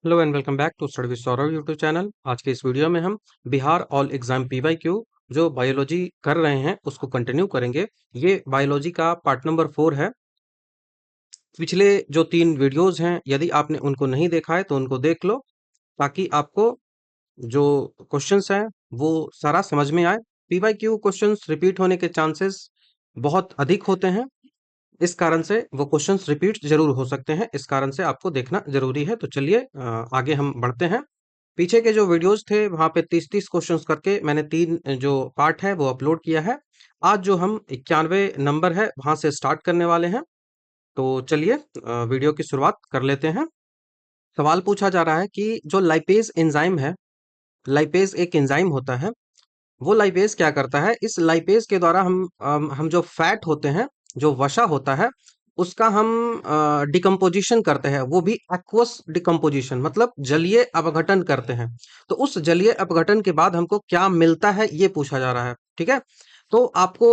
Hello and welcome back to study with Saurabh YouTube channel. आज के इस वीडियो में हम बिहार ऑल एग्जाम पीवाईक्यू जो बायोलॉजी कर रहे हैं उसको कंटिन्यू करेंगे। ये बायोलॉजी का पार्ट नंबर 4 है। पिछले जो 3 वीडियोस हैं, यदि आपने उनको नहीं देखा है तो उनको देख लो, ताकि आपको जो क्वेश्चंस हैं वो सारा समझ में आए। पीवाईक्यू क्वेश्चंस रिपीट होने के चांसेस बहुत अधिक होते हैं। इस कारण से वो क्वेश्चंस रिपीट जरूर हो सकते हैं, इस कारण से आपको देखना जरूरी है। तो चलिए आगे हम बढ़ते हैं। पीछे के जो वीडियोस थे वहां पे 30-30 क्वेश्चंस करके मैंने 3 जो पार्ट है वो अपलोड किया है। आज जो हम 91 नंबर है वहां से स्टार्ट करने वाले हैं। तो चलिए वीडियो की शुरुआत कर लेते हैं। सवाल पूछा जा रहा है कि जो लाइपेज एंजाइम है, लाइपेज एक एंजाइम होता है। वो लाइपेज क्या करता है, इस लाइपेज के द्वारा हम जो फैट होते हैं, जो वसा होता है, उसका हम डिकम्पोजिशन करते हैं। वो भी एक्वस डिकम्पोजिशन, मतलब जलीय अपघटन करते हैं। तो उस जलीय अपघटन के बाद हमको क्या मिलता है ये पूछा जा रहा है। ठीक है, तो आपको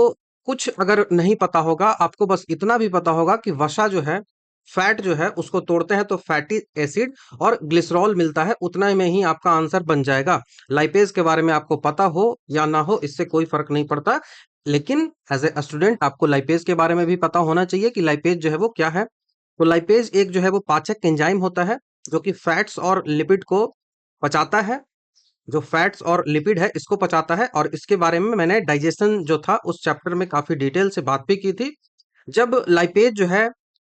कुछ अगर नहीं पता होगा, आपको बस इतना भी पता होगा कि वसा जो है, फैट जो है, उसको तोड़ते हैं तो फैटी एसिड और ग्लिसरॉल मिलता है। उतना में ही आपका आंसर बन जाएगा। लाइपेज के बारे में आपको पता हो या ना हो, इससे कोई फर्क नहीं पड़ता। लेकिन एज ए स्टूडेंट आपको लाइपेज के बारे में भी पता होना चाहिए कि लाइपेज जो है वो क्या है। तो लाइपेज एक जो है वो पाचक एंजाइम होता है, जो कि फैट्स और लिपिड को पचाता है। जो फैट्स और लिपिड है इसको पचाता है, और इसके बारे में मैंने डाइजेशन जो था उस चैप्टर में काफी डिटेल से बात भी की थी। जब लाइपेज जो है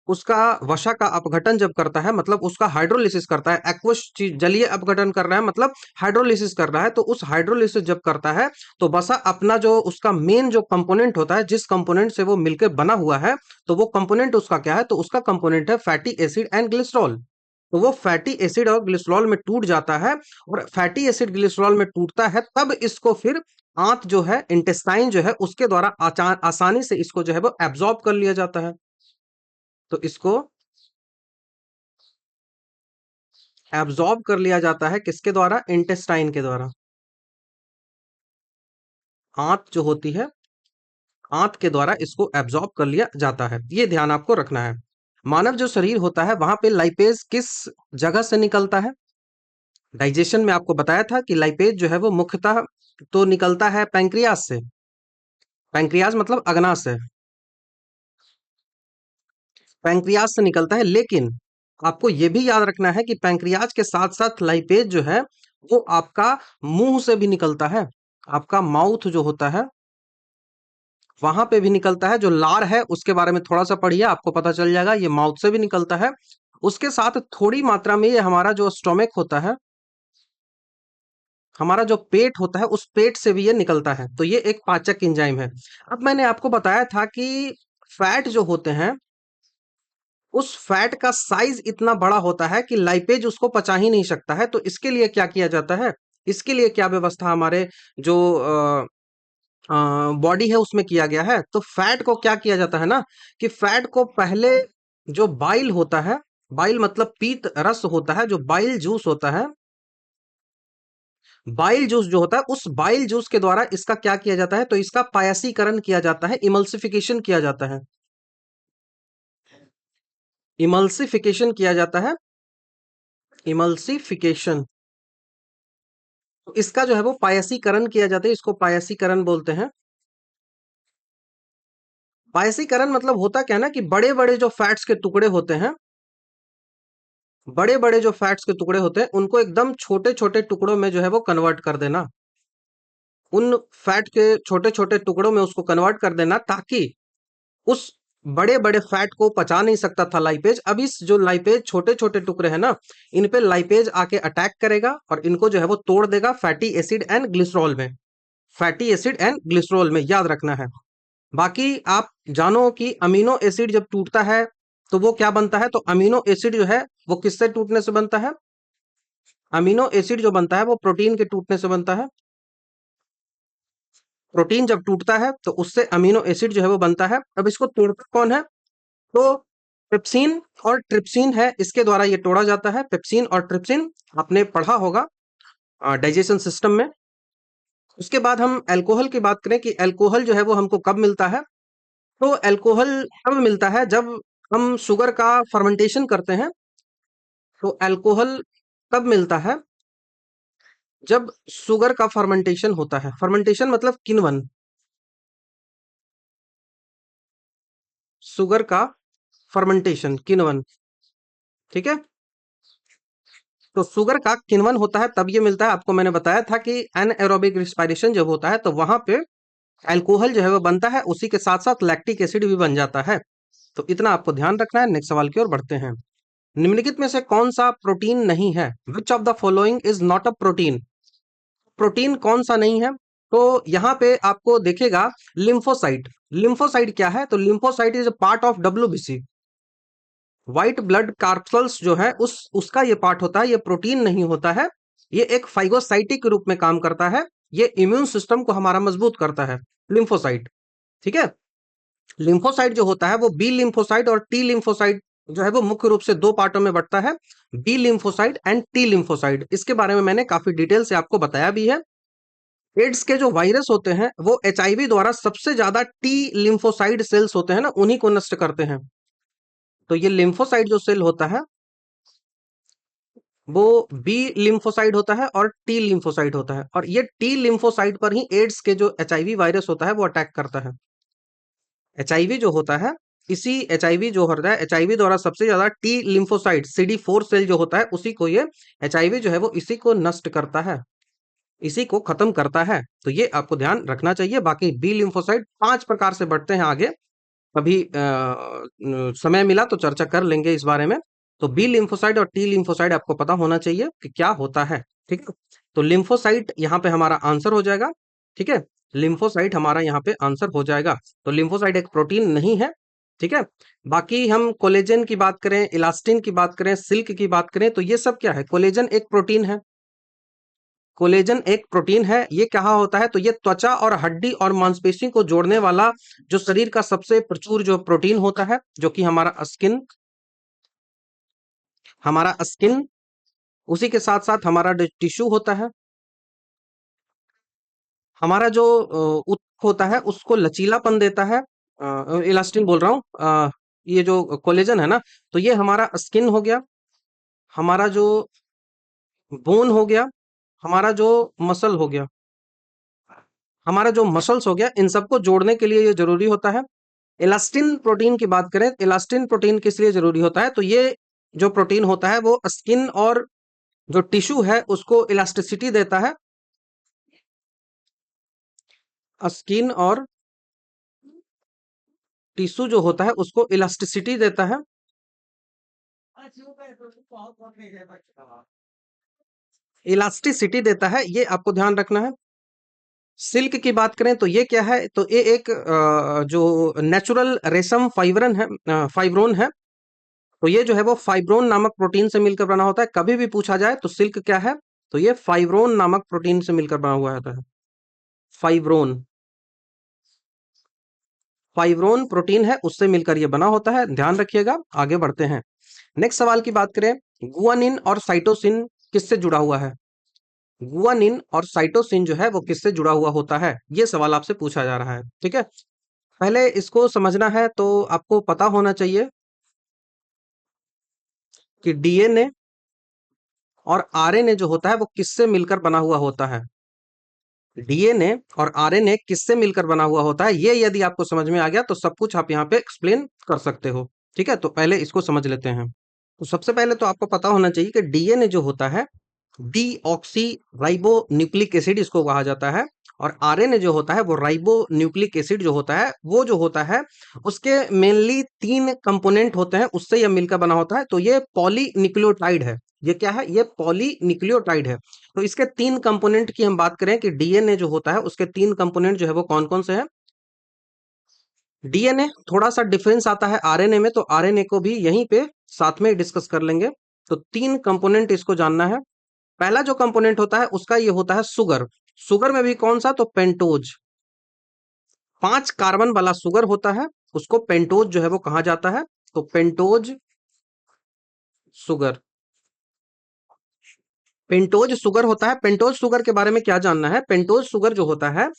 उसका वसा का अपघटन जब करता है, मतलब उसका हाइड्रोलिसिस करता है, एक्वस चीज जलीय अपघटन कर रहा है, मतलब हाइड्रोलिसिस कर रहा है। तो उस हाइड्रोलिसिस जब करता है तो वसा अपना जो उसका मेन जो कंपोनेंट होता है, जिस कंपोनेंट से वो मिलकर बना हुआ है, तो वो कंपोनेंट उसका क्या है, तो उसका कंपोनेंट है फैटी एसिड एंड ग्लिसरॉल। तो वो फैटी एसिड और ग्लिसरॉल में टूट जाता है, और फैटी एसिड ग्लिसरॉल में टूटता है, तब इसको फिर आंत जो है, इंटेस्टाइन जो है, उसके द्वारा आसानी से इसको जो है वो एब्जॉर्ब कर लिया जाता है। तो इसको एब्जॉर्ब कर लिया जाता है किसके द्वारा, इंटेस्टाइन के द्वारा। आंत जो होती है, आंत के द्वारा इसको एब्जॉर्ब कर लिया जाता है। ये ध्यान आपको रखना है। मानव जो शरीर होता है वहां पे लाइपेज किस जगह से निकलता है। डाइजेशन में आपको बताया था कि लाइपेज जो है वो मुख्यतः तो निकलता है पैंक्रियाज से। पैंक्रियाज मतलब अग्नाशय से, पैंक्रियाज से निकलता है। लेकिन आपको ये भी याद रखना है कि पैंक्रियाज के साथ साथ लाइपेज जो है वो आपका मुंह से भी निकलता है। आपका माउथ जो होता है वहां पे भी निकलता है। जो लार है उसके बारे में थोड़ा सा पढ़िए, आपको पता चल जाएगा। ये माउथ से भी निकलता है। उसके साथ थोड़ी मात्रा में ये हमारा जो स्टोमक होता है, हमारा जो पेट होता है, उस पेट से भी ये निकलता है। तो ये एक पाचक एंजाइम है। अब मैंने आपको बताया था कि फैट जो होते हैं, उस फैट का साइज इतना बड़ा होता है कि लाइपेज उसको पचा ही नहीं सकता है। तो इसके लिए क्या किया जाता है, इसके लिए क्या व्यवस्था हमारे जो बॉडी है उसमें किया गया है। तो फैट को क्या किया जाता है ना, कि फैट को पहले जो बाइल होता है, बाइल मतलब पीत रस होता है, जो बाइल जूस होता है, बाइल जूस जो होता है, उस बाइल जूस के द्वारा इसका क्या किया जाता है, तो इसका पायसीकरण किया जाता है, इमल्सिफिकेशन किया जाता है। इमल्सिफिकेशन किया जाता है, इमल्सिफिकेशन। तो इसका जो है वो पायसीकरण किया जाता है, इसको पायसीकरण बोलते हैं। पायसीकरण मतलब होता क्या है ना, कि बड़े बड़े जो फैट्स के टुकड़े होते हैं, बड़े बड़े जो फैट्स के टुकड़े होते हैं, उनको एकदम छोटे छोटे टुकड़ों में जो है वो कन्वर्ट कर देना। उन फैट के छोटे छोटे टुकड़ों में उसको कन्वर्ट कर देना, ताकि उस बड़े बड़े फैट को पचा नहीं सकता था लाइपेज। अब इस जो लाइपेज छोटे छोटे टुकड़े हैं ना, इन पे लाइपेज आके अटैक करेगा और इनको जो है वो तोड़ देगा फैटी एसिड एंड ग्लिसरॉल में। फैटी एसिड एंड ग्लिसरॉल में, याद रखना है। बाकी आप जानो कि अमीनो एसिड जब टूटता है तो वो क्या बनता है, तो अमीनो एसिड जो है वो किससे टूटने से बनता है। अमीनो एसिड जो बनता है वो प्रोटीन के टूटने से बनता है। प्रोटीन जब टूटता है तो उससे अमीनो एसिड जो है वो बनता है। अब इसको तोड़ता कौन है, तो पेप्सिन और ट्रिप्सिन है, इसके द्वारा ये तोड़ा जाता है। पेप्सिन और ट्रिप्सिन आपने पढ़ा होगा डाइजेशन सिस्टम में। उसके बाद हम अल्कोहल की बात करें कि अल्कोहल जो है वो हमको कब मिलता है, तो अल्कोहल तब मिलता है जब हम शुगर का फर्मेंटेशन करते हैं। तो अल्कोहल कब मिलता है? जब शुगर का फर्मेंटेशन होता है। फर्मेंटेशन मतलब किण्वन। शुगर का फर्मेंटेशन, किण्वन। ठीक है। तो शुगर का किण्वन होता है तब ये मिलता है। आपको मैंने बताया था कि एनएरोबिक रिस्पायरेशन जब होता है तो वहां पे अल्कोहल जो है वो बनता है, उसी के साथ साथ लैक्टिक एसिड भी बन जाता है। तो इतना आपको ध्यान रखना है। नेक्स्ट सवाल की ओर बढ़ते हैं। निम्नलिखित में से कौन सा प्रोटीन नहीं है? Which of the following is not a protein? Protein कौन सा नहीं है? तो यहाँ पे आपको देखेगा लिम्फोसाइट। लिम्फोसाइट क्या है? तो lymphocyte is a part of WBC. White blood carpals जो है उसका ये पार्ट होता है, ये प्रोटीन नहीं होता है। ये एक फाइगोसाइटिक के रूप में काम करता है। ये इम्यून सिस्टम को हमारा मजबूत करता है, लिम्फोसाइट। ठीक है। लिम्फोसाइट जो होता है वो बी लिम्फोसाइट और टी लिम्फोसाइट जो है वो मुख्य रूप से दो पार्टों में बढ़ता है, B lymphocyte and T lymphocyte. इसके बारे में मैंने काफी डिटेल से आपको बताया भी है। एड्स के जो वायरस होते हैं वो एचआईवी द्वारा सबसे ज्यादा टी लिम्फोसाइट सेल्स होते हैं ना, उन्हीं को नष्ट करते हैं। तो ये लिम्फोसाइट जो सेल होता है वो बी लिम्फोसाइट होता है और टी लिम्फोसाइट होता है, और ये टी लिम्फोसाइट पर ही एड्स के जो एचआईवी वायरस होता है वो अटैक करता है। एचआईवी जो होता है, इसी एचआईवी जो होता है, एचआईवी द्वारा सबसे ज्यादा टी लिम्फोसाइट CD4 सेल जो होता है उसी को ये एचआईवी जो है वो इसी को नष्ट करता है, इसी को खत्म करता है। तो ये आपको ध्यान रखना चाहिए। बाकी बी लिम्फोसाइट 5 प्रकार से बढ़ते हैं। आगे कभी समय मिला तो चर्चा कर लेंगे इस बारे में। तो बी लिम्फोसाइट और टी लिम्फोसाइट आपको पता होना चाहिए कि क्या होता है। ठीक है। तो लिम्फोसाइट यहाँ पे हमारा आंसर हो जाएगा। ठीक है। लिम्फोसाइट हमारा यहाँ पे आंसर हो जाएगा। तो लिम्फोसाइट एक प्रोटीन नहीं है। ठीक है। बाकी हम कोलेजन की बात करें, इलास्टिन की बात करें, सिल्क की बात करें, तो ये सब क्या है? कोलेजन एक प्रोटीन है। कोलेजन एक प्रोटीन है। ये क्या होता है? तो ये त्वचा और हड्डी और मांसपेशी को जोड़ने वाला जो शरीर का सबसे प्रचुर जो प्रोटीन होता है, जो कि हमारा स्किन, उसी के साथ साथ हमारा जो टिश्यू होता है, हमारा जो ऊतक होता है उसको लचीलापन देता है। इलास्टिन बोल रहा हूँ। ये जो कोलेजन है ना, तो ये हमारा स्किन हो गया, हमारा जो बोन हो गया, हमारा जो मसल हो गया, हमारा जो मसल्स हो गया, इन सबको जोड़ने के लिए ये जरूरी होता है। इलास्टिन प्रोटीन की बात करें, इलास्टिन प्रोटीन किस लिए जरूरी होता है? तो ये जो प्रोटीन होता है वो स्किन और जो टिश्यू है उसको इलास्टिसिटी देता है। स्किन और टिश्यू जो होता है उसको इलास्टिसिटी देता है। इलास्टिसिटी देता है, ये आपको ध्यान रखना है। सिल्क की बात करें तो ये क्या है? तो ये एक जो नेचुरल रेशम फाइब्रन है, फाइब्रोन है। तो ये जो है वो फाइब्रोन नामक प्रोटीन से मिलकर बना होता है। कभी भी पूछा जाए तो सिल्क क्या है, तो ये फाइब्रोन नामक प्रोटीन से मिलकर बना हुआ होता है। फाइब्रोन, फाइब्रोन प्रोटीन है, उससे मिलकर ये बना होता है। ध्यान रखिएगा। आगे बढ़ते हैं। नेक्स्ट सवाल की बात करें, गुआनिन और साइटोसिन किससे जुड़ा हुआ है? गुआनिन और साइटोसिन जो है वो किससे जुड़ा हुआ होता है? ये सवाल आपसे पूछा जा रहा है। ठीक है। पहले इसको समझना है तो आपको पता होना चाहिए कि डीएनए और आरएनए जो होता है वो किससे मिलकर बना हुआ होता है। डीएनए और आरएनए किससे मिलकर बना हुआ होता है, ये यदि आपको समझ में आ गया तो सब कुछ आप यहाँ पे एक्सप्लेन कर सकते हो। ठीक है। तो पहले इसको समझ लेते हैं। तो सबसे पहले तो आपको पता होना चाहिए कि डीएनए जो होता है, डीऑक्सी राइबो न्यूक्लिक एसिड इसको कहा जाता है। और आरएनए जो होता है वो राइबो न्यूक्लिक एसिड जो होता है, वो जो होता है उसके मेनली 3 कंपोनेंट होते हैं, उससे यह मिलकर बना होता है। तो ये पॉलीन्यूक्लियोटाइड है। ये क्या है? ये पॉलीन्यूक्लियोटाइड है। तो इसके 3 कंपोनेंट की हम बात करें कि डीएनए जो होता है उसके 3 कंपोनेंट जो है वो कौन कौन से हैं। डीएनए थोड़ा सा डिफरेंस आता है आरएनए में, तो आरएनए को भी यहीं पे साथ में डिस्कस कर लेंगे। तो 3 कंपोनेंट इसको जानना है। पहला जो कंपोनेंट होता है उसका ये होता है सुगर। सुगर में भी कौन सा? तो पेंटोज। 5 कार्बन वाला सुगर होता है, उसको पेंटोज जो है वो कहा जाता है। तो पेंटोज सुगर, पेंटोज शुगर होता है। पेंटोज शुगर के बारे में क्या जानना है? पेंटोज शुगर जो होता है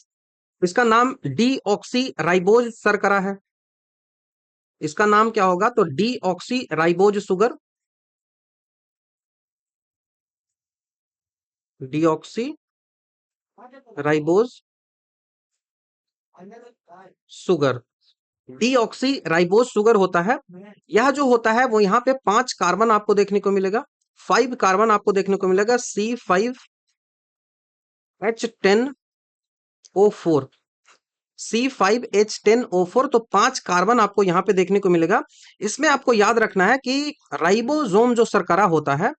इसका नाम डीऑक्सी राइबोज शर्करा है। इसका नाम क्या होगा? तो deoxy ribose sugar. Deoxy ribose sugar. Deoxy ribose sugar होता है, यह जो होता है वो यहाँ पे 5 कार्बन आपको देखने को मिलेगा, 5 कार्बन आपको देखने को मिलेगा, C5H10O4, C5H10O4, तो 5 कार्बन आपको यहाँ पे देखने को मिलेगा। इसमें आपको याद रखना है कि राइबोसोम जो शर्करा होता है,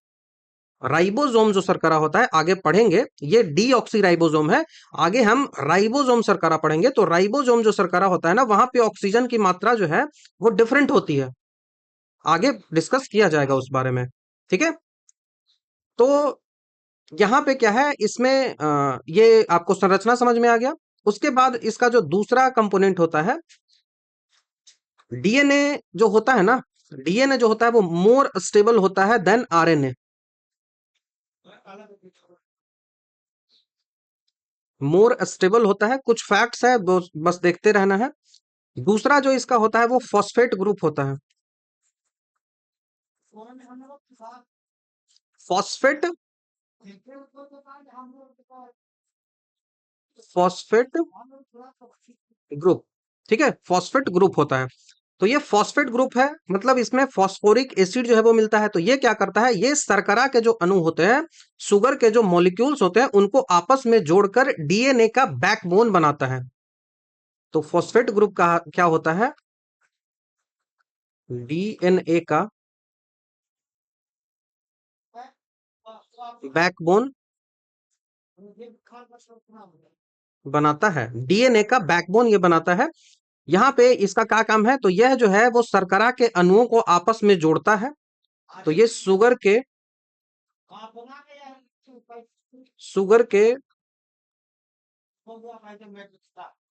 राइबोसोम जो शर्करा होता है, आगे पढ़ेंगे, ये डीऑक्सी राइबोसोम है, आगे हम राइबोसोम शर्करा पढ़ेंगे। तो राइबोसोम जो शर्करा होता है ना, वहां पे ऑक्सीजन की मात्रा जो है वो डिफरेंट होती है, आगे डिस्कस किया जाएगा उस बारे में। ठीक है, तो यहाँ पे क्या है, इसमें ये आपको संरचना समझ में आ गया। उसके बाद इसका जो दूसरा कंपोनेंट होता है, डीएनए जो होता है ना, डीएनए जो होता है वो मोर स्टेबल होता है देन आरएनए, मोर स्टेबल होता है। कुछ फैक्ट्स है बस देखते रहना है। दूसरा जो इसका होता है वो फॉस्फेट ग्रुप होता है, फॉस्फेट, फॉस्फेट ग्रुप। ठीक है, फॉस्फेट ग्रुप होता है। तो ये फॉस्फेट ग्रुप है, मतलब इसमें फॉस्फोरिक एसिड जो है वो मिलता है। तो ये क्या करता है, ये शर्करा के जो अणु होते हैं, शुगर के जो मॉलिक्यूल्स होते हैं, उनको आपस में जोड़कर डीएनए का बैकबोन बनाता है। तो फॉस्फेट ग्रुप का क्या होता है, डीएनए का बैकबोन बनाता है, डीएनए का बैकबोन ये बनाता है। यहाँ पे इसका क्या काम है, तो यह जो है वो शर्करा के अणुओं को आपस में जोड़ता है। तो ये शुगर के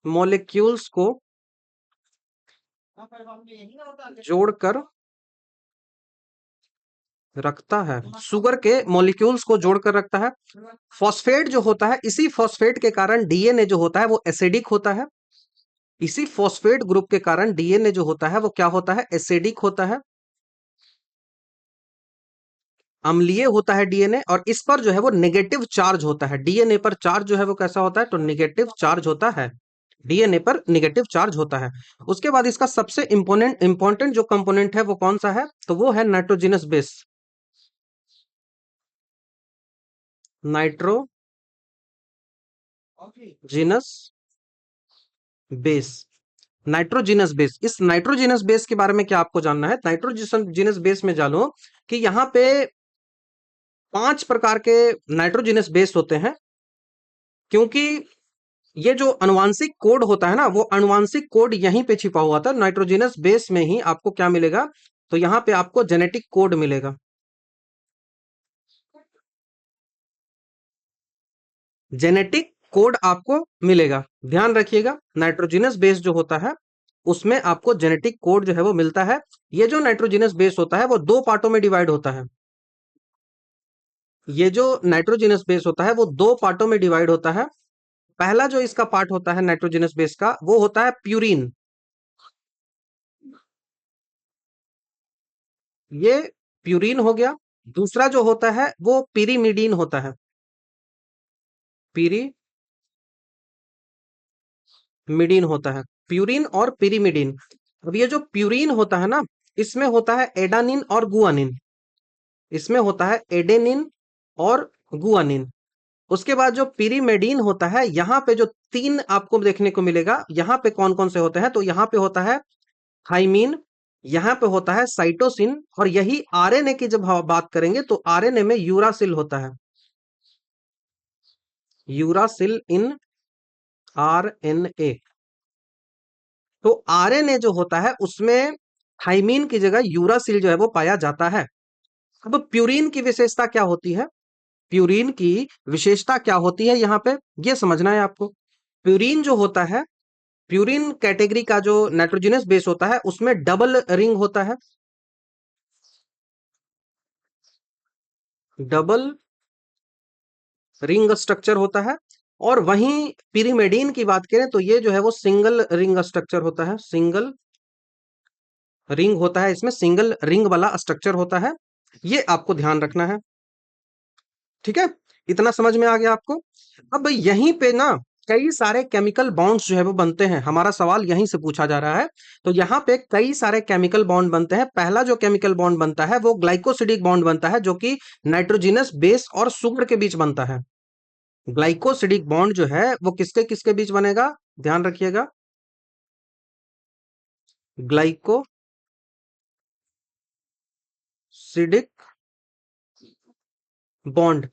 मॉलिक्यूल्स को जोड़कर रखता है, शुगर के मॉलिक्यूल्स को जोड़कर रखता है। फॉस्फेट जो होता है, इसी फॉस्फेट के कारण डीएनए जो होता है वो एसिडिक होता है। इसी फॉस्फेट ग्रुप के कारण डीएनए जो होता है वो क्या होता है, एसिडिक होता है, अम्लीय होता है डीएनए। और इस पर जो है वो नेगेटिव चार्ज होता है, डीएनए पर चार्ज जो है वो कैसा होता है, तो नेगेटिव चार्ज होता है, डीएनए पर नेगेटिव चार्ज होता है। उसके बाद इसका सबसे इंपॉर्टेंट जो कंपोनेंट है वो कौन सा है, तो वो है nitrogenous base, nitrogenous base, nitrogenous base. इस नाइट्रोजिनस बेस के बारे में क्या आपको जानना है, नाइट्रोजिनस बेस में जानो कि यहाँ पे 5 प्रकार के नाइट्रोजिनस बेस होते हैं, क्योंकि ये जो अनुवांशिक कोड होता है ना, वो अनुवांशिक कोड यहीं पे छिपा हुआ था, नाइट्रोजिनस बेस में ही आपको क्या मिलेगा, तो यहाँ पे आपको जेनेटिक कोड मिलेगा, जेनेटिक कोड आपको मिलेगा। ध्यान रखिएगा, नाइट्रोजिनस बेस जो होता है उसमें आपको जेनेटिक कोड जो है वो मिलता है। ये जो नाइट्रोजिनस बेस होता है वो 2 पार्टों में डिवाइड होता है, ये जो नाइट्रोजिनस बेस होता है वो 2 पार्टों में डिवाइड होता है। पहला जो इसका पार्ट होता है नाइट्रोजिनस बेस का, वो होता है प्यूरिन, ये प्यूरिन हो गया। दूसरा जो होता है वो पिरीमिडीन होता है, पिरीमिडीन होता है, प्यूरिन और पिरीमिडीन। अब ये जो प्यूरिन होता है ना, इसमें होता है एडानिन और गुआनिन, इसमें होता है एडेनिन और गुआनिन। उसके बाद जो पिरीमिडीन होता है, यहाँ पे जो 3 आपको देखने को मिलेगा, यहाँ पे कौन कौन से होते हैं, तो यहाँ पे होता है थाइमीन, यहाँ पे होता है साइटोसिन, और यही आरएनए की जब हम बात करेंगे तो आरएनए में यूरासिल होता है, यूरासिल इन आरएनए। तो आरएनए जो होता है उसमें थाइमीन की जगह यूरासिल जो है वो पाया जाता है। अब प्यूरिन की विशेषता क्या होती है, प्यूरिन की विशेषता क्या होती है, यहाँ पे ये समझना है आपको। प्यूरिन जो होता है, प्यूरिन कैटेगरी का जो नाइट्रोजनस बेस होता है उसमें डबल रिंग होता है, डबल रिंग स्ट्रक्चर होता है। और वहीं पिरीमिडीन की बात करें तो ये जो है वो सिंगल रिंग स्ट्रक्चर होता है, सिंगल रिंग होता है, इसमें सिंगल रिंग वाला स्ट्रक्चर होता है, ये आपको ध्यान रखना है। ठीक है, इतना समझ में आ गया आपको। अब यहीं पे ना कई सारे केमिकल बॉन्ड्स जो है वो बनते हैं, हमारा सवाल यहीं से पूछा जा रहा है। तो यहाँ पे कई सारे केमिकल बॉन्ड बनते हैं। पहला जो केमिकल बॉन्ड बनता है वो ग्लाइकोसिडिक बॉन्ड बनता है, जो कि नाइट्रोजनस बेस और शुगर के बीच बनता है। ग्लाइकोसिडिक बॉन्ड जो है वो किसके किसके बीच बनेगा, ध्यान रखिएगा। ग्लाइकोसिडिक बॉन्ड,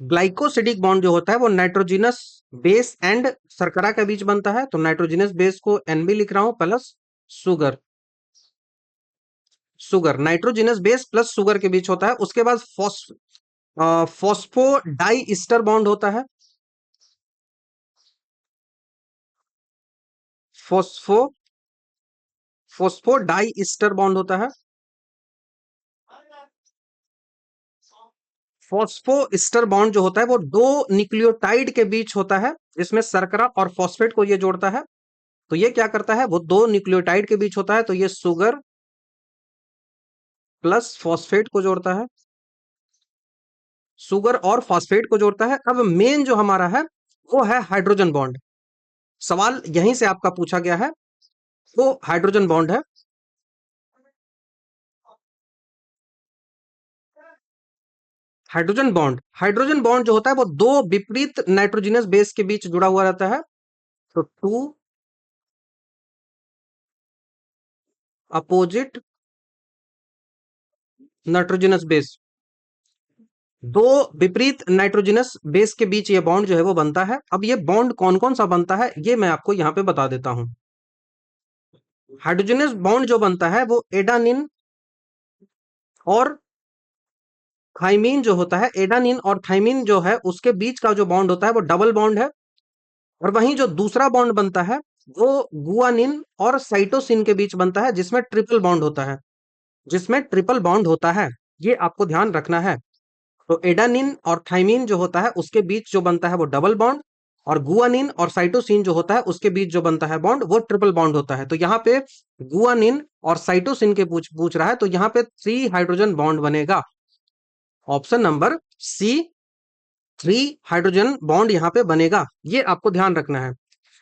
ग्लाइकोसिडिक बॉन्ड जो होता है वो नाइट्रोजनस बेस एंड शर्करा के बीच बनता है। तो नाइट्रोजनस बेस को NB लिख रहा हूं plus sugar, sugar nitrogenous base plus sugar के बीच होता है। उसके बाद फॉस्फोडाई ईस्टर बॉन्ड होता है। फॉस्फो फॉस्फोडाई ईस्टर बॉन्ड होता है। फॉस्फोइस्टर बॉन्ड जो होता है वो दो न्यूक्लियोटाइड के बीच होता है, जिसमें शर्करा और फॉस्फेट को ये जोड़ता है। तो ये क्या करता है, वो दो न्यूक्लियोटाइड के बीच होता है, तो ये शुगर प्लस फॉस्फेट को जोड़ता है, शुगर और फॉस्फेट को जोड़ता है। अब मेन जो हमारा है वो है हाइड्रोजन बॉन्ड। सवाल यहीं से आपका पूछा गया है, वो हाइड्रोजन बॉन्ड है। हाइड्रोजन बॉन्ड जो होता है वो दो विपरीत नाइट्रोजनस बेस के बीच जुड़ा हुआ रहता है। तो टू अपोजिट नाइट्रोजनस बेस, दो विपरीत नाइट्रोजनस बेस के बीच ये बॉन्ड जो है वो बनता है। अब ये बॉन्ड कौन कौन सा बनता है ये मैं आपको यहां पे बता देता हूं। हाइड्रोजनस बॉन्ड जो बनता है वो एडानिन और थाइमीन जो होता है, एडानिन और थाइमीन जो है उसके बीच का जो बॉन्ड होता है वो डबल बॉन्ड है। और वहीं जो दूसरा बॉन्ड बनता है वो गुआनिन और साइटोसिन के बीच बनता है, जिसमें ट्रिपल बॉन्ड होता है, जिसमें ट्रिपल बॉन्ड होता है। ये आपको ध्यान रखना है। तो एडानिन और थाइमीन जो होता है उसके बीच जो बनता है वो डबल बॉन्ड, और गुआनिन और साइटोसिन जो होता है उसके बीच जो बनता है बॉन्ड वो ट्रिपल बॉन्ड होता है। तो यहाँ पे गुआनिन और साइटोसिन के पूछ पूछ रहा है, तो यहाँ पे 3 हाइड्रोजन बॉन्ड बनेगा। Option number C, 3 hydrogen bond यहाँ पे बनेगा। ये आपको ध्यान रखना है।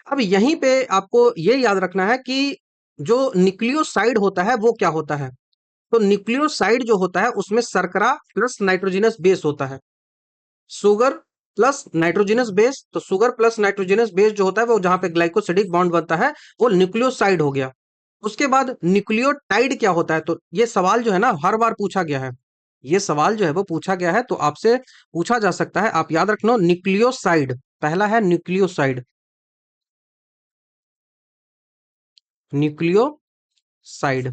अब यहीं पे आपको ये याद रखना है कि जो न्यूक्लियोसाइड होता है वो क्या होता है। तो न्यूक्लियोसाइड जो होता है उसमें शर्करा प्लस नाइट्रोजनस बेस होता है, शुगर प्लस नाइट्रोजनस बेस। तो शुगर प्लस नाइट्रोजनस बेस जो होता है वो जहां पे ग्लाइकोसिडिक बॉन्ड बनता है वो न्यूक्लियोसाइड हो गया। उसके बाद न्यूक्लियोटाइड क्या होता है, तो ये सवाल जो है ना हर बार पूछा गया है, ये सवाल जो है वो पूछा गया है, तो आपसे पूछा जा सकता है। आप याद रखना, न्यूक्लियोसाइड पहला है, न्यूक्लियोसाइड, न्यूक्लियोसाइड।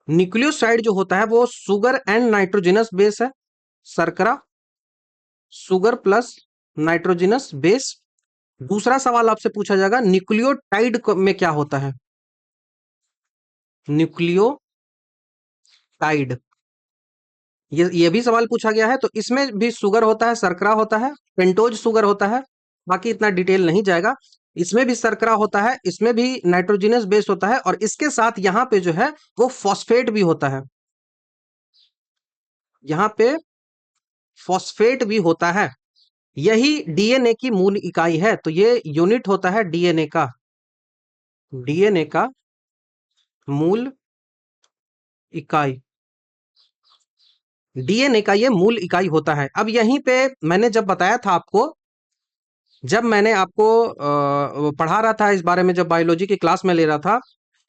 न्यूक्लियोसाइड जो होता है वो शुगर एंड नाइट्रोजनस बेस है, शर्करा शुगर प्लस नाइट्रोजनस बेस। दूसरा सवाल आपसे पूछा जाएगा न्यूक्लियोटाइड में क्या होता है, न्यूक्लियोटाइड, ये भी सवाल पूछा गया है। तो इसमें भी शुगर होता है, शर्करा होता है, पेंटोज शुगर होता है, बाकी इतना डिटेल नहीं जाएगा। इसमें भी शर्करा होता है, इसमें भी नाइट्रोजनस बेस होता है, और इसके साथ यहाँ पे जो है वो फॉस्फेट भी होता है, यहाँ पे फॉस्फेट भी होता है। यही डीएनए की मूल इकाई है। तो ये यूनिट होता है डीएनए का, डीएनए का मूल इकाई, डीएनए का ये मूल इकाई होता है। अब यहीं पे मैंने जब बताया था आपको, जब मैंने आपको पढ़ा रहा था इस बारे में, जब बायोलॉजी की क्लास में ले रहा था,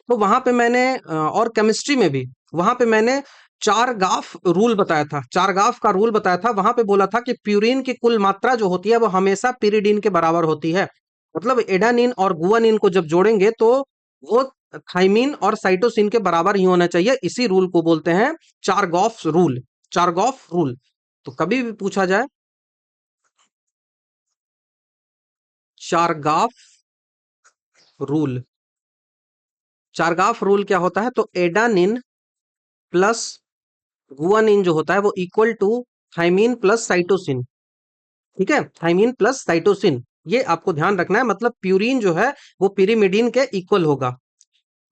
तो वहां पे मैंने और केमिस्ट्री में भी, वहां पे मैंने चार गाफ रूल बताया था, चार गाफ का रूल बताया था। वहां पे बोला था कि प्यूरिन की कुल मात्रा जो होती है वो हमेशा पिरिडीन के बराबर होती है। मतलब एडानिन और गुआनिन को जब जोड़ेंगे तो वो थाइमीन और साइटोसिन के बराबर ही होना चाहिए। इसी रूल को बोलते हैं चारगॉफ रूल, चारगॉफ रूल। तो कभी भी पूछा जाए चारगाफ रूल, चारगाफ रूल क्या होता है, तो एडानिन प्लस गुआनिन जो होता है वो equal to thymine plus cytosine. ठीक है, थाइमीन प्लस साइटोसिन, ये आपको ध्यान रखना है। मतलब प्यूरिन जो है वो पिरिमिडीन के इक्वल होगा।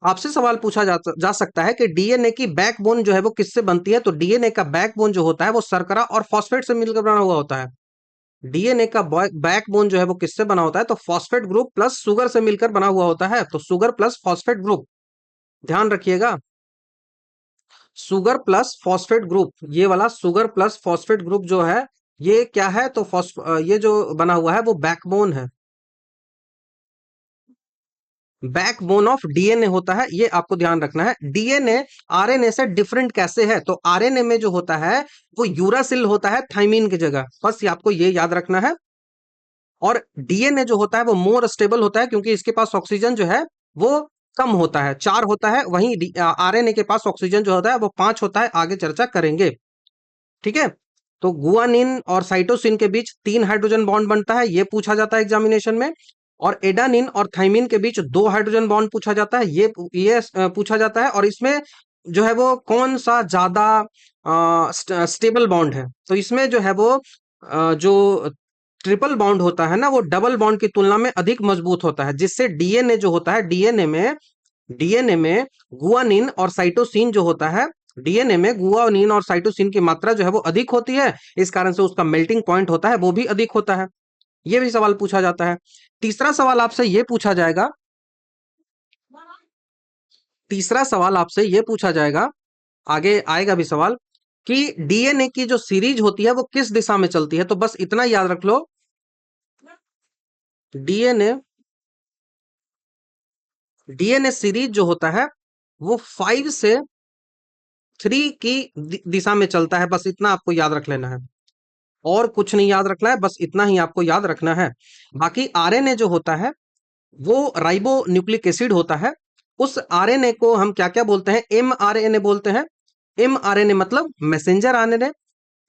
आपसे सवाल पूछा जा सकता है कि डीएनए की बैकबोन जो है वो किससे बनती है, तो डीएनए का बैकबोन जो होता है वो शर्करा और फॉस्फेट से मिलकर बना हुआ होता है। डीएनए का बैकबोन जो है वो किससे बना होता है, तो फॉस्फेट ग्रुप प्लस शुगर से मिलकर बना हुआ होता है, तो शुगर प्लस फॉस्फेट ग्रुप, ध्यान रखिएगा। शुगर प्लस फॉस्फेट ग्रुप, ये वाला शुगर प्लस फॉस्फेट ग्रुप जो है ये क्या है, तो ये जो बना हुआ है वो बैकबोन है, बैकबोन ऑफ डीएनए होता है, ये आपको ध्यान रखना है। डीएनए आरएनए से डिफरेंट कैसे है, तो आरएनए में जो होता है वो यूरासिल होता है थाइमीन की जगह, बस ये आपको ये याद रखना है। और डीएनए जो होता है वो मोर स्टेबल होता है क्योंकि इसके पास ऑक्सीजन जो है वो कम होता है, 4 होता है, वहीं आरएनए के पास ऑक्सीजन जो होता है वो 5 होता है, आगे चर्चा करेंगे। ठीक है, तो गुआनिन और साइटोसिन के बीच 3 हाइड्रोजन बॉन्ड बनता है, ये पूछा जाता है एग्जामिनेशन में। और एडानिन और थाइमिन के बीच 2 हाइड्रोजन बॉन्ड पूछा जाता है, ये पूछा जाता है। और इसमें जो है वो कौन सा ज्यादा स्टेबल बॉन्ड है, तो इसमें जो है वो जो ट्रिपल बॉन्ड होता है ना वो डबल बॉन्ड की तुलना में अधिक मजबूत होता है, जिससे डीएनए जो होता है, डीएनए में गुआनिन और साइटोसिन जो होता है, डीएनए में गुआनिन और साइटोसिन की मात्रा जो है वो अधिक होती है, इस कारण से उसका मेल्टिंग पॉइंट होता है वो भी अधिक होता है। ये भी सवाल पूछा जाता है। तीसरा सवाल आपसे ये पूछा जाएगा, तीसरा सवाल आपसे ये पूछा जाएगा, आगे आएगा भी सवाल, कि डीएनए की जो सीरीज होती है वो किस दिशा में चलती है, तो बस इतना याद रख लो, डीएनए डीएनए सीरीज जो होता है वो 5 से 3 की दिशा में चलता है, बस इतना आपको याद रख लेना है, और कुछ नहीं याद रखना है, बस इतना ही आपको याद रखना है। बाकी आरएनए जो होता है वो राइबो न्यूक्लिक एसिड होता है, उस आरएनए को हम क्या क्या बोलते हैं, एम आरएनए बोलते हैं। एम आरएनए मतलब मैसेंजर आरएनए।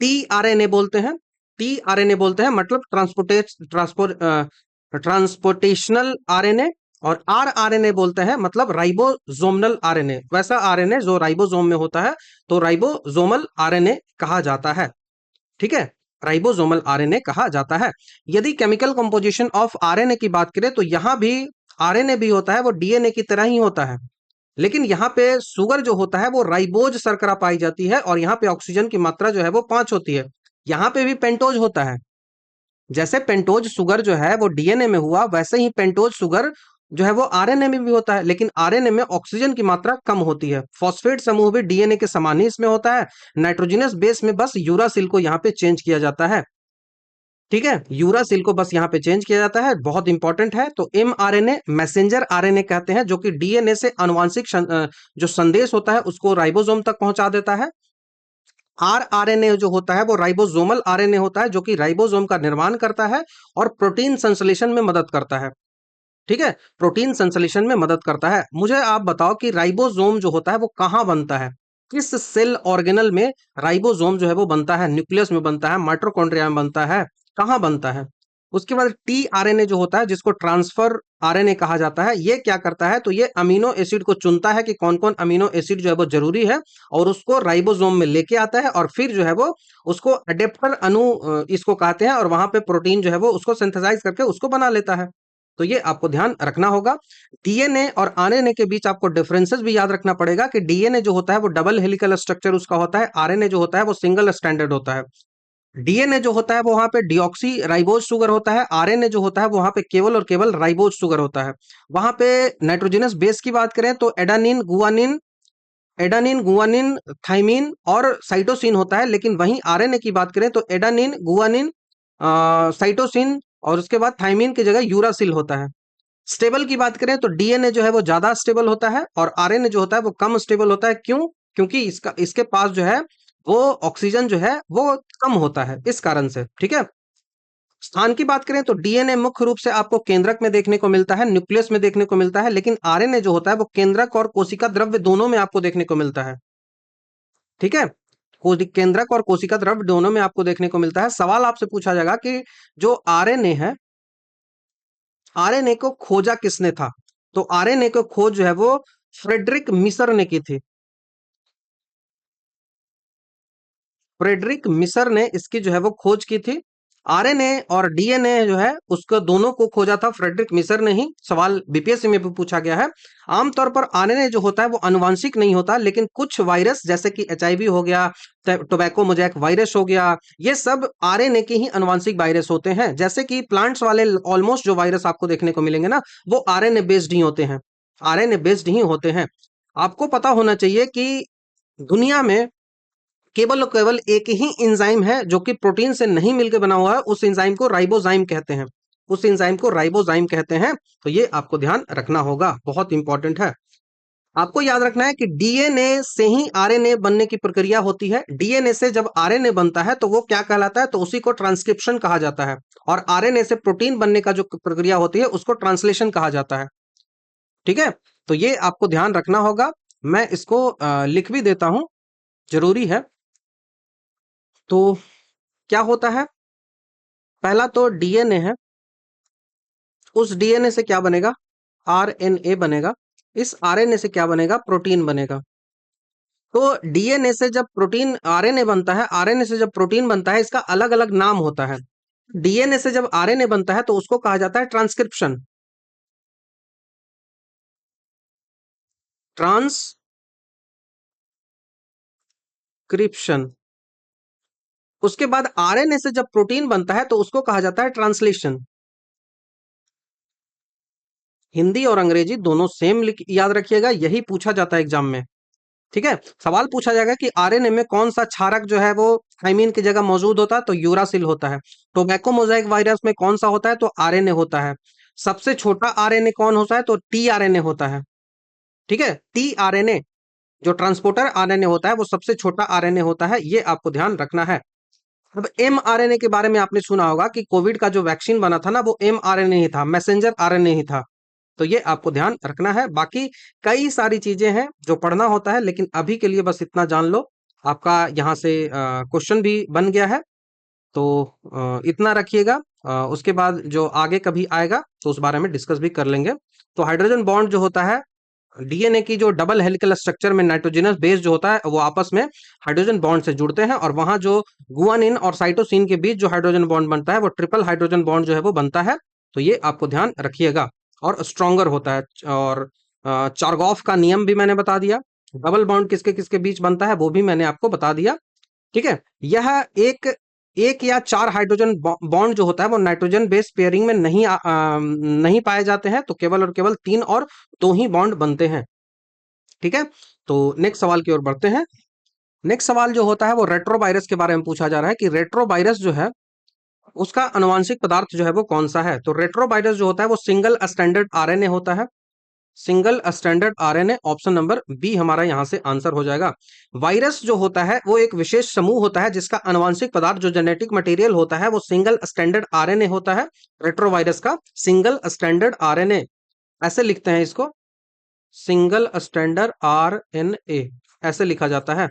टी आरएनए बोलते हैं, टी आरएनए बोलते हैं मतलब ट्रांसपोर्टेशनल आरएनए। और आर आरएनए बोलते हैं मतलब राइबोसोमल आरएनए, वैसा आरएनए जो राइबोसोम में होता है, तो राइबोसोमल आरएनए कहा जाता है। ठीक है, राइबोसोमल आरएनए कहा जाता है। यदि केमिकल कंपोजिशन ऑफ आरएनए की बात करें तो यहां भी आरएनए भी होता है वो डीएनए की तरह ही होता है, लेकिन यहाँ पे शुगर जो होता है वो राइबोज शर्करा पाई जाती है, और यहाँ पे ऑक्सीजन की मात्रा जो है वो 5 होती है। यहाँ पे भी पेंटोज होता है, जैसे पेंटोज शुगर जो है वो डीएनए में हुआ, वैसे ही पेंटोज शुगर जो है वो आरएनए में भी होता है, लेकिन आरएनए में ऑक्सीजन की मात्रा कम होती है। फॉस्फेट समूह भी डीएनए के समान ही इसमें होता है, नाइट्रोजनस बेस में बस यूरासिल को यहाँ पे चेंज किया जाता है। ठीक है, यूरासिल को बस यहाँ पे चेंज किया जाता है, बहुत इंपॉर्टेंट है। तो एम आरएनए मैसेंजर आरएनए कहते हैं, जो कि डीएनए से आनुवांशिक जो संदेश होता है उसको राइबोसोम तक पहुंचा देता है। आर आरएनए जो होता है वो राइबोसोमल आरएनए होता है, जो कि राइबोसोम का निर्माण करता है और प्रोटीन संश्लेषण में मदद करता है। ठीक है, प्रोटीन संश्लेषण में मदद करता है। मुझे आप बताओ कि राइबोसोम जो होता है वो कहाँ बनता है, किस सेल ऑर्गेनल में राइबोसोम जो है वो बनता है, न्यूक्लियस में बनता है, माइटोकॉन्ड्रिया में बनता है, कहाँ बनता है। उसके बाद टी आरएनए जो होता है जिसको ट्रांसफर आरएनए कहा जाता है, ये क्या करता है, तो ये अमीनो एसिड को चुनता है कि कौन कौन अमीनो एसिड जो है वो जरूरी है, और उसको राइबोसोम में लेके आता है, और फिर जो है वो उसको अडेप्टर इसको कहते हैं, और वहां पे प्रोटीन जो है वो उसको सिंथेसाइज करके उसको बना लेता है। तो ये आपको ध्यान रखना होगा। डीएनए और आरएनए के बीच आपको डिफरेंसेस भी याद रखना पड़ेगा कि डीएनए जो होता है वो डबल हेलिकल स्ट्रक्चर उसका होता है, आरएनए जो होता है वो सिंगल स्टैंडर्ड होता है। डीएनए जो होता है वो वहां पे डिऑक्सी राइबोज शुगर होता है, आरएनए जो होता है वो वहां पे केवल और केवल राइबोज शुगर होता है। वहां पे नाइट्रोजनस बेस की बात करें तो एडानिन गुआनिन थाइमिन और साइटोसिन होता है, लेकिन वहीं आरएनए की बात करें तो एडानिन गुआनिन साइटोसिन और उसके बाद थाइमिन की जगह यूरासिल होता है। स्टेबल की बात करें तो डीएनए जो है वो ज्यादा स्टेबल होता है, और आरएनए जो होता है वो कम स्टेबल होता है। क्यों? क्योंकि इसके पास जो है वो ऑक्सीजन जो है वो कम होता है, इस कारण से। ठीक है, स्थान की बात करें तो डीएनए मुख्य रूप से आपको केंद्रक में देखने को मिलता है, न्यूक्लियस में देखने को मिलता है, लेकिन आरएनए जो होता है वो केंद्रक और कोशिका द्रव्य दोनों में आपको देखने को मिलता है। ठीक है, केंद्रक और कोशिका द्रव्य दोनों में आपको देखने को मिलता है। सवाल आपसे पूछा जाएगा कि जो आरएनए है, आरएनए को खोजा किसने था, तो आरएनए को खोज जो है वो फ्रेडरिक मिसर ने की थी। फ्रेडरिक मिसर ने इसकी जो है वो खोज की थी। आरएनए और डीएनए जो है उसको दोनों को खोजा था फ्रेडरिक मिसर ने ही। सवाल बीपीएससी में भी पूछा गया है। आमतौर पर आरएनए जो होता है वो आनुवांशिक नहीं होता, लेकिन कुछ वायरस जैसे कि एचआईवी हो गया, टोबैको मोजैक वायरस हो गया, ये सब आरएनए के ही आनुवांशिक वायरस होते हैं। जैसे कि प्लांट्स वाले ऑलमोस्ट जो वायरस आपको देखने को मिलेंगे ना, वो आरएनए बेस्ड ही होते हैं, आरएनए बेस्ड ही होते हैं। आपको पता होना चाहिए कि दुनिया में केवल और केवल एक ही एंजाइम है जो कि प्रोटीन से नहीं मिलकर बना हुआ है, उस एंजाइम को राइबोजाइम कहते हैं, उस एंजाइम को राइबोजाइम कहते हैं। तो ये आपको ध्यान रखना होगा, बहुत इंपॉर्टेंट है। आपको याद रखना है कि डीएनए से ही आरएनए बनने की प्रक्रिया होती है। डीएनए से जब आरएनए बनता है तो वो क्या कहलाता है, तो उसी को ट्रांसक्रिप्शन कहा जाता है। और आरएनए से प्रोटीन बनने का जो प्रक्रिया होती है उसको ट्रांसलेशन कहा जाता है। ठीक है, तो ये आपको ध्यान रखना होगा। मैं इसको लिख भी देता हूं, जरूरी है। तो क्या होता है, पहला तो डीएनए है, उस डीएनए से क्या बनेगा, आरएनए बनेगा। इस आरएनए से क्या बनेगा, प्रोटीन बनेगा। तो डीएनए से जब प्रोटीन आरएनए बनता है, आरएनए से जब प्रोटीन बनता है, इसका अलग अलग नाम होता है। डीएनए से जब आरएनए बनता है तो उसको कहा जाता है ट्रांसक्रिप्शन, ट्रांसक्रिप्शन। उसके बाद आरएनए से जब प्रोटीन बनता है तो उसको कहा जाता है ट्रांसलेशन। हिंदी और अंग्रेजी दोनों सेम याद रखिएगा, यही पूछा जाता है एग्जाम में। ठीक है, सवाल पूछा जाएगा कि आरएनए में कौन सा क्षारक जो है वो थाइमीन की जगह मौजूद होता है, तो यूरासिल होता है। टोबैको मोजाइक वायरस में कौन सा होता है, तो आरएनए होता है। सबसे छोटा आरएनए कौन होता है, तो टीआरएनए होता है। ठीक है, टीआरएनए जो ट्रांसपोर्टर आरएनए होता है वो सबसे छोटा आरएनए होता है, ये आपको ध्यान रखना है। अब एमआरएनए के बारे में आपने सुना होगा कि कोविड का जो वैक्सीन बना था ना, वो एमआरएनए ही था, मैसेंजर आरएनए ही था। तो ये आपको ध्यान रखना है। बाकी कई सारी चीजें हैं जो पढ़ना होता है, लेकिन अभी के लिए बस इतना जान लो। आपका यहाँ से क्वेश्चन भी बन गया है, तो इतना रखिएगा। उसके बाद जो आगे कभी आएगा तो उस बारे में डिस्कस भी कर लेंगे। तो हाइड्रोजन बॉन्ड जो होता है, डीएनए की जो डबल हेलिकल स्ट्रक्चर में नाइट्रोजनस बेस जो होता है वो आपस में हाइड्रोजन बॉन्ड से जुड़ते हैं, और वहां जो गुआनिन और साइटोसिन के बीच जो हाइड्रोजन बॉन्ड बनता है वो ट्रिपल हाइड्रोजन बॉन्ड जो है वो बनता है। तो ये आपको ध्यान रखिएगा, और स्ट्रॉन्गर होता है। और चारगॉफ का नियम भी मैंने बता दिया। डबल बॉन्ड किसके किसके बीच बनता है वो भी मैंने आपको बता दिया। ठीक है, यह एक एक या चार हाइड्रोजन बॉन्ड जो होता है वो नाइट्रोजन बेस पेयरिंग में नहीं पाए जाते हैं, तो केवल और केवल तीन और दो ही बॉन्ड बनते हैं। ठीक है, तो नेक्स्ट सवाल की ओर बढ़ते हैं। नेक्स्ट सवाल जो होता है वो रेट्रोवायरस के बारे में पूछा जा रहा है कि रेट्रोवायरस जो है उसका आनुवांशिक पदार्थ जो है वो कौन सा है। तो रेट्रोवायरस जो होता है वो सिंगल स्टैंडर्ड आरएनए होता है, single standard RNA. Option number B हमारा यहां से आंसर हो जाएगा। वायरस जो होता है वो एक विशेष समूह होता है जिसका आनुवांशिक पदार्थ जो जेनेटिक मटेरियल होता है वो सिंगल स्टैंडर्ड आरएनए होता है। रेट्रोवायरस का सिंगल स्टैंडर्ड आरएनए, ऐसे लिखते हैं इसको, सिंगल स्टैंडर्ड आरएनए ऐसे लिखा जाता है।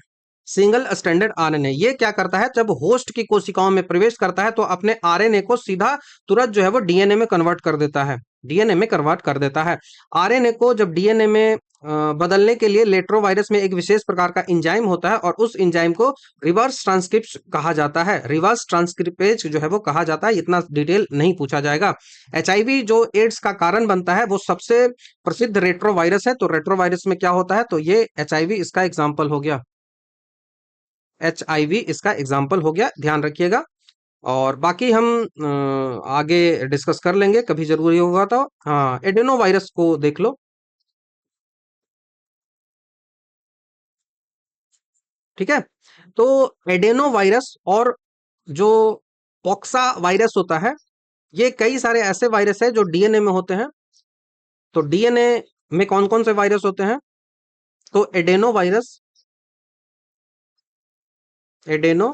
सिंगल स्टैंडर्ड आरएनए ये क्या करता है, जब होस्ट की कोशिकाओं में प्रवेश करता है तो अपने आरएनए को सीधा तुरंत जो है वो डीएनए में कन्वर्ट कर देता है, डीएनए में कन्वर्ट कर देता है। आरएनए को जब डीएनए में बदलने के लिए लेट्रोवायरस में एक विशेष प्रकार का एंजाइम होता है, और उस एंजाइम को रिवर्स ट्रांसक्रिप्ट कहा जाता है, रिवर्स ट्रांसक्रिपेज जो है वो कहा जाता है। इतना डिटेल नहीं पूछा जाएगा। एचआईवी जो एड्स का कारण बनता है वो सबसे प्रसिद्ध रेट्रोवायरस है। तो रेट्रोवायरस में क्या होता है, तो ये एचआईवी इसका एग्जाम्पल हो गया, एचआईवी इसका एग्जाम्पल हो गया, ध्यान रखिएगा। और बाकी हम आगे डिस्कस कर लेंगे, कभी जरूरी होगा तो। हाँ, एडेनो वायरस को देख लो। ठीक है, तो एडेनो वायरस और जो पॉक्सा वायरस होता है, ये कई सारे ऐसे वायरस है जो डीएनए में होते हैं। तो डीएनए में कौन कौन से वायरस होते हैं, तो एडेनो वायरस, एडेनो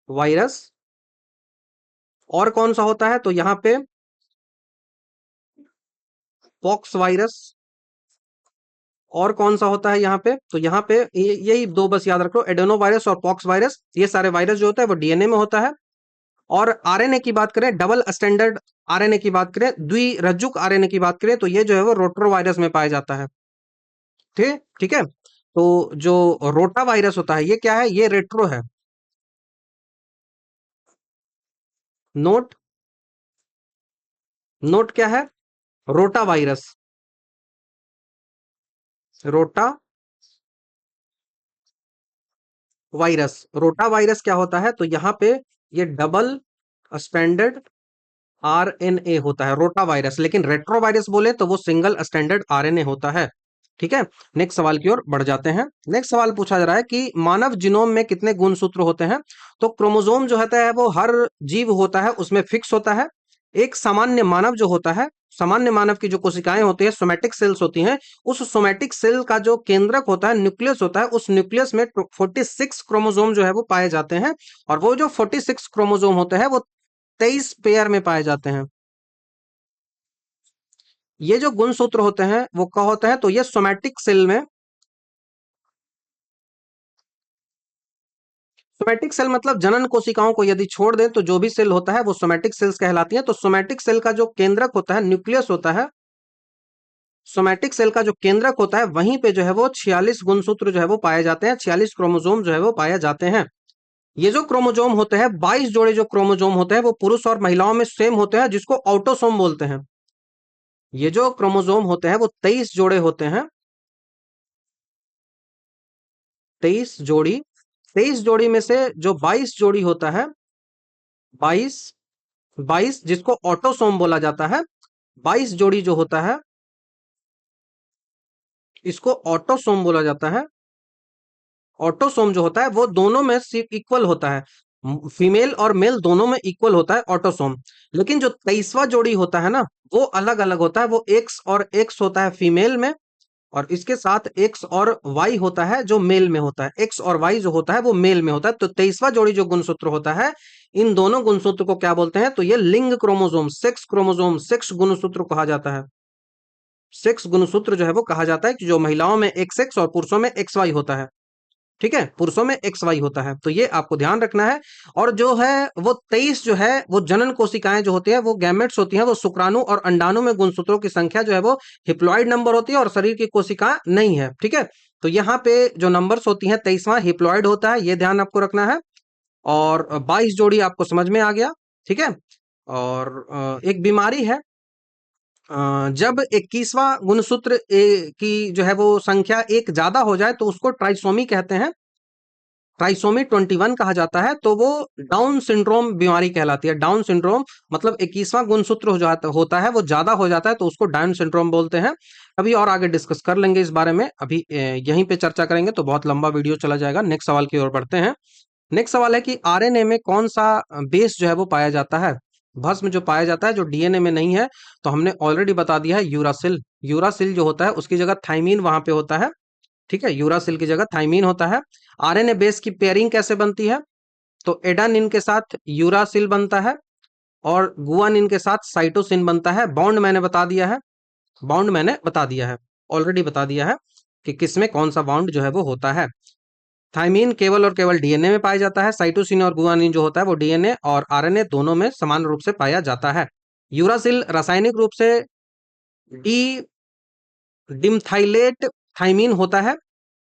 वायरस, और कौन सा होता है, तो यहाँ पे पॉक्स वायरस, और कौन सा होता है यहाँ पे, तो यहाँ पे यही दो बस याद रखो, एडेनो वायरस और पॉक्स वायरस। ये सारे वायरस जो होता है वो डीएनए में होता है। और आरएनए की बात करें, डबल स्टैंडर्ड आरएनए की बात करें, द्विरज्जुक आरएनए की बात करें, तो ये जो है वो रोटरो वायरस में पाया जाता है। ठीक ठीक है, तो जो रोटा वायरस होता है ये क्या है, ये रेट्रो है। नोट, नोट क्या है? Rota virus. Rota virus, rota virus क्या होता है? तो यहाँ पे ये डबल स्टैंडर्ड आरएनए होता है रोटा वायरस, लेकिन रेट्रो वायरस बोले तो वो सिंगल स्टैंडर्ड आरएनए होता है। ठीक है, नेक्स्ट सवाल की ओर बढ़ जाते हैं। नेक्स्ट सवाल पूछा जा रहा है कि मानव जीनोम में कितने गुणसूत्र होते हैं? तो क्रोमोसोम जो होता है वो हर जीव होता है उसमें फिक्स होता है। एक सामान्य मानव जो होता है, सामान्य मानव की जो कोशिकाएं होती है, सोमैटिक सेल्स होती हैं, उस सोमैटिक सेल का जो केंद्रक होता है, न्यूक्लियस होता है, उस न्यूक्लियस में 46 क्रोमोसोम जो है वो पाए जाते हैं। और वो जो 46 क्रोमोसोम होते हैं वो 23 पेयर में पाए जाते हैं। ये जो गुणसूत्र होते हैं वो क्या होते हैं? तो ये सोमैटिक सेल में, सोमैटिक सेल मतलब जनन कोशिकाओं को यदि छोड़ दें तो जो भी सेल होता है वो सोमैटिक सेल्स कहलाती है। तो सोमैटिक सेल का जो केंद्रक होता है, न्यूक्लियस होता है, सोमैटिक सेल का जो केंद्रक होता है वहीं पे जो है वो 46 गुणसूत्र जो है वो पाए जाते हैं, 46 क्रोमोसोम जो है वो पाए जाते हैं। ये जो क्रोमोसोम होते हैं, 22 जोड़े जो क्रोमोसोम होते हैं वो पुरुष और महिलाओं में सेम होते हैं, जिसको ऑटोसोम बोलते हैं। ये जो क्रोमोसोम होते हैं वो 23 जोड़े होते हैं, 23 जोड़ी। 23 जोड़ी में से जो 22 जोड़ी होता है, 22, 22 जिसको ऑटोसोम बोला जाता है, 22 जोड़ी जो होता है इसको ऑटोसोम बोला जाता है। ऑटोसोम जो होता है वो दोनों में इक्वल होता है, फीमेल और मेल दोनों में इक्वल होता है ऑटोसोम। लेकिन जो 23वां जोड़ी होता है ना, वो अलग अलग होता है, वो एक्स और एक्स होता है फीमेल में, और इसके साथ एक्स और वाई होता है जो मेल में होता है। एक्स और वाई जो होता है वो मेल में होता है। तो 23वां जोड़ी जो गुणसूत्र होता है, इन दोनों गुणसूत्र को क्या बोलते हैं? तो ये लिंग क्रोमोसोम, सेक्स क्रोमोसोम, सेक्स गुणसूत्र कहा जाता है। सेक्स गुणसूत्र जो है वो कहा जाता है कि जो महिलाओं में एक्स एक्स और पुरुषों में एक्स वाई होता है। ठीक है, पुरुषों में एक्स वाई होता है, तो ये आपको ध्यान रखना है। और जो है वो 23 जो है वो जनन कोशिकाएं जो होती है, वो गैमेट्स होती हैं, वो शुक्राणु और अंडाणु में गुणसूत्रों की संख्या जो है वो हिप्लॉइड नंबर होती है, और शरीर की कोशिका नहीं है। ठीक है, तो यहाँ पे जो नंबर्स होती हैं, 23वां हिप्लॉइड होता है, ये ध्यान आपको रखना है। और 22 जोड़ी आपको समझ में आ गया। ठीक है, और एक बीमारी है, जब 21वां गुणसूत्र की जो है वो संख्या एक ज्यादा हो जाए तो उसको ट्राइसोमी कहते हैं। ट्राइसोमी 21 कहा जाता है, तो वो डाउन सिंड्रोम बीमारी कहलाती है। डाउन सिंड्रोम मतलब 21वां गुणसूत्र हो जाता होता है वो ज्यादा हो जाता है, तो उसको डाउन सिंड्रोम बोलते हैं। अभी और आगे डिस्कस कर लेंगे इस बारे में, अभी यहीं पे चर्चा करेंगे तो बहुत लंबा वीडियो चला जाएगा। नेक्स्ट सवाल की ओर बढ़ते हैं। नेक्स्ट सवाल है कि आरएनए में कौन सा बेस जो है वो पाया जाता है? भस्म जो पाया जाता है जो डीएनए में नहीं है, तो हमने ऑलरेडी बता दिया है, यूरासिल। यूरासिल जो होता है उसकी जगह थाइमीन वहां पे होता है। ठीक है, यूरासिल की जगह थाइमीन होता है। आरएनए बेस की पेयरिंग कैसे बनती है? तो एडानिन के साथ यूरासिल बनता है, और गुआनिन के साथ साइटोसिन बनता है। बॉन्ड मैंने बता दिया है, बॉन्ड मैंने बता दिया है, ऑलरेडी बता दिया है कि किसमें कौन सा बॉन्ड जो है वो होता है। थाइमीन केवल और केवल डीएनए में पाया जाता है। साइटोसिन और गुआनिन जो होता है वो डीएनए और आरएनए दोनों में समान रूप से पाया जाता है। यूरासिल रासायनिक रूप से डी डिमथाइलेट थाइमीन होता है,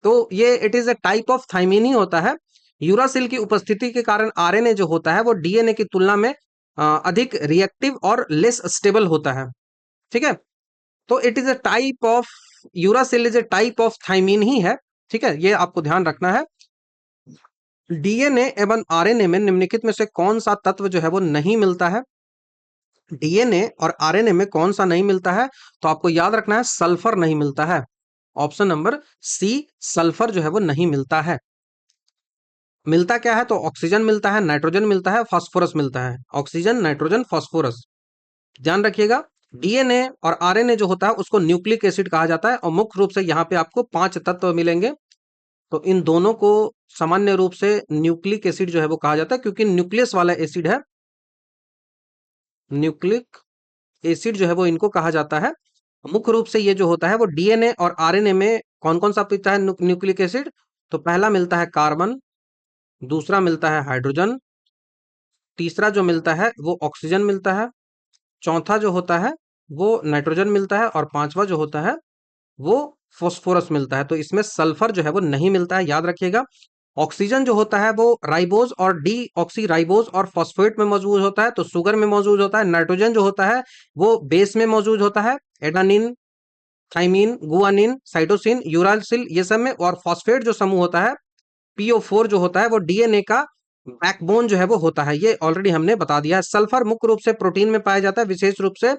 तो ये it is a type of thymine ही होता है। यूरासिल की उपस्थिति के कारण आरएनए जो होता है वो डीएनए की तुलना में अधिक रिएक्टिव और लेस स्टेबल होता है। ठीक है, तो it is a type of, uracil is a type of thymine ही है। ठीक है, ये आपको ध्यान रखना है। डीएनए एवं आरएनए में निम्नलिखित में से कौन सा तत्व जो है वो नहीं मिलता है? डीएनए और आरएनए में कौन सा नहीं मिलता है? तो आपको याद रखना है, सल्फर नहीं मिलता है। ऑप्शन नंबर सी, सल्फर जो है वो नहीं मिलता है। मिलता क्या है? तो ऑक्सीजन मिलता है, नाइट्रोजन मिलता है, फास्फोरस मिलता है। ऑक्सीजन, नाइट्रोजन, फास्फोरस, ध्यान रखिएगा। डीएनए और आरएनए जो होता है उसको न्यूक्लिक एसिड कहा जाता है, और मुख्य रूप से यहाँ पे आपको 5 तत्व मिलेंगे। तो इन दोनों को सामान्य रूप से न्यूक्लिक एसिड जो है वो कहा जाता है, क्योंकि न्यूक्लियस वाला एसिड है। न्यूक्लिक एसिड जो है वो इनको कहा जाता है। मुख्य रूप से ये जो होता है वो डीएनए और आरएनए में कौन कौन सा मिलता है न्यूक्लिक एसिड? तो पहला मिलता है कार्बन, दूसरा मिलता है हाइड्रोजन, तीसरा जो मिलता है वो ऑक्सीजन मिलता है, चौथा जो होता है वो नाइट्रोजन मिलता है, और पांचवा जो होता है वो फॉस्फोरस मिलता है। तो इसमें सल्फर जो है वो नहीं मिलता है, याद रखिएगा। ऑक्सीजन जो होता है वो राइबोज और डी ऑक्सी राइबोज और फॉस्फेट में मौजूद होता है, तो शुगर में मौजूद होता है। नाइट्रोजन जो होता है वो बेस में मौजूद होता है, adenine, thymine, guanine, cytosine, uracil, ये सब में। और फॉस्फेट जो समूह होता है, PO4 जो होता है वो डीएनए का बैकबोन जो है वो होता है, ये ऑलरेडी हमने बता दिया है। सल्फर मुख्य रूप से प्रोटीन में पाया जाता है, विशेष रूप से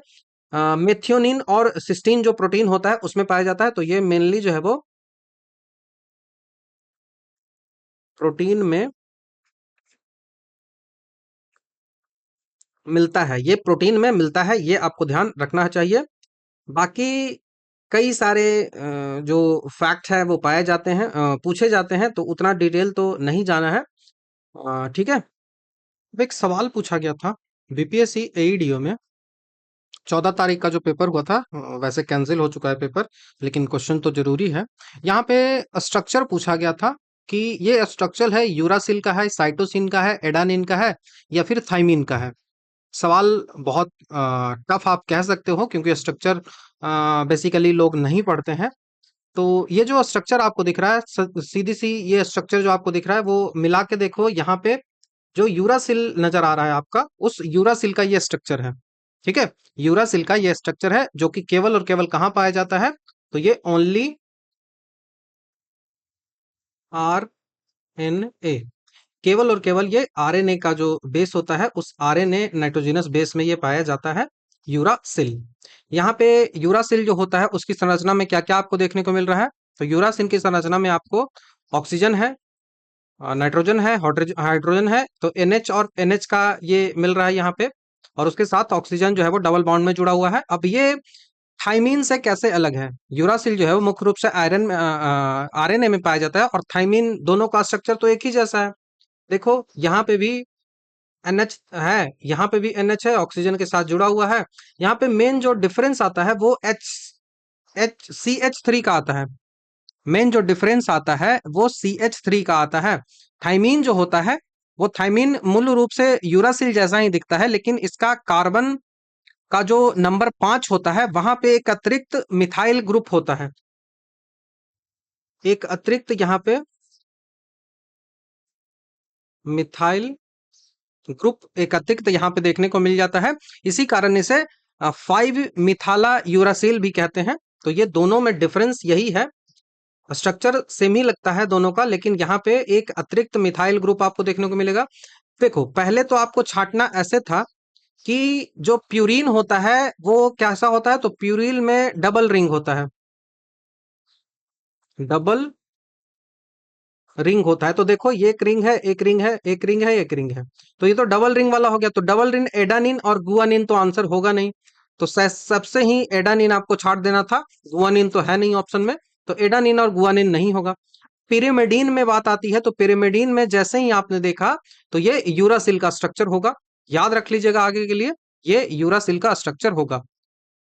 मेथियोनिन और सिस्टीन जो प्रोटीन होता है उसमें पाया जाता है, तो ये मेनली जो है वो प्रोटीन में मिलता है, ये प्रोटीन में मिलता है, ये आपको ध्यान रखना चाहिए। बाकी कई सारे जो फैक्ट है वो पाए जाते हैं, पूछे जाते हैं, तो उतना डिटेल तो नहीं जाना है। ठीक है। अब एक सवाल पूछा गया था बीपीएससी एईडीओ में, 14 तारीख का जो पेपर हुआ था, वैसे कैंसिल हो चुका है पेपर, लेकिन क्वेश्चन तो जरूरी है। यहाँ पे स्ट्रक्चर पूछा गया था कि ये स्ट्रक्चर है यूरासिल का है, साइटोसिन का है, एडानिन का है, या फिर थाइमिन का है। सवाल बहुत टफ आप कह सकते हो, क्योंकि स्ट्रक्चर बेसिकली लोग नहीं पढ़ते हैं। तो ये जो स्ट्रक्चर आपको दिख रहा है, सीधी सी ये स्ट्रक्चर जो आपको दिख रहा है, वो मिला के देखो। यहाँ पे जो यूरासिल नजर आ रहा है आपका, उस यूरासिल का ये स्ट्रक्चर है। ठीक है, यूरासिल का ये स्ट्रक्चर है, जो कि केवल और केवल कहाँ पाया जाता है, तो ये ओनली RNA, केवल और केवल ये आरएनए का जो बेस होता है, उस आरएनए नाइट्रोजनस बेस में ये पाया जाता है, यूरासिल। यहाँ पे यूरासिल जो होता है उसकी संरचना में क्या क्या आपको देखने को मिल रहा है, तो यूरासिल की संरचना में आपको ऑक्सीजन है, नाइट्रोजन है, हाइड्रोजन है, तो NH और NH का ये मिल रहा है यहाँ पे, और उसके साथ ऑक्सीजन जो है वो डबल बॉन्ड में जुड़ा हुआ है। अब ये थाइमीन से कैसे अलग है? यूरासिल जो है वो मुख्य रूप से आयरन आरएनए में पाया जाता है, और थाइमीन, दोनों का स्ट्रक्चर तो एक ही जैसा है। देखो यहाँ पे भी NH है, यहाँ पे भी NH है, ऑक्सीजन के साथ जुड़ा हुआ है। यहाँ पे मेन जो डिफरेंस आता है वो CH3 का आता है। मेन जो डिफरेंस आता है वो CH3 का आता है। थाइमीन जो होता है, वो थाइमीन मूल रूप से यूरासिल जैसा ही दिखता है, लेकिन इसका कार्बन का जो नंबर 5 होता है, वहां पे एक अतिरिक्त मिथाइल ग्रुप होता है। एक अतिरिक्त यहाँ पे मिथाइल ग्रुप एक अतिरिक्त यहाँ पे देखने को मिल जाता है। इसी कारण इसे 5 मिथाला यूरासिल भी कहते हैं। तो ये दोनों में डिफरेंस यही है, स्ट्रक्चर सेम ही लगता है दोनों का, लेकिन यहाँ पे एक अतिरिक्त मिथाइल ग्रुप आपको देखने को मिलेगा। देखो, पहले तो आपको छांटना ऐसे था कि जो प्यूरिन होता है वो कैसा होता है, तो प्यूरिल में डबल रिंग होता है, डबल रिंग होता है। तो देखो, ये एक रिंग है, एक रिंग है, एक रिंग है, एक रिंग है, तो ये तो डबल रिंग वाला हो गया। तो डबल रिंग एडानिन और गुआनिन तो आंसर होगा नहीं, तो सबसे ही एडानिन आपको छाट देना था, गुआनिन तो है नहीं ऑप्शन में, तो एडानिन और गुआनिन नहीं होगा। पिरिमिडीन में बात आती है, तो पिरिमिडीन में जैसे ही आपने देखा, तो ये यूरासिल का स्ट्रक्चर होगा। याद रख लीजिएगा आगे के लिए, ये यूरासिल का स्ट्रक्चर होगा।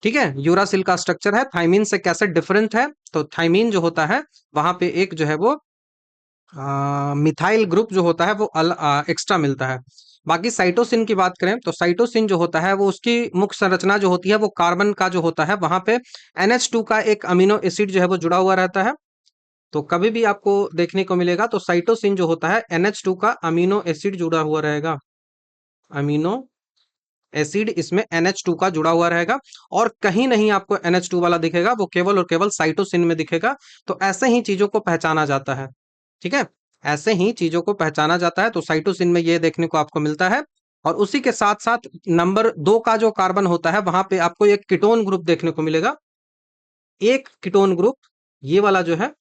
ठीक है, यूरासिल का स्ट्रक्चर है। थाइमीन से कैसे डिफरेंट है, तो थाइमीन जो होता है वहां पे एक जो है वो मिथाइल ग्रुप जो होता है वो एक्स्ट्रा मिलता है। बाकी साइटोसिन की बात करें, तो साइटोसिन जो होता है वो उसकी मुख्य संरचना जो होती है वो कार्बन का जो होता है, वहां पे NH2 का एक अमीनो एसिड जो है वो जुड़ा हुआ रहता है। तो कभी भी आपको देखने को मिलेगा तो साइटोसिन जो होता है NH2 का अमीनो एसिड जुड़ा हुआ रहेगा, अमीनो एसिड इसमें NH2 का जुड़ा हुआ रहेगा, और कहीं नहीं आपको NH2 वाला दिखेगा, वो केवल और केवल साइटोसिन में दिखेगा। तो ऐसे ही चीजों को पहचाना जाता है। ठीक है, ऐसे ही चीजों को पहचाना जाता है, तो साइटोसिन में ये देखने को आपको मिलता है। और उसी के साथ साथ नंबर 2 का जो कार्बन होता है, वहां पे आपको एक कीटोन ग्रुप देखने को मिलेगा, एक कीटोन ग्रुप, ये वाला जो है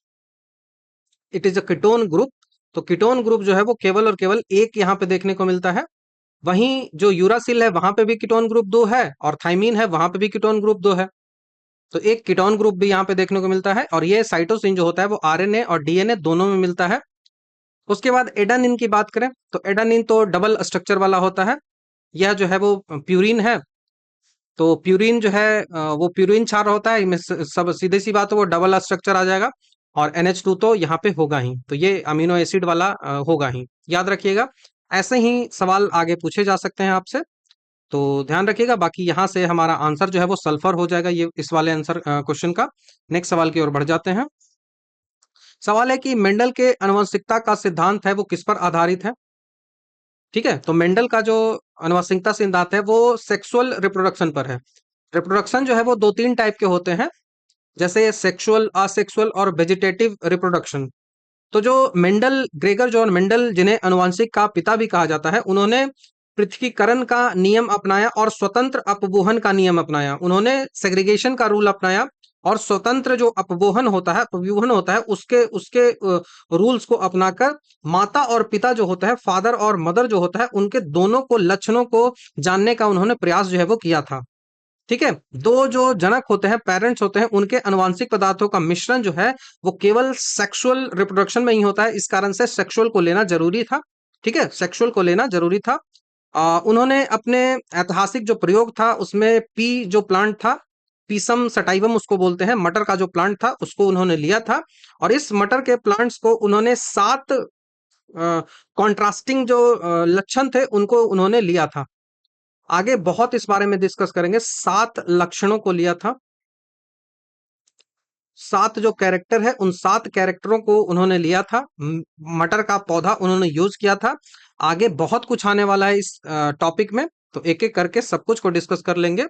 it is a ketone group. तो कीटोन ग्रुप जो है वो केवल और केवल एक यहाँ पे देखने को मिलता है। वहीं जो यूरासिल है वहां पे भी कीटोन ग्रुप 2 है, और थाइमीन है वहां पे भी कीटोन ग्रुप 2 है। तो एक कीटोन ग्रुप भी यहाँ पे देखने को मिलता है, और ये साइटोसिन जो होता है वो आरएनए और डीएनए दोनों में मिलता है। उसके बाद एडानिन की बात करें, तो एडानिन तो डबल स्ट्रक्चर वाला होता है। यह जो है वो प्यूरिन है, तो प्यूरिन जो है वो प्यूरिन क्षार होता है, सब सीधी सी बात है, वो डबल स्ट्रक्चर आ जाएगा। और NH2 तो यहाँ पे होगा ही, तो ये अमीनो एसिड वाला होगा ही, याद रखिएगा। ऐसे ही सवाल आगे पूछे जा सकते हैं आपसे, तो ध्यान रखिएगा। बाकी यहाँ से हमारा आंसर जो है वो सल्फर हो जाएगा, ये इस वाले आंसर क्वेश्चन का। नेक्स्ट सवाल की ओर बढ़ जाते हैं। सवाल है कि मेंडल के आनुवंशिकता का सिद्धांत है वो किस पर आधारित है? ठीक है, तो मेंडल का जो आनुवंशिकता सिद्धांत है वो सेक्सुअल रिप्रोडक्शन पर है। रिप्रोडक्शन जो है वो 2-3 टाइप के होते हैं, जैसे सेक्सुअल, असेक्सुअल और वेजिटेटिव रिप्रोडक्शन। तो जो मेंडल, ग्रेगर जॉन मेंडल, जिन्हें आनुवांशिक का पिता भी कहा जाता है, उन्होंने पृथकीकरण का नियम अपनाया और स्वतंत्र अपवोहन का नियम अपनाया। उन्होंने सेग्रीगेशन का रूल अपनाया और स्वतंत्र जो अपवोहन होता है, अपव्यूहन होता है, उसके उसके रूल्स को अपनाकर माता और पिता जो होता है, फादर और मदर जो होता है, उनके दोनों को लक्षणों को जानने का उन्होंने प्रयास जो है वो किया था। ठीक है, दो जो जनक होते हैं, पेरेंट्स होते हैं, उनके अनुवांशिक पदार्थों का मिश्रण जो है वो केवल सेक्सुअल रिप्रोडक्शन में ही होता है। इस कारण से सेक्सुअल को लेना जरूरी था। ठीक है, सेक्सुअल को लेना जरूरी था। उन्होंने अपने ऐतिहासिक जो प्रयोग था उसमें पी जो प्लांट था, पीसम सटाइवम उसको बोलते हैं, मटर का जो प्लांट था उसको उन्होंने लिया था। और इस मटर के प्लांट्स को उन्होंने 7 कॉन्ट्रास्टिंग जो लक्षण थे उनको उन्होंने लिया था। आगे बहुत इस बारे में डिस्कस करेंगे। 7 लक्षणों को लिया था, 7 जो कैरेक्टर है उन 7 कैरेक्टरों को उन्होंने लिया था। मटर का पौधा उन्होंने यूज किया था। आगे बहुत कुछ आने वाला है इस टॉपिक में, तो एक एक करके सब कुछ को डिस्कस कर लेंगे।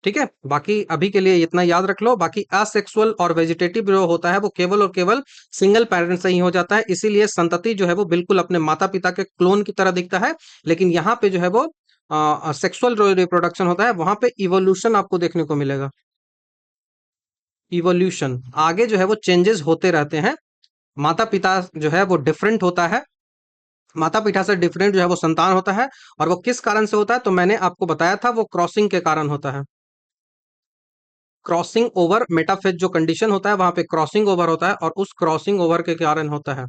ठीक है, बाकी अभी के लिए इतना याद रख लो। बाकी असेक्सुअल और वेजिटेटिव जो होता है वो केवल और केवल सिंगल पेरेंट से ही हो जाता है, इसीलिए संतति जो है वो बिल्कुल अपने माता पिता के क्लोन की तरह दिखता है। लेकिन यहाँ पे जो है वो सेक्सुअल जो रिप्रोडक्शन होता है वहां पे इवोल्यूशन आपको देखने को मिलेगा। इवोल्यूशन आगे जो है वो चेंजेस होते रहते हैं। माता पिता जो है वो डिफरेंट होता है, माता पिता से डिफरेंट जो है वो संतान होता है। और वो किस कारण से होता है तो मैंने आपको बताया था, वो क्रॉसिंग के कारण होता है। क्रॉसिंग ओवर मेटाफेज जो कंडीशन होता है वहां पे क्रॉसिंग ओवर होता है, और उस क्रॉसिंग ओवर के कारण होता है।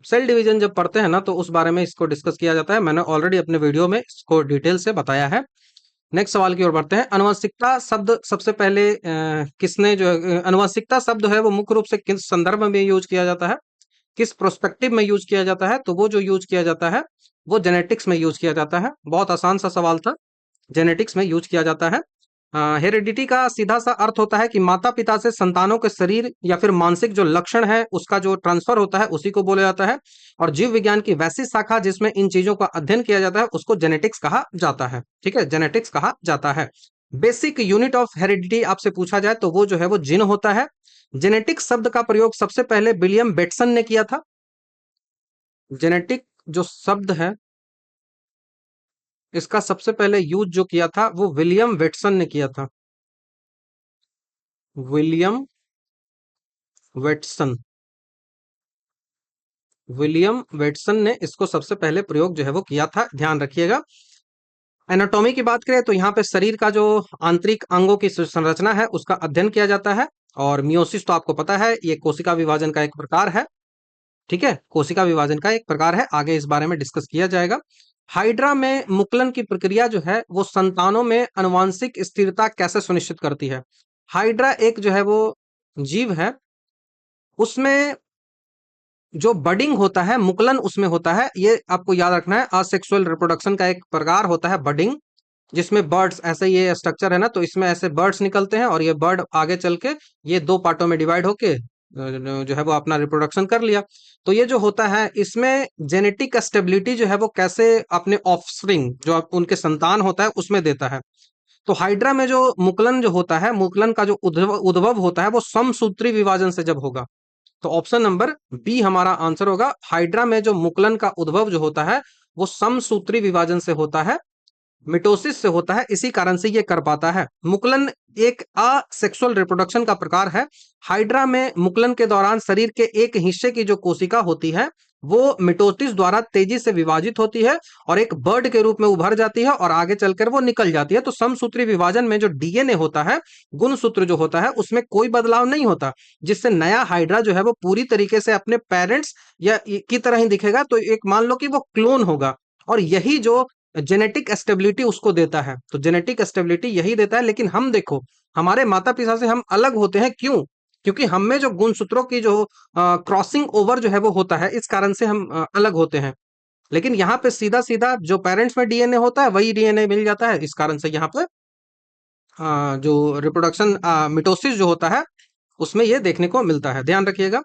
सेल डिवीजन जब पढ़ते हैं ना तो उस बारे में इसको डिस्कस किया जाता है, मैंने ऑलरेडी अपने वीडियो में इसको डिटेल से बताया है। नेक्स्ट सवाल की ओर बढ़ते हैं। अनुवंशिकता शब्द सबसे पहले किसने जो अनुवंशिकता शब्द है वो मुख्य रूप से किस संदर्भ में यूज किया जाता है, किस प्रोस्पेक्टिव में यूज किया जाता है? तो वो जो यूज किया जाता है वो जेनेटिक्स में यूज किया जाता है। बहुत आसान सा सवाल था, जेनेटिक्स में यूज किया जाता है। हेरिडिटी का सीधा सा अर्थ होता है कि माता पिता से संतानों के शरीर या फिर मानसिक जो लक्षण है उसका जो ट्रांसफर होता है उसी को बोला जाता है। और जीव विज्ञान की वैसी शाखा जिसमें इन चीजों का अध्ययन किया जाता है उसको जेनेटिक्स कहा जाता है। ठीक है, जेनेटिक्स कहा जाता है। बेसिक यूनिट ऑफ हेरिडिटी आपसे पूछा जाए तो वो जो है वो जीन होता है। जेनेटिक्स शब्द का प्रयोग सबसे पहले विलियम बेटसन ने किया था। जेनेटिक जो शब्द है इसका सबसे पहले यूज जो किया था वो विलियम वेटसन ने किया था। विलियम वेटसन, विलियम वेटसन ने इसको सबसे पहले प्रयोग जो है वो किया था, ध्यान रखिएगा। एनाटॉमी की बात करें तो यहाँ पे शरीर का जो आंतरिक अंगों की संरचना है उसका अध्ययन किया जाता है। और मियोसिस तो आपको पता है ये कोशिका विभाजन का एक प्रकार है। ठीक है, कोशिका विभाजन का एक प्रकार है, आगे इस बारे में डिस्कस किया जाएगा। हाइड्रा में मुकुलन की प्रक्रिया जो है वो संतानों में आनुवांशिक स्थिरता कैसे सुनिश्चित करती है? हाइड्रा एक जो है वो जीव है, उसमें जो बडिंग होता है, मुकुलन उसमें होता है। ये आपको याद रखना है, असेक्सुअल रिप्रोडक्शन का एक प्रकार होता है बडिंग, जिसमें बर्ड्स ऐसे ये स्ट्रक्चर है ना, तो इसमें ऐसे बर्ड्स निकलते हैं और ये बर्ड आगे चल के ये 2 पार्टों में डिवाइड होके जो है वो अपना रिप्रोडक्शन कर लिया। तो ये जो होता है इसमें जेनेटिक स्टेबिलिटी जो है वो कैसे अपने ऑफस्प्रिंग जो उनके संतान होता है उसमें देता है। तो हाइड्रा में जो मुकुलन जो होता है, मुकुलन का जो उद्भव उद्भव होता है वो समसूत्री विभाजन से जब होगा। तो ऑप्शन नंबर बी हमारा आंसर होगा। हाइड्रा में जो मुकुलन का उद्भव जो होता है वो समसूत्री विभाजन से होता है, मिटोसिस से होता है, इसी कारण से ये कर पाता है। मुकुलन एक असेक्सुअल रिप्रोडक्शन का प्रकार है। हाइड्रा में मुकुलन के दौरान शरीर के एक हिस्से की जो कोशिका होती है वो मिटोसिस द्वारा तेजी से विभाजित होती है और एक बर्ड के रूप में उभर जाती है और आगे चलकर वो निकल जाती है। तो समसूत्री विभाजन में जो डीएनए होता है, गुणसूत्र जो होता है, उसमें कोई बदलाव नहीं होता, जिससे नया हाइड्रा जो है वो पूरी तरीके से अपने पेरेंट्स या की तरह ही दिखेगा। तो एक मान लो कि वो क्लोन होगा, और यही जो जेनेटिक स्टेबिलिटी उसको देता है। तो जेनेटिक स्टेबिलिटी यही देता है। लेकिन हम देखो, हमारे माता पिता से हम अलग होते हैं, क्यों? क्योंकि हम में जो गुणसूत्रों की जो क्रॉसिंग ओवर जो है वो होता है, इस कारण से हम अलग होते हैं। लेकिन यहाँ पे सीधा सीधा जो पेरेंट्स में डीएनए होता है वही डीएनए मिल जाता है, इस कारण से यहाँ पे जो रिप्रोडक्शन मिटोसिस जो होता है उसमें ये देखने को मिलता है, ध्यान रखिएगा।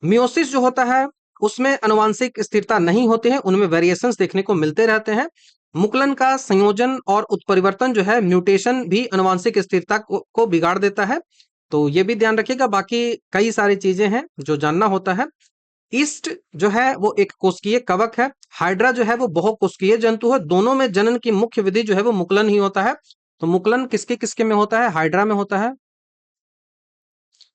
मियोसिस जो होता है उसमें अनुवांशिक स्थिरता नहीं होती है, उनमें वेरिएशंस देखने को मिलते रहते हैं। मुकुलन का संयोजन और उत्परिवर्तन जो है, म्यूटेशन भी अनुवांशिक स्थिरता को बिगाड़ देता है। तो ये भी ध्यान रखिएगा। बाकी कई सारी चीजें हैं जो जानना होता है। ईस्ट जो है वो एक कोशिकीय कवक है। हाइड्रा जो है वो बहुकोशिकीय जंतु है। दोनों में जनन की मुख्य विधि जो है वो मुकुलन ही होता है। तो मुकुलन किसके किसके में होता है? हाइड्रा में होता है।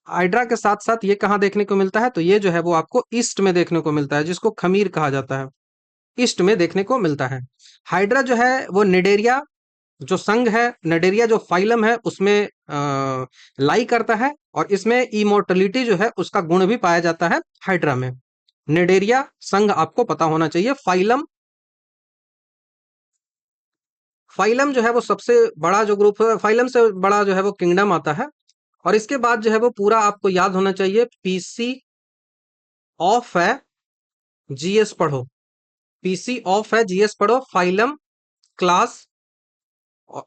हाइड्रा के साथ साथ ये कहाँ देखने को मिलता है? तो ये जो है वो आपको ईस्ट में देखने को मिलता है, जिसको खमीर कहा जाता है, ईस्ट में देखने को मिलता है। हाइड्रा जो है वो निडेरिया जो संघ है, निडेरिया जो फाइलम है उसमें लाई करता है, और इसमें इमोर्टलिटी जो है उसका गुण भी पाया जाता है हाइड्रा में। निडेरिया संघ आपको पता होना चाहिए। फाइलम, फाइलम जो है वो सबसे बड़ा जो ग्रुप है, फाइलम से बड़ा जो है वो किंगडम आता है। और इसके बाद जो है वो पूरा आपको याद होना चाहिए, पीसी ऑफ है, जीएस पढ़ो। पीसी ऑफ है, जीएस पढ़ो। फाइलम, क्लास,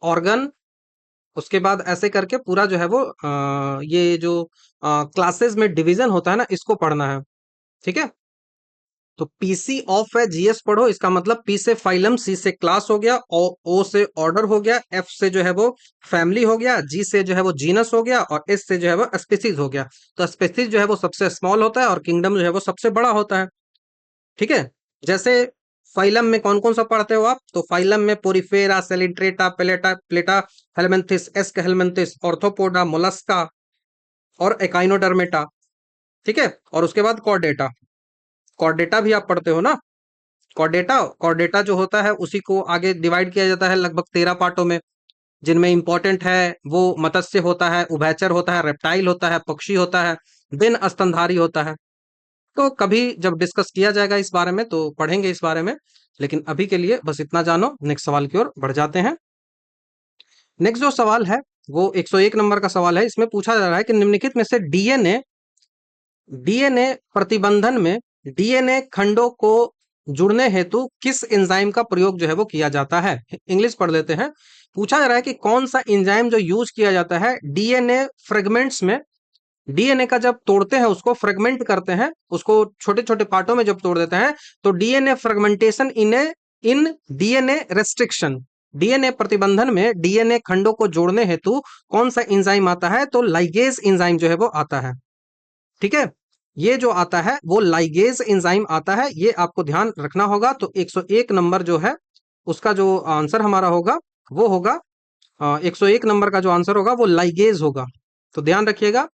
ऑर्गन, उसके बाद ऐसे करके पूरा जो है वो ये जो क्लासेस में डिवीजन होता है ना, इसको पढ़ना है। ठीक है। तो पीसी ऑफ है, जीएस पढ़ो। इसका मतलब पी से फाइलम, सी से क्लास हो गया, ओ से ऑर्डर हो गया, एफ से जो है वो फैमिली हो गया, जी से जो है वो जीनस हो गया, और एस से जो है वो स्पीसीज हो गया। तो स्पीसीज जो है वो सबसे स्मॉल होता है और किंगडम जो है वो सबसे बड़ा होता है। ठीक है। जैसे फाइलम में कौन कौन सा पढ़ते हो आप? तो फाइलम में पोरिफेरा, सेलिट्रेटा, प्लेटा प्लेटा, helminths, ask helminths, arthropoda, Mollusca और एकाइनोडर्मेटा। ठीक है। और उसके बाद कॉर्डेटा, कॉर्डेटा भी आप पढ़ते हो ना। कॉर्डेटा, कॉर्डेटा जो होता है उसी को आगे डिवाइड किया जाता है लगभग 13 पार्टों में, जिनमें इंपॉर्टेंट है वो मत्स्य होता है, उभयचर होता है, रेप्टाइल होता है, पक्षी होता है, दिन स्तनधारी होता है। तो कभी जब डिस्कस किया जाएगा इस बारे में तो पढ़ेंगे इस बारे में, लेकिन अभी के लिए बस इतना जानो। नेक्स्ट सवाल की ओर बढ़ जाते हैं। नेक्स्ट जो सवाल है वो 101 नंबर का सवाल है। इसमें पूछा जा रहा है कि निम्नलिखित में से डीएनए डीएनए प्रतिबंधन में डीएनए खंडों को जुड़ने हेतु किस एंजाइम का प्रयोग जो है वो किया जाता है? इंग्लिश पढ़ लेते हैं। पूछा जा रहा है कि कौन सा एंजाइम जो यूज किया जाता है डीएनए फ्रेगमेंट्स में। डीएनए का जब तोड़ते हैं, उसको फ्रेगमेंट करते हैं, उसको छोटे छोटे पार्टों में जब तोड़ देते हैं, तो DNA fragmentation in DNA restriction, DNA प्रतिबंधन में डीएनए खंडों को जोड़ने हेतु कौन सा एंजाइम आता है? तो लाइगेज एंजाइम जो है वो आता है। ठीक है। ये जो आता है वो लाइगेज एंजाइम आता है, ये आपको ध्यान रखना होगा। तो 101 नंबर जो है उसका जो आंसर हमारा होगा वो होगा 101 नंबर का जो आंसर होगा वो लाइगेज होगा। तो ध्यान रखिएगा,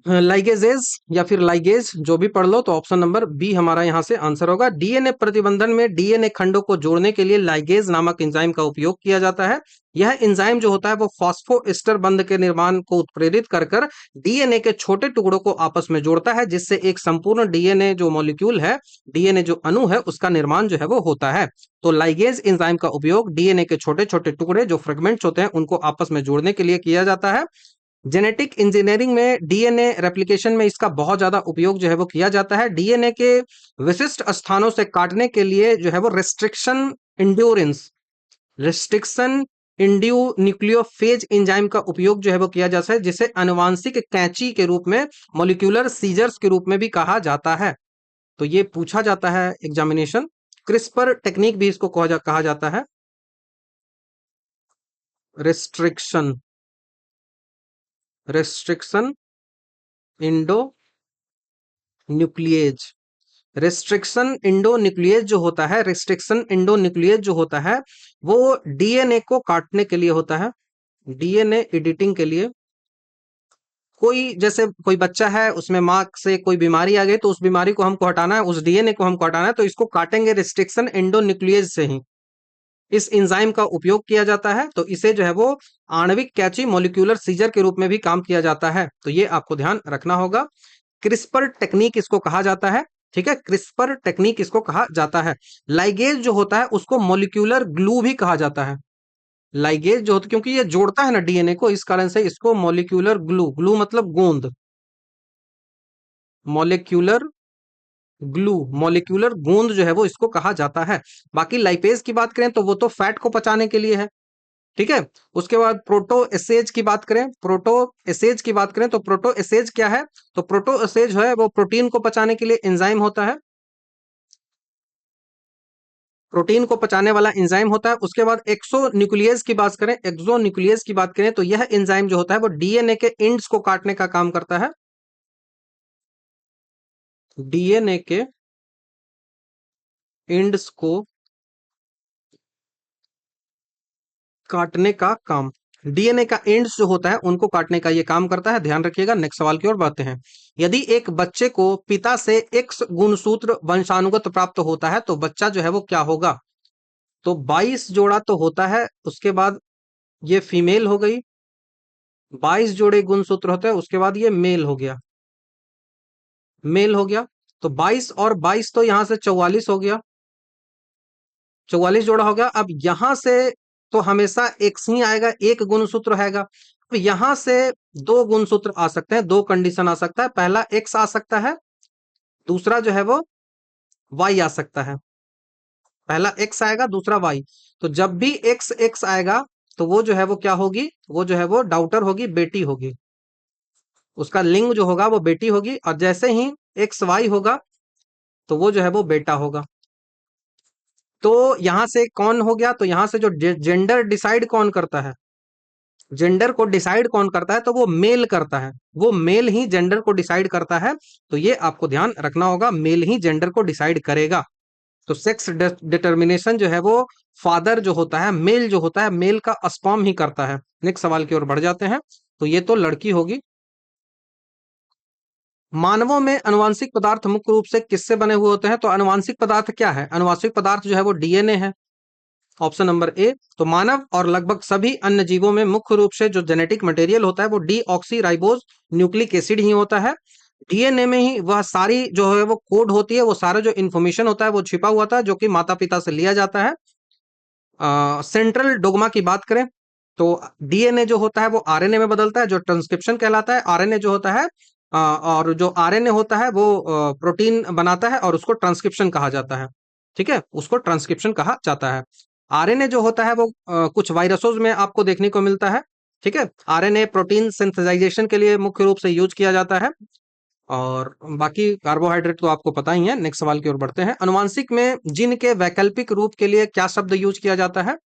लाइगेजेज या फिर लाइगेज जो भी पढ़ लो, तो ऑप्शन नंबर बी हमारा यहां से आंसर होगा। डीएनए प्रतिबंधन में डीएनए खंडों को जोड़ने के लिए लाइगेज नामक एंजाइम का उपयोग किया जाता है। यह एंजाइम जो होता है वो फॉस्फोएस्टर बंध के निर्माण को उत्प्रेरित कर कर डीएनए के छोटे टुकड़ों को आपस में जोड़ता है, जिससे एक संपूर्ण डीएनए जो मॉलिक्यूल है, डीएनए जो अणु है, उसका निर्माण जो है वो होता है। तो लाइगेज एंजाइम का उपयोग डीएनए के छोटे छोटे टुकड़े जो फ्रेगमेंट्स होते हैं उनको आपस में जोड़ने के लिए किया जाता है। जेनेटिक इंजीनियरिंग में डीएनए रेप्लिकेशन में इसका बहुत ज्यादा उपयोग जो है वो किया जाता है। डीएनए के विशिष्ट स्थानों से काटने के लिए जो है वो रेस्ट्रिक्शन इंड्यू न्यूक्लियोफेज एंजाइम का उपयोग जो है वो किया जाता है, जिसे आनुवांशिक कैंची के रूप में, मॉलिक्यूलर सीजर्स के रूप में भी कहा जाता है। तो ये पूछा जाता है एग्जामिनेशन। क्रिस्पर टेक्निक भी इसको कहा जाता है। Restriction, restriction endonuclease, restriction endonuclease जो होता है, रेस्ट्रिक्शन इंडोन्यूक्लिएज जो होता है वो डीएनए को काटने के लिए होता है, डीएनए एडिटिंग के लिए। कोई जैसे कोई बच्चा है, उसमें माँ से कोई बीमारी आ गई, तो उस बीमारी को हमको हटाना है, उस डीएनए को हमको हटाना है, तो इसको काटेंगे रेस्ट्रिक्शन इंडोन्यूक्लिएज से ही। इस एंजाइम का उपयोग किया जाता है। तो इसे जो है वो आणविक कैची, मॉलिक्यूलर सीजर के रूप में भी काम किया जाता है। तो ये आपको ध्यान रखना होगा। क्रिस्पर टेक्निक इसको कहा जाता है। ठीक है, क्रिस्पर टेक्निक इसको कहा जाता है। लाइगेज जो होता है उसको मॉलिक्यूलर ग्लू भी कहा जाता है। लाइगेज जो होता है, क्योंकि ये जोड़ता है ना डीएनए को, इस कारण से इसको मॉलिक्यूलर ग्लू, ग्लू मतलब गोंद, मॉलिक्यूलर ग्लू, मॉलिक्यूलर गोंद जो है वो इसको कहा जाता है। बाकी लाइपेज की बात करें तो वो तो फैट को पचाने के लिए है। ठीक है। उसके बाद प्रोटोएसेज की बात करें, प्रोटोएसेज की बात करें तो प्रोटोएसेज क्या है? तो प्रोटोएसेज है वो प्रोटीन को पचाने के लिए एंजाइम होता है, प्रोटीन को पचाने वाला एंजाइम होता है। उसके बाद एक्सोन्यूक्लियस की बात करें, एक्सोन्यूक्लियस की बात करें तो यह एंजाइम जो होता है वो डीएनए के एंड्स को काटने का काम करता है, डीएनए के एंड्स को काटने का काम, डीएनए का एंड्स जो होता है उनको काटने का ये काम करता है। ध्यान रखिएगा। नेक्स्ट सवाल की ओर बढ़ते हैं। यदि एक बच्चे को पिता से एक्स गुणसूत्र वंशानुगत प्राप्त होता है तो बच्चा जो है वो क्या होगा? तो 22 जोड़ा तो होता है, उसके बाद ये फीमेल हो गई, 22 जोड़े गुणसूत्र होते हैं, उसके बाद ये मेल हो गया, मेल हो गया। तो 22 और 22 तो यहां से 44 हो गया, 44 जोड़ा हो गया। अब यहां से तो हमेशा एक्स ही आएगा, एक गुणसूत्र आएगा। तो यहां से दो गुणसूत्र आ सकते हैं, दो कंडीशन आ सकता है। पहला एक्स आ सकता है, दूसरा जो है वो वाई आ सकता है। पहला एक्स आएगा, दूसरा वाई। तो जब भी एक्स एक्स आएगा तो वो जो है वो क्या होगी? वो जो है वो डाउटर होगी, बेटी होगी। उसका लिंग जो होगा वो बेटी होगी। और जैसे ही एक्स वाई होगा तो वो जो है वो बेटा होगा। तो यहां से कौन हो गया? तो यहां से जो जेंडर डिसाइड कौन करता है, जेंडर को डिसाइड कौन करता है? तो वो मेल करता है, वो मेल ही जेंडर को डिसाइड करता है। तो ये आपको ध्यान रखना होगा, मेल ही जेंडर को डिसाइड करेगा। तो सेक्स डिटर्मिनेशन जो है वो फादर जो होता है, मेल जो होता है, मेल का स्पर्म ही करता है। नेक्स्ट सवाल की ओर बढ़ जाते हैं। तो ये तो लड़की होगी। मानवों में अनुवांशिक पदार्थ मुख्य रूप से किससे बने हुए होते हैं? तो अनुवांशिक पदार्थ क्या है? अनुवांशिक पदार्थ जो है वो डीएनए है, ऑप्शन नंबर ए। तो मानव और लगभग सभी अन्य जीवों में मुख्य रूप से जो जेनेटिक मटेरियल होता है वो डीऑक्सी राइबोज न्यूक्लिक एसिड ही होता है। डीएनए में ही वह सारी जो है वो कोड होती है, वो सारा जो इन्फॉर्मेशन होता है वो छिपा हुआ था, जो कि माता पिता से लिया जाता है। सेंट्रल डोग्मा की बात करें तो डीएनए जो होता है वो आरएनए में बदलता है, जो ट्रांसक्रिप्शन कहलाता है। आरएनए जो होता है और जो आरएनए होता है वो प्रोटीन बनाता है और उसको ट्रांसक्रिप्शन कहा जाता है। ठीक है, उसको ट्रांसक्रिप्शन कहा जाता है। आरएनए जो होता है वो कुछ वायरसों में आपको देखने को मिलता है। ठीक है, आरएनए प्रोटीन सिंथेसाइजेशन के लिए मुख्य रूप से यूज किया जाता है। और बाकी कार्बोहाइड्रेट तो आपको पता ही है। नेक्स्ट सवाल की ओर बढ़ते हैं। अनुवांशिक में जीन के वैकल्पिक रूप के लिए क्या शब्द यूज किया जाता है?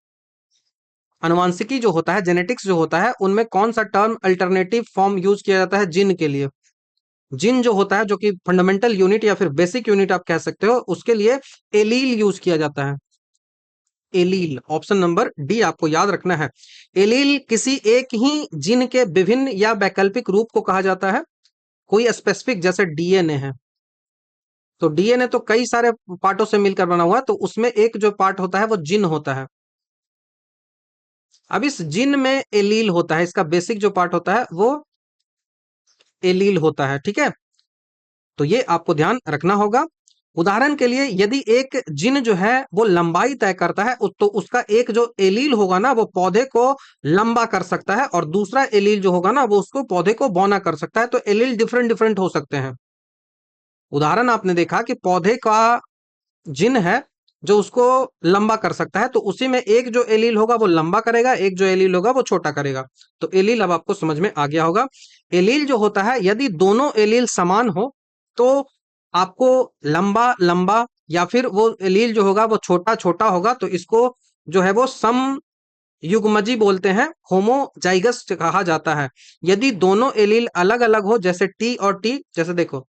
अनुवांशिकी जो होता है, जेनेटिक्स जो होता है, उनमें कौन सा टर्म अल्टरनेटिव फॉर्म यूज किया जाता है जिन के लिए? जिन जो होता है, जो कि फंडामेंटल यूनिट या फिर बेसिक यूनिट आप कह सकते हो, उसके लिए एलील यूज किया जाता है। एलील, ऑप्शन नंबर डी आपको याद रखना है। एलील किसी एक ही जिन के विभिन्न या वैकल्पिक रूप को कहा जाता है। कोई स्पेसिफिक, जैसे डीएनए है, तो डीएनए तो कई सारे पार्टों से मिलकर बना हुआ है, तो उसमें एक जो पार्ट होता है वो जिन होता है। अब इस जिन में एलील होता है, इसका बेसिक जो पार्ट होता है वो एलील होता है। ठीक है, तो ये आपको ध्यान रखना होगा। उदाहरण के लिए यदि एक जिन जो है वो लंबाई तय करता है, तो उसका एक जो एलील होगा ना वो पौधे को लंबा कर सकता है, और दूसरा एलील जो होगा ना वो उसको पौधे को बौना कर सकता है। तो एलील डिफरेंट डिफरेंट हो सकते हैं। उदाहरण आपने देखा कि पौधे का जिन है जो उसको लंबा कर सकता है, तो उसी में एक जो एलील होगा वो लंबा करेगा, एक जो एलील होगा वो छोटा करेगा। तो एलील अब आपको समझ में आ गया होगा। एलील जो होता है, यदि दोनों एलील समान हो तो आपको लंबा लंबा, या फिर वो एलील जो होगा वो छोटा छोटा होगा, तो इसको जो है वो सम युग्मजी बोलते हैं, होमोजाइगस कहा जाता है। यदि दोनों एलील अलग अलग हो, जैसे टी और टी, जैसे देखो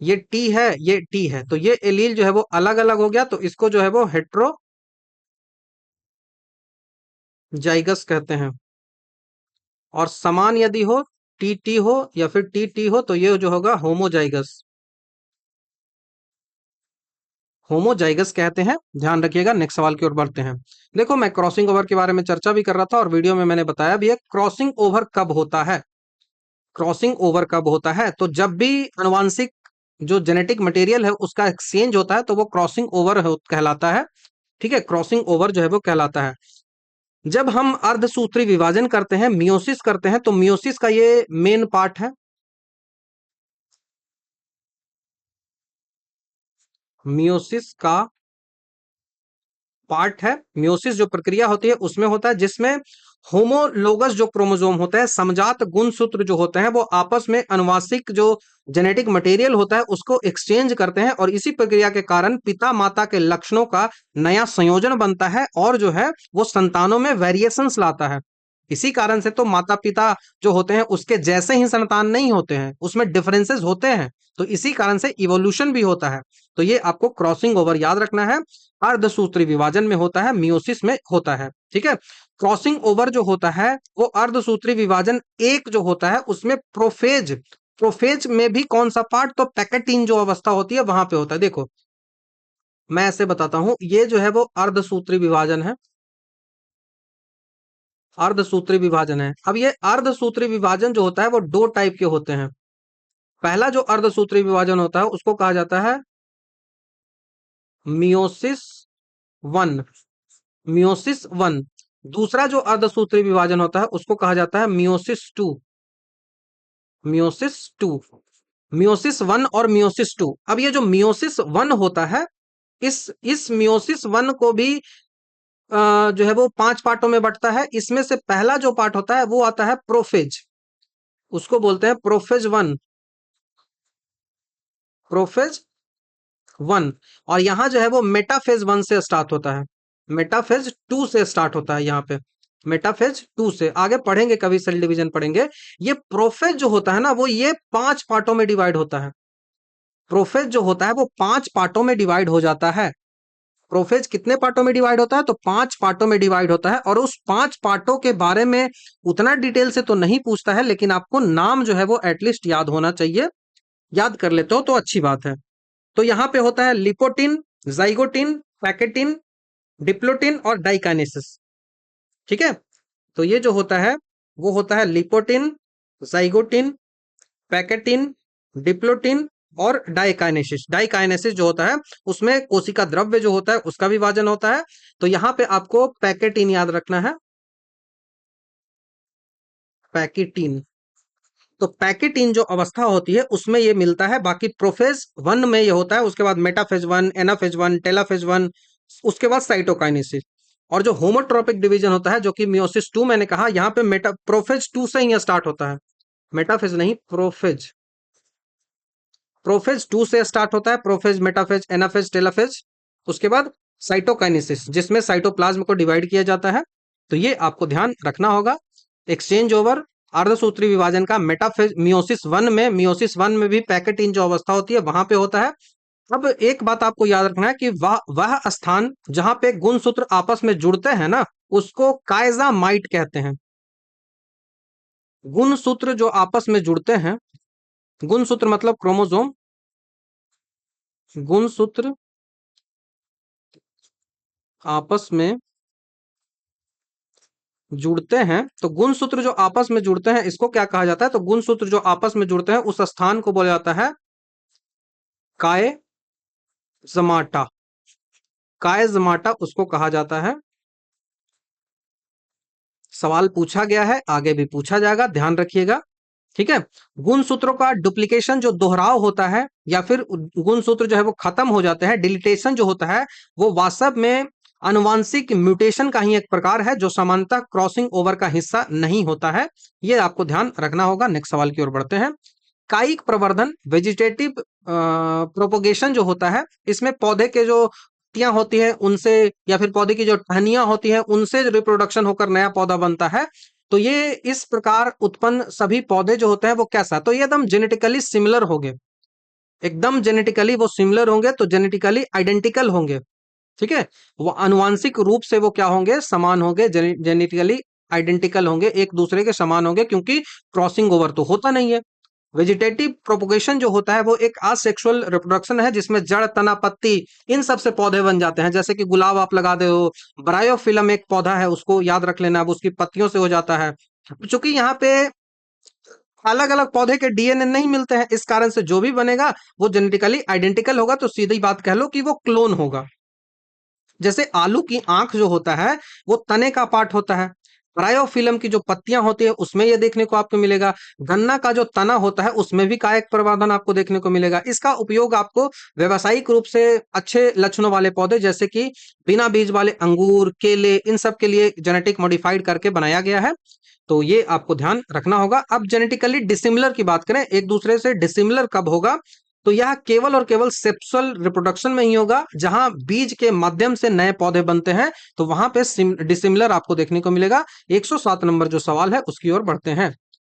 ये टी है, ये टी है, तो ये एलील जो है वो अलग अलग हो गया, तो इसको जो है वो हेट्रोजाइगस कहते हैं। और समान यदि हो, टी टी हो या फिर टी टी हो, तो ये जो होगा होमोजाइगस, होमोजाइगस कहते हैं। ध्यान रखिएगा। नेक्स्ट सवाल की ओर बढ़ते हैं। देखो, मैं क्रॉसिंग ओवर के बारे में चर्चा भी कर रहा था और वीडियो में मैंने बताया भी है, क्रॉसिंग ओवर कब होता है। क्रॉसिंग ओवर कब होता है? तो जब भी अनुवांशिक जो जेनेटिक मटेरियल है उसका एक्सचेंज होता है तो वो क्रॉसिंग ओवर कहलाता है। ठीक है, क्रॉसिंग ओवर जो है वो कहलाता है। जब हम अर्धसूत्री विभाजन करते हैं, मियोसिस करते हैं, तो मियोसिस का ये मेन पार्ट है। मियोसिस का पार्ट है। मियोसिस जो प्रक्रिया होती है उसमें होता है, जिसमें होमोलोगस जो क्रोमोसोम होता है, समजात गुणसूत्र जो होते हैं, वो आपस में अनुवांशिक जो जेनेटिक मटेरियल होता है उसको एक्सचेंज करते हैं, और इसी प्रक्रिया के कारण पिता माता के लक्षणों का नया संयोजन बनता है, और जो है वो संतानों में वेरिएशंस लाता है। इसी कारण से तो माता पिता जो होते हैं उसके जैसे ही संतान नहीं होते हैं, उसमें डिफरेंसेस होते हैं, तो इसी कारण से इवोल्यूशन भी होता है। तो ये आपको क्रॉसिंग ओवर याद रखना है, अर्धसूत्री विभाजन में होता है, मियोसिस में होता है। ठीक है, क्रॉसिंग ओवर जो होता है वो अर्धसूत्री विभाजन एक जो होता है उसमें प्रोफेज, प्रोफेज में भी कौन सा पार्ट, तो पैकेटीन जो अवस्था होती है वहां पे होता है। देखो मैं ऐसे बताता हूं, ये जो है वो अर्धसूत्री विभाजन है, अर्धसूत्री विभाजन है। अब ये अर्धसूत्री विभाजन जो होता है वो दो टाइप के होते हैं। पहला जो अर्धसूत्री विभाजन होता है उसको कहा जाता है मियोसिस वन, मियोसिस वन। दूसरा जो अर्धसूत्री विभाजन होता है उसको कहा जाता है meiosis two, meiosis two. Meiosis one और मियोसिस टू। अब ये जो मियोसिस वन होता है, इस मियोसिस वन को भी जो है वो पांच पार्टों में बंटता है। इसमें से पहला जो पार्ट होता है वो आता है प्रोफेज, उसको बोलते हैं प्रोफेज वन, प्रोफेज वन। और यहां जो है वो मेटाफेज वन से स्टार्ट होता है, मेटाफेज टू से स्टार्ट होता है। यहाँ पे मेटाफेज टू से आगे पढ़ेंगे, कभी सेल डिवीजन पढ़ेंगे। ये प्रोफेज जो होता है ना, वो ये पांच पार्टों में डिवाइड होता है। प्रोफेज जो होता है वो पांच पार्टों में डिवाइड हो जाता है। प्रोफेज कितने पार्टों में डिवाइड होता है, तो पांच पार्टों में डिवाइड होता है। और उस पांच पार्टों के बारे में उतना डिटेल से तो नहीं पूछता है, लेकिन आपको नाम जो है वो एटलीस्ट याद होना चाहिए। याद कर लेते हो तो अच्छी बात है। तो यहाँ पे होता है लिपोटिन, जाइगोटिन, पैकेटिन, डिप्लोटिन और डाइकाइनेसिस। ठीक है, तो ये जो होता है वो होता है लिपोटिन, जाइगोटिन, पैकेटिन, डिप्लोटिन और डाइकाइनेसिस। डाइकाइनेसिस जो होता है उसमें कोशिका द्रव्य जो होता है उसका विभाजन होता है। तो यहाँ पे आपको पैकेटिन याद रखना है, पैकेटिन। तो पैकेटिन जो अवस्था होती है उसमें ये मिलता है। बाकी प्रोफेज वन में ये होता है, उसके बाद metaphase one, anaphase one, telophase one, उसके बाद साइटोकाइनेसिस। और जो होमोट्रोपिक डिवीजन होता है जो कि मियोसिस टू मैंने कहा, यहाँ पे मेटा प्रोफेज टू से ही स्टार्ट होता है, मेटाफेज नहीं, प्रोफेज। प्रोफेज टू से स्टार्ट होता है, प्रोफेज, मेटाफेज, एनाफेज, टेलाफेज। उसके बाद साइटोकाइनेसिस, जिसमें साइटोप्लाज्म को डिवाइड किया जाता है। तो ये आपको ध्यान रखना होगा। एक्सचेंज ओवर अर्धसूत्री विभाजन का मेटाफेज मियोसिस वन में, मियोसिस वन में भी पैकेटिन जो अवस्था होती है वहां पे होता है। अब एक बात आपको याद रखना है कि वह स्थान जहां पे गुणसूत्र आपस में जुड़ते हैं ना, उसको कायजामाइट कहते हैं। गुणसूत्र जो आपस में जुड़ते हैं, गुणसूत्र मतलब क्रोमोसोम, गुणसूत्र आपस में जुड़ते हैं, तो गुणसूत्र जो आपस में जुड़ते हैं इसको क्या कहा जाता है, तो गुणसूत्र जो आपस में जुड़ते हैं उस स्थान को बोला जाता है कायजमाटा, कायजमाटा उसको कहा जाता है। सवाल पूछा गया है, आगे भी पूछा जाएगा, ध्यान रखिएगा। ठीक है, गुणसूत्रों का डुप्लीकेशन जो दोहराव होता है या फिर गुणसूत्र जो है वो खत्म हो जाते हैं, डिलीटेशन जो होता है, वो वास्तव में अनुवांशिक म्यूटेशन का ही एक प्रकार है जो सामान्यतः क्रॉसिंग ओवर का हिस्सा नहीं होता है। ये आपको ध्यान रखना होगा। नेक्स्ट सवाल की ओर बढ़ते हैं। कायिक प्रवर्धन, वेजिटेटिव प्रोपोगेशन जो होता है, इसमें पौधे के जो पत्तियां होती है उनसे या फिर पौधे की जो टहनियां होती है उनसे रिप्रोडक्शन होकर नया पौधा बनता है। तो ये इस प्रकार उत्पन्न सभी पौधे जो होते हैं वो कैसा, तो ये एकदम जेनेटिकली सिमिलर होंगे, एकदम जेनेटिकली वो सिमिलर होंगे, तो जेनेटिकली आइडेंटिकल होंगे। ठीक है, वो आनुवांशिक रूप से वो क्या होंगे, समान होंगे, जेनेटिकली आइडेंटिकल होंगे, एक दूसरे के समान होंगे, क्योंकि क्रॉसिंग ओवर तो होता नहीं है। वेजिटेटिव प्रोपोगेशन जो होता है वो एक असेक्सुअल रिप्रोडक्शन है, जिसमें जड़, तना, पत्ती, इन सब से पौधे बन जाते हैं। जैसे कि गुलाब आप लगा दे हो, ब्रायोफिलम एक पौधा है, उसको याद रख लेना, अब उसकी पत्तियों से हो जाता है। चूंकि यहाँ पे अलग अलग पौधे के डीएनए नहीं मिलते हैं, इस कारण से जो भी बनेगा वो जेनेटिकली आइडेंटिकल होगा, तो सीधी बात कह लो कि वो क्लोन होगा। जैसे आलू की आंख जो होता है वो तने का पार्ट होता है, ब्रायोफिल्म की जो पत्तियां होती है उसमें ये देखने को आपको मिलेगा। गन्ना का जो तना होता है उसमें भी कायिक प्रवर्धन आपको देखने को मिलेगा। इसका उपयोग आपको व्यावसायिक रूप से अच्छे लक्षणों वाले पौधे जैसे कि बिना बीज वाले अंगूर, केले, इन सब के लिए जेनेटिक मॉडिफाइड करके बनाया गया है। तो ये आपको ध्यान रखना होगा। अब जेनेटिकली डिसिमिलर की बात करें, एक दूसरे से डिसिमिलर कब होगा, तो यह केवल और केवल सेक्सुअल रिप्रोडक्शन में ही होगा, जहां बीज के माध्यम से नए पौधे बनते हैं, तो वहां पे डिसिमिलर आपको देखने को मिलेगा। 107 नंबर जो सवाल है उसकी ओर बढ़ते हैं।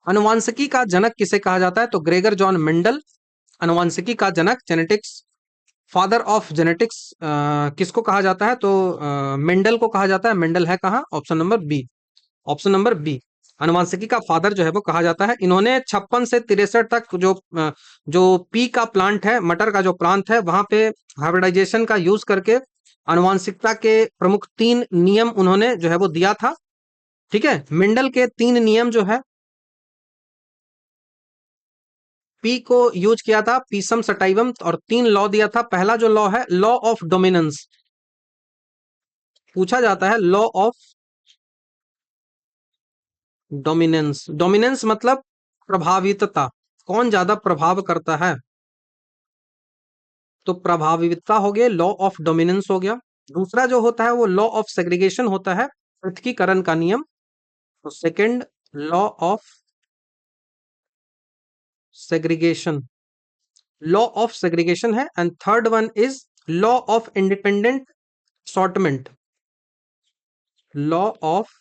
अनुवांशिकी का जनक किसे कहा जाता है, तो ग्रेगर जॉन मेंडल अनुवांशिकी का जनक, जेनेटिक्स फादर ऑफ जेनेटिक्स किसको कहा जाता है, तो मेंडल को कहा जाता है। मेंडल है कहाँ, option number B. Option number B, अनुवांशिकी का फादर जो है वो कहा जाता है। इन्होंने 56 से 63 तक जो पी का प्लांट है, मटर का जो प्लांट है, वहां पे हाइब्रिडाइजेशन का यूज करके अनुवांशिकता के प्रमुख 3 नियम उन्होंने जो है वो दिया था। ठीक है, मेंडल के 3 नियम जो है, पी को यूज किया था, पीसम सटाइवम, और 3 लॉ दिया था। पहला जो लॉ है, लॉ ऑफ डोमिनेंस, पूछा जाता है लॉ ऑफ डोमिनेंस। डोमिनेंस मतलब प्रभावितता, कौन ज्यादा प्रभाव करता है, तो प्रभावितता हो गया, लॉ ऑफ डोमिनेंस हो गया। दूसरा जो होता है वो लॉ ऑफ सेग्रीगेशन होता है, पृथकीकरण का नियम। तो second, law of segregation, law of segregation है। And third one is law of independent assortment, law of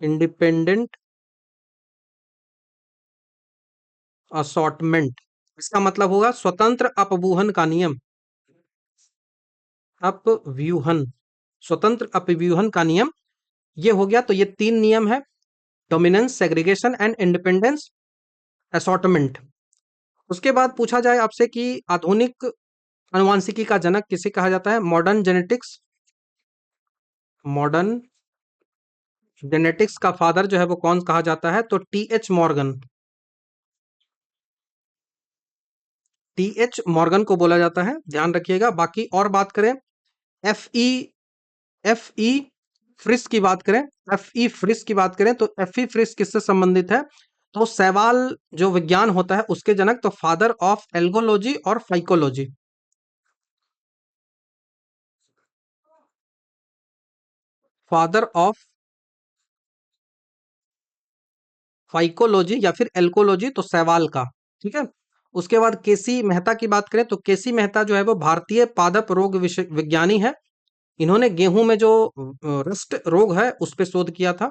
independent assortment. इसका मतलब होगा स्वतंत्र अपव्यूहन का नियम, अपव्यूहन, स्वतंत्र अपव्यूहन का नियम, ये हो गया। तो ये 3 नियम है, dominance, segregation and independence assortment. उसके बाद पूछा जाए आपसे कि आधुनिक अनुवांशिकी का जनक किसे कहा जाता है, मॉडर्न जेनेटिक्स, मॉडर्न जेनेटिक्स का फादर जो है वो कौन कहा जाता है, तो T H Morgan, T H Morgan को बोला जाता है, ध्यान रखिएगा। बाकी और बात करें, एफ ई एफ ई फ्रिस की बात करें, एफ ई फ्रिस की बात करें, तो एफ ई फ्रिस किससे संबंधित है, तो सवाल जो विज्ञान होता है उसके जनक, तो फादर ऑफ एल्गोलॉजी और फाइकोलॉजी, फादर ऑफ फाइकोलॉजी या फिर एल्कोलॉजी, तो सवाल का। ठीक है। उसके बाद केसी मेहता की बात करें, तो केसी मेहता जो है वो भारतीय पादप रोग विज्ञानी है। इन्होंने गेहूं में जो रस्ट रोग है उस पे शोध किया था,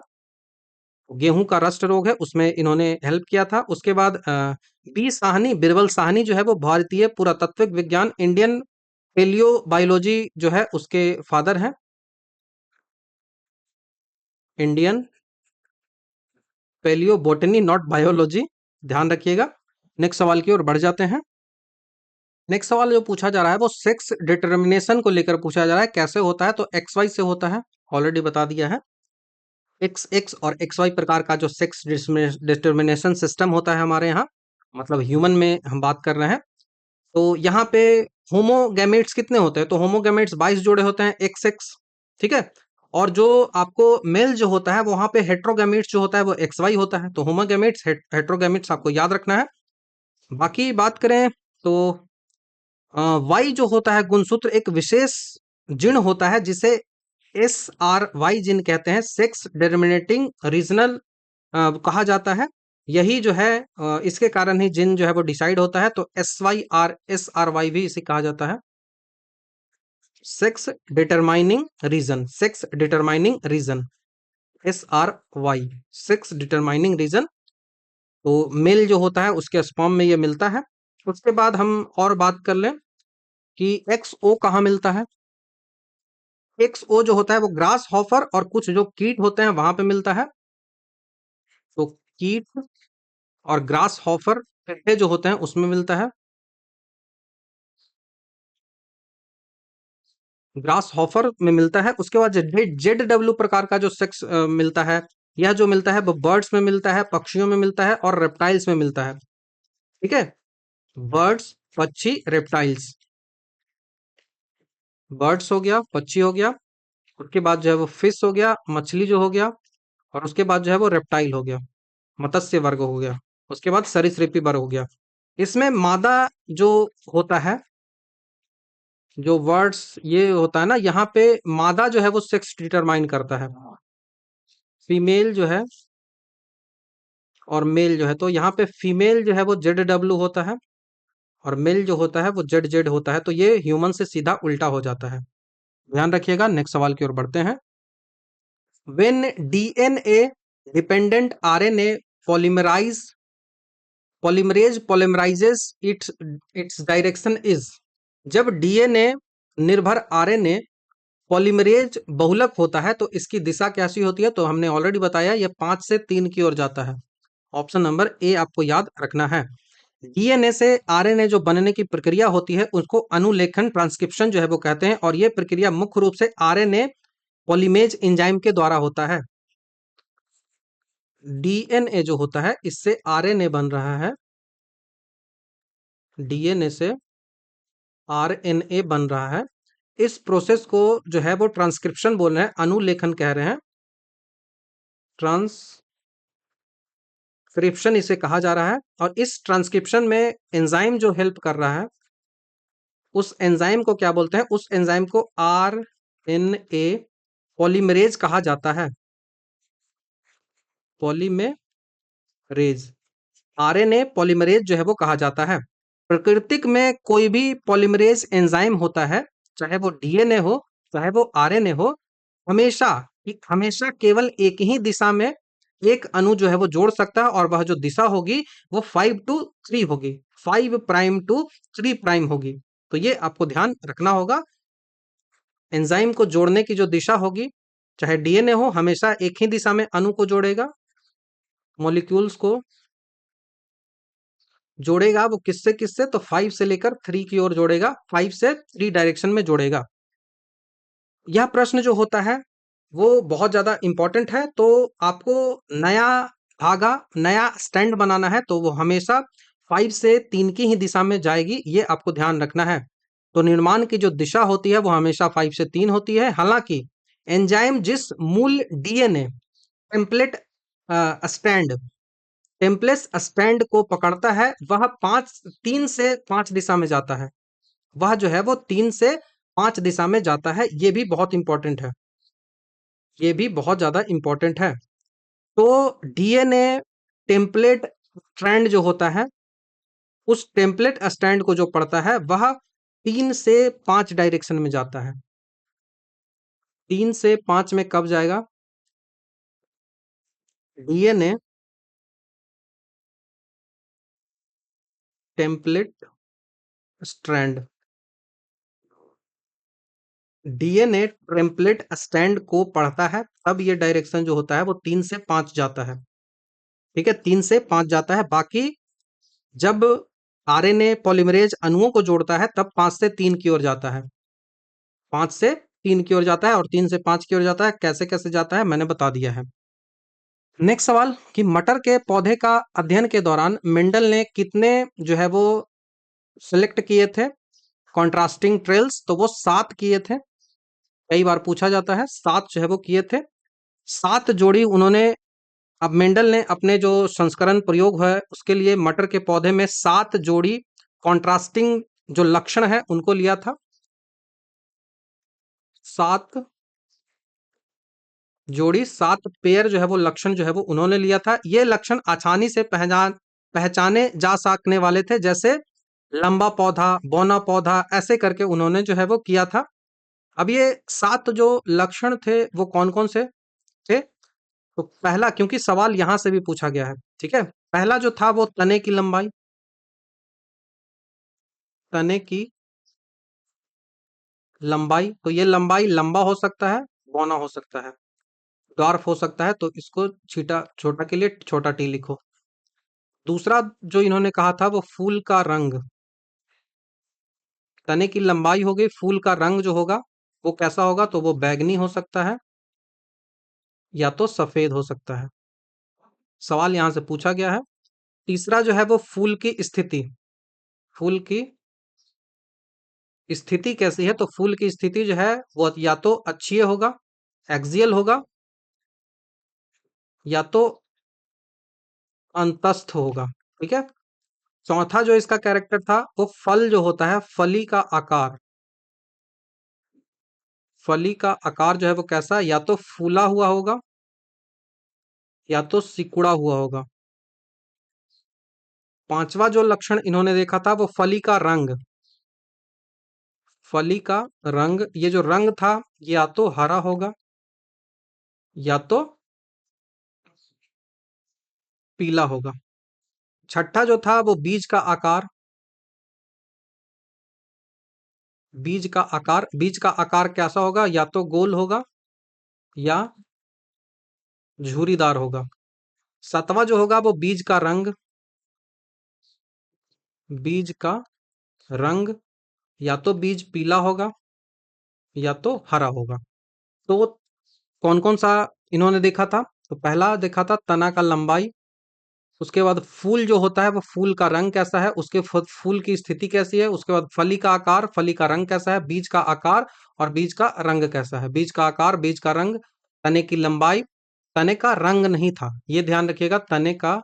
गेहूं का रस्ट रोग है उसमें इन्होंने हेल्प किया था। उसके बाद बी साहनी, बिरबल साहनी जो है वो भारतीय पुरातत्विक विज्ञान, इंडियन पेलियो बायोलॉजी जो है उसके फादर हैं, Indian paleo botany not biology, ध्यान रखिएगा। नेक्स्ट सवाल की ओर बढ़ जाते हैं। नेक्स्ट सवाल जो पूछा जा रहा है वो सेक्स डिटर्मिनेशन को लेकर पूछा जा रहा है, कैसे होता है, तो एक्स वाई से होता है, ऑलरेडी बता दिया है। एक्स एक्स और एक्स वाई प्रकार का जो सेक्स डिटर्मिनेशन सिस्टम होता है हमारे यहाँ, मतलब ह्यूमन में हम बात कर रहे हैं। तो यहाँ पे होमोगैमेट्स कितने होते हैं, तो होमोगैमेट्स 22 जोड़े होते हैं, एक्स एक्स। ठीक है। और जो आपको मेल जो होता है वहां पे हेट्रोगैमेट्स जो होता है वो एक्स वाई होता है, तो होमोगैमेट्स हेट्रोगैमेट्स आपको याद रखना है। बाकी बात करें तो वाई जो होता है गुणसूत्र, एक विशेष जीन होता है जिसे SRY जीन कहते हैं, सेक्स डिटरमिनेटिंग रीजनल कहा जाता है। यही जो है इसके कारण ही जीन जो है वो डिसाइड होता है, तो SYR SRY भी इसे कहा जाता है, sex determining reason, sex determining reason, SRY, sex determining reason. तो मेल जो होता है उसके स्पर्म में ये मिलता है। उसके बाद हम और बात कर लें कि XO कहाँ मिलता है। XO जो होता है वो ग्रास हॉपर और कुछ जो कीट होते हैं वहां पे मिलता है, तो कीट और ग्रास हॉपर टिड्डे जो होते हैं उसमें मिलता है, ग्रास हॉपर में मिलता है। उसके बाद ZW प्रकार का जो सेक्स मिलता है, यह जो मिलता है वो बर्ड्स में मिलता है, पक्षियों में मिलता है और रेप्टाइल्स में मिलता है। ठीक है, बर्ड्स, पक्षी, रेप्टाइल्स, बर्ड्स हो गया, पक्षी हो गया, उसके बाद जो है वो फिश हो गया, मछली जो हो गया, और उसके बाद जो है वो रेप्टाइल हो गया, मत्स्य वर्ग हो गया, उसके बाद सरीसृपी वर्ग हो गया। इसमें मादा जो होता है, जो वर्ड्स ये होता है ना, यहाँ पे मादा जो है वो सेक्स डिटरमाइन करता है, फीमेल जो है और मेल जो है। तो यहाँ पे फीमेल जो है वो ZW होता है और मेल जो होता है वो ZZ होता है। तो ये ह्यूमन से सीधा उल्टा हो जाता है। ध्यान रखिएगा। नेक्स्ट सवाल की ओर बढ़ते हैं। When DNA dependent RNA polymerise polymerases it's direction is. जब डीएनए निर्भर आरएनए पॉलीमरेज बहुलक होता है तो इसकी दिशा कैसी होती है? तो हमने ऑलरेडी बताया, ये 5 से 3 की ओर जाता है। ऑप्शन नंबर ए आपको याद रखना है। डीएनए से आरएनए जो बनने की प्रक्रिया होती है उसको अनुलेखन ट्रांसक्रिप्शन जो है वो कहते हैं, और ये प्रक्रिया मुख्य रूप से आरएनए पॉलीमेज एंजाइम के द्वारा होता है। डीएनए जो होता है इससे आरएनए बन रहा है, डीएनए से आरएनए बन रहा है। इस प्रोसेस को जो है वो ट्रांसक्रिप्शन बोल रहे हैं, अनुलेखन कह रहे हैं, ट्रांसक्रिप्शन इसे कहा जा रहा है। और इस ट्रांसक्रिप्शन में एंजाइम जो हेल्प कर रहा है उस एंजाइम को क्या बोलते हैं? उस एंजाइम को आरएनए पॉलीमरेज कहा जाता है। पॉलीमरेज, आरएनए पॉलीमरेज जो है वो कहा जाता है। प्राकृतिक में कोई भी पॉलीमरेज एंजाइम होता है, चाहे वो डीएनए हो चाहे वो आरएनए हो, हमेशा हमेशा केवल एक ही दिशा में एक अणु जो है वो जोड़ सकता है, और वह जो दिशा होगी वो 5 to 3 होगी, 5' to 3' होगी। तो ये आपको ध्यान रखना होगा। एंजाइम को जोड़ने की जो दिशा होगी, चाहे डीएनए हो, हमेशा एक ही दिशा में अणु को जोड़ेगा, मॉलिक्यूल्स को जोड़ेगा। वो किससे किससे? तो 5 से लेकर 3 की ओर जोड़ेगा, 5 से 3 डायरेक्शन में जोड़ेगा। यह प्रश्न जो होता है वो बहुत ज्यादा इंपॉर्टेंट है। तो आपको नया धागा, नया स्टैंड बनाना है तो वो हमेशा 5 से 3 की ही दिशा में जाएगी, ये आपको ध्यान रखना है। तो निर्माण की जो दिशा होती है वो हमेशा 5 से 3 होती है। हालांकि एंजाइम जिस मूल डीएनए टेम्पलेट स्टैंड टेम्पलेस स्टैंड को पकड़ता है वह 3 से 5 दिशा में जाता है। वह जो है वो 3 से 5 दिशा में जाता है। ये भी बहुत इंपॉर्टेंट है, ये भी बहुत ज्यादा इंपॉर्टेंट है। तो डीएनए टेम्पलेट स्ट्रैंड जो होता है, उस टेम्पलेट स्टैंड को जो पढ़ता है वह 3 से 5 डायरेक्शन में जाता है। 3 से 5 में कब जाएगा? DNA template strand, DNA template stand को पढ़ता है, तब ये डायरेक्शन जो होता है वो 3 से 5 जाता है। ठीक है, 3 से 5 जाता है। बाकी जब आरएनए पॉलीमरेज अणुओं को जोड़ता है तब 5 से 3 की ओर जाता है, 5 से 3 की ओर जाता है और 3 से 5 की ओर जाता है। कैसे कैसे जाता है मैंने बता दिया है। नेक्स्ट सवाल कि मटर के पौधे का अध्ययन के दौरान मेंडल ने कितने जो है वो सिलेक्ट किए थे कॉन्ट्रास्टिंग ट्रेल्स? तो वो 7 किए थे। कई बार पूछा जाता है, 7 जो है वो किए थे। 7 जोड़ी उन्होंने, अब मेंडल ने अपने जो संस्करण प्रयोग है उसके लिए मटर के पौधे में 7 जोड़ी कॉन्ट्रास्टिंग जो लक्षण है उनको लिया था। 7 जोड़ी, 7 पेयर जो है वो लक्षण जो है वो उन्होंने लिया था। ये लक्षण आसानी से पहचाने जा सकने वाले थे, जैसे लंबा पौधा, बौना पौधा, ऐसे करके उन्होंने जो है वो किया था। अब ये 7 जो लक्षण थे वो कौन कौन से थे? तो पहला, क्योंकि सवाल यहां से भी पूछा गया है, ठीक है, पहला जो था वो तने की लंबाई, तने की लंबाई। तो ये लंबाई लंबा हो सकता है, बौना हो सकता है, डॉर्फ हो सकता है, तो इसको छीटा छोटा के लिए छोटा टी लिखो। दूसरा जो इन्होंने कहा था वो फूल का रंग, तने की लंबाई हो गई, फूल का रंग जो होगा वो कैसा होगा? तो वो बैगनी हो सकता है या तो सफेद हो सकता है। सवाल यहां से पूछा गया है। तीसरा जो है वो फूल की स्थिति, फूल की स्थिति कैसी है? तो फूल की स्थिति जो है वो या तो अक्षीय होगा एक्सियल होगा या तो अंतस्थ होगा। ठीक है। चौथा जो इसका कैरेक्टर था वो फल जो होता है, फली का आकार, फली का आकार जो है वो कैसा, या तो फूला हुआ होगा या तो सिकुड़ा हुआ होगा। पांचवा जो लक्षण इन्होंने देखा था वो फली का रंग, फली का रंग, ये जो रंग था ये या तो हरा होगा या तो पीला होगा। छठा जो था वो बीज का आकार, बीज का आकार कैसा होगा, या तो गोल होगा या झूरीदार होगा। सातवां जो होगा वो बीज का रंग, बीज का रंग, या तो बीज पीला होगा या तो हरा होगा। तो कौन कौन सा इन्होंने देखा था, तो पहला देखा था तना का लंबाई, उसके बाद फूल जो होता है वो फूल का रंग कैसा है, उसके फूल की स्थिति कैसी है, उसके बाद फली का आकार, फली का रंग कैसा है, बीज का आकार और बीज का रंग कैसा है, बीज का आकार, बीज का रंग, तने की लंबाई। तने का रंग नहीं था, ये ध्यान रखिएगा, तने का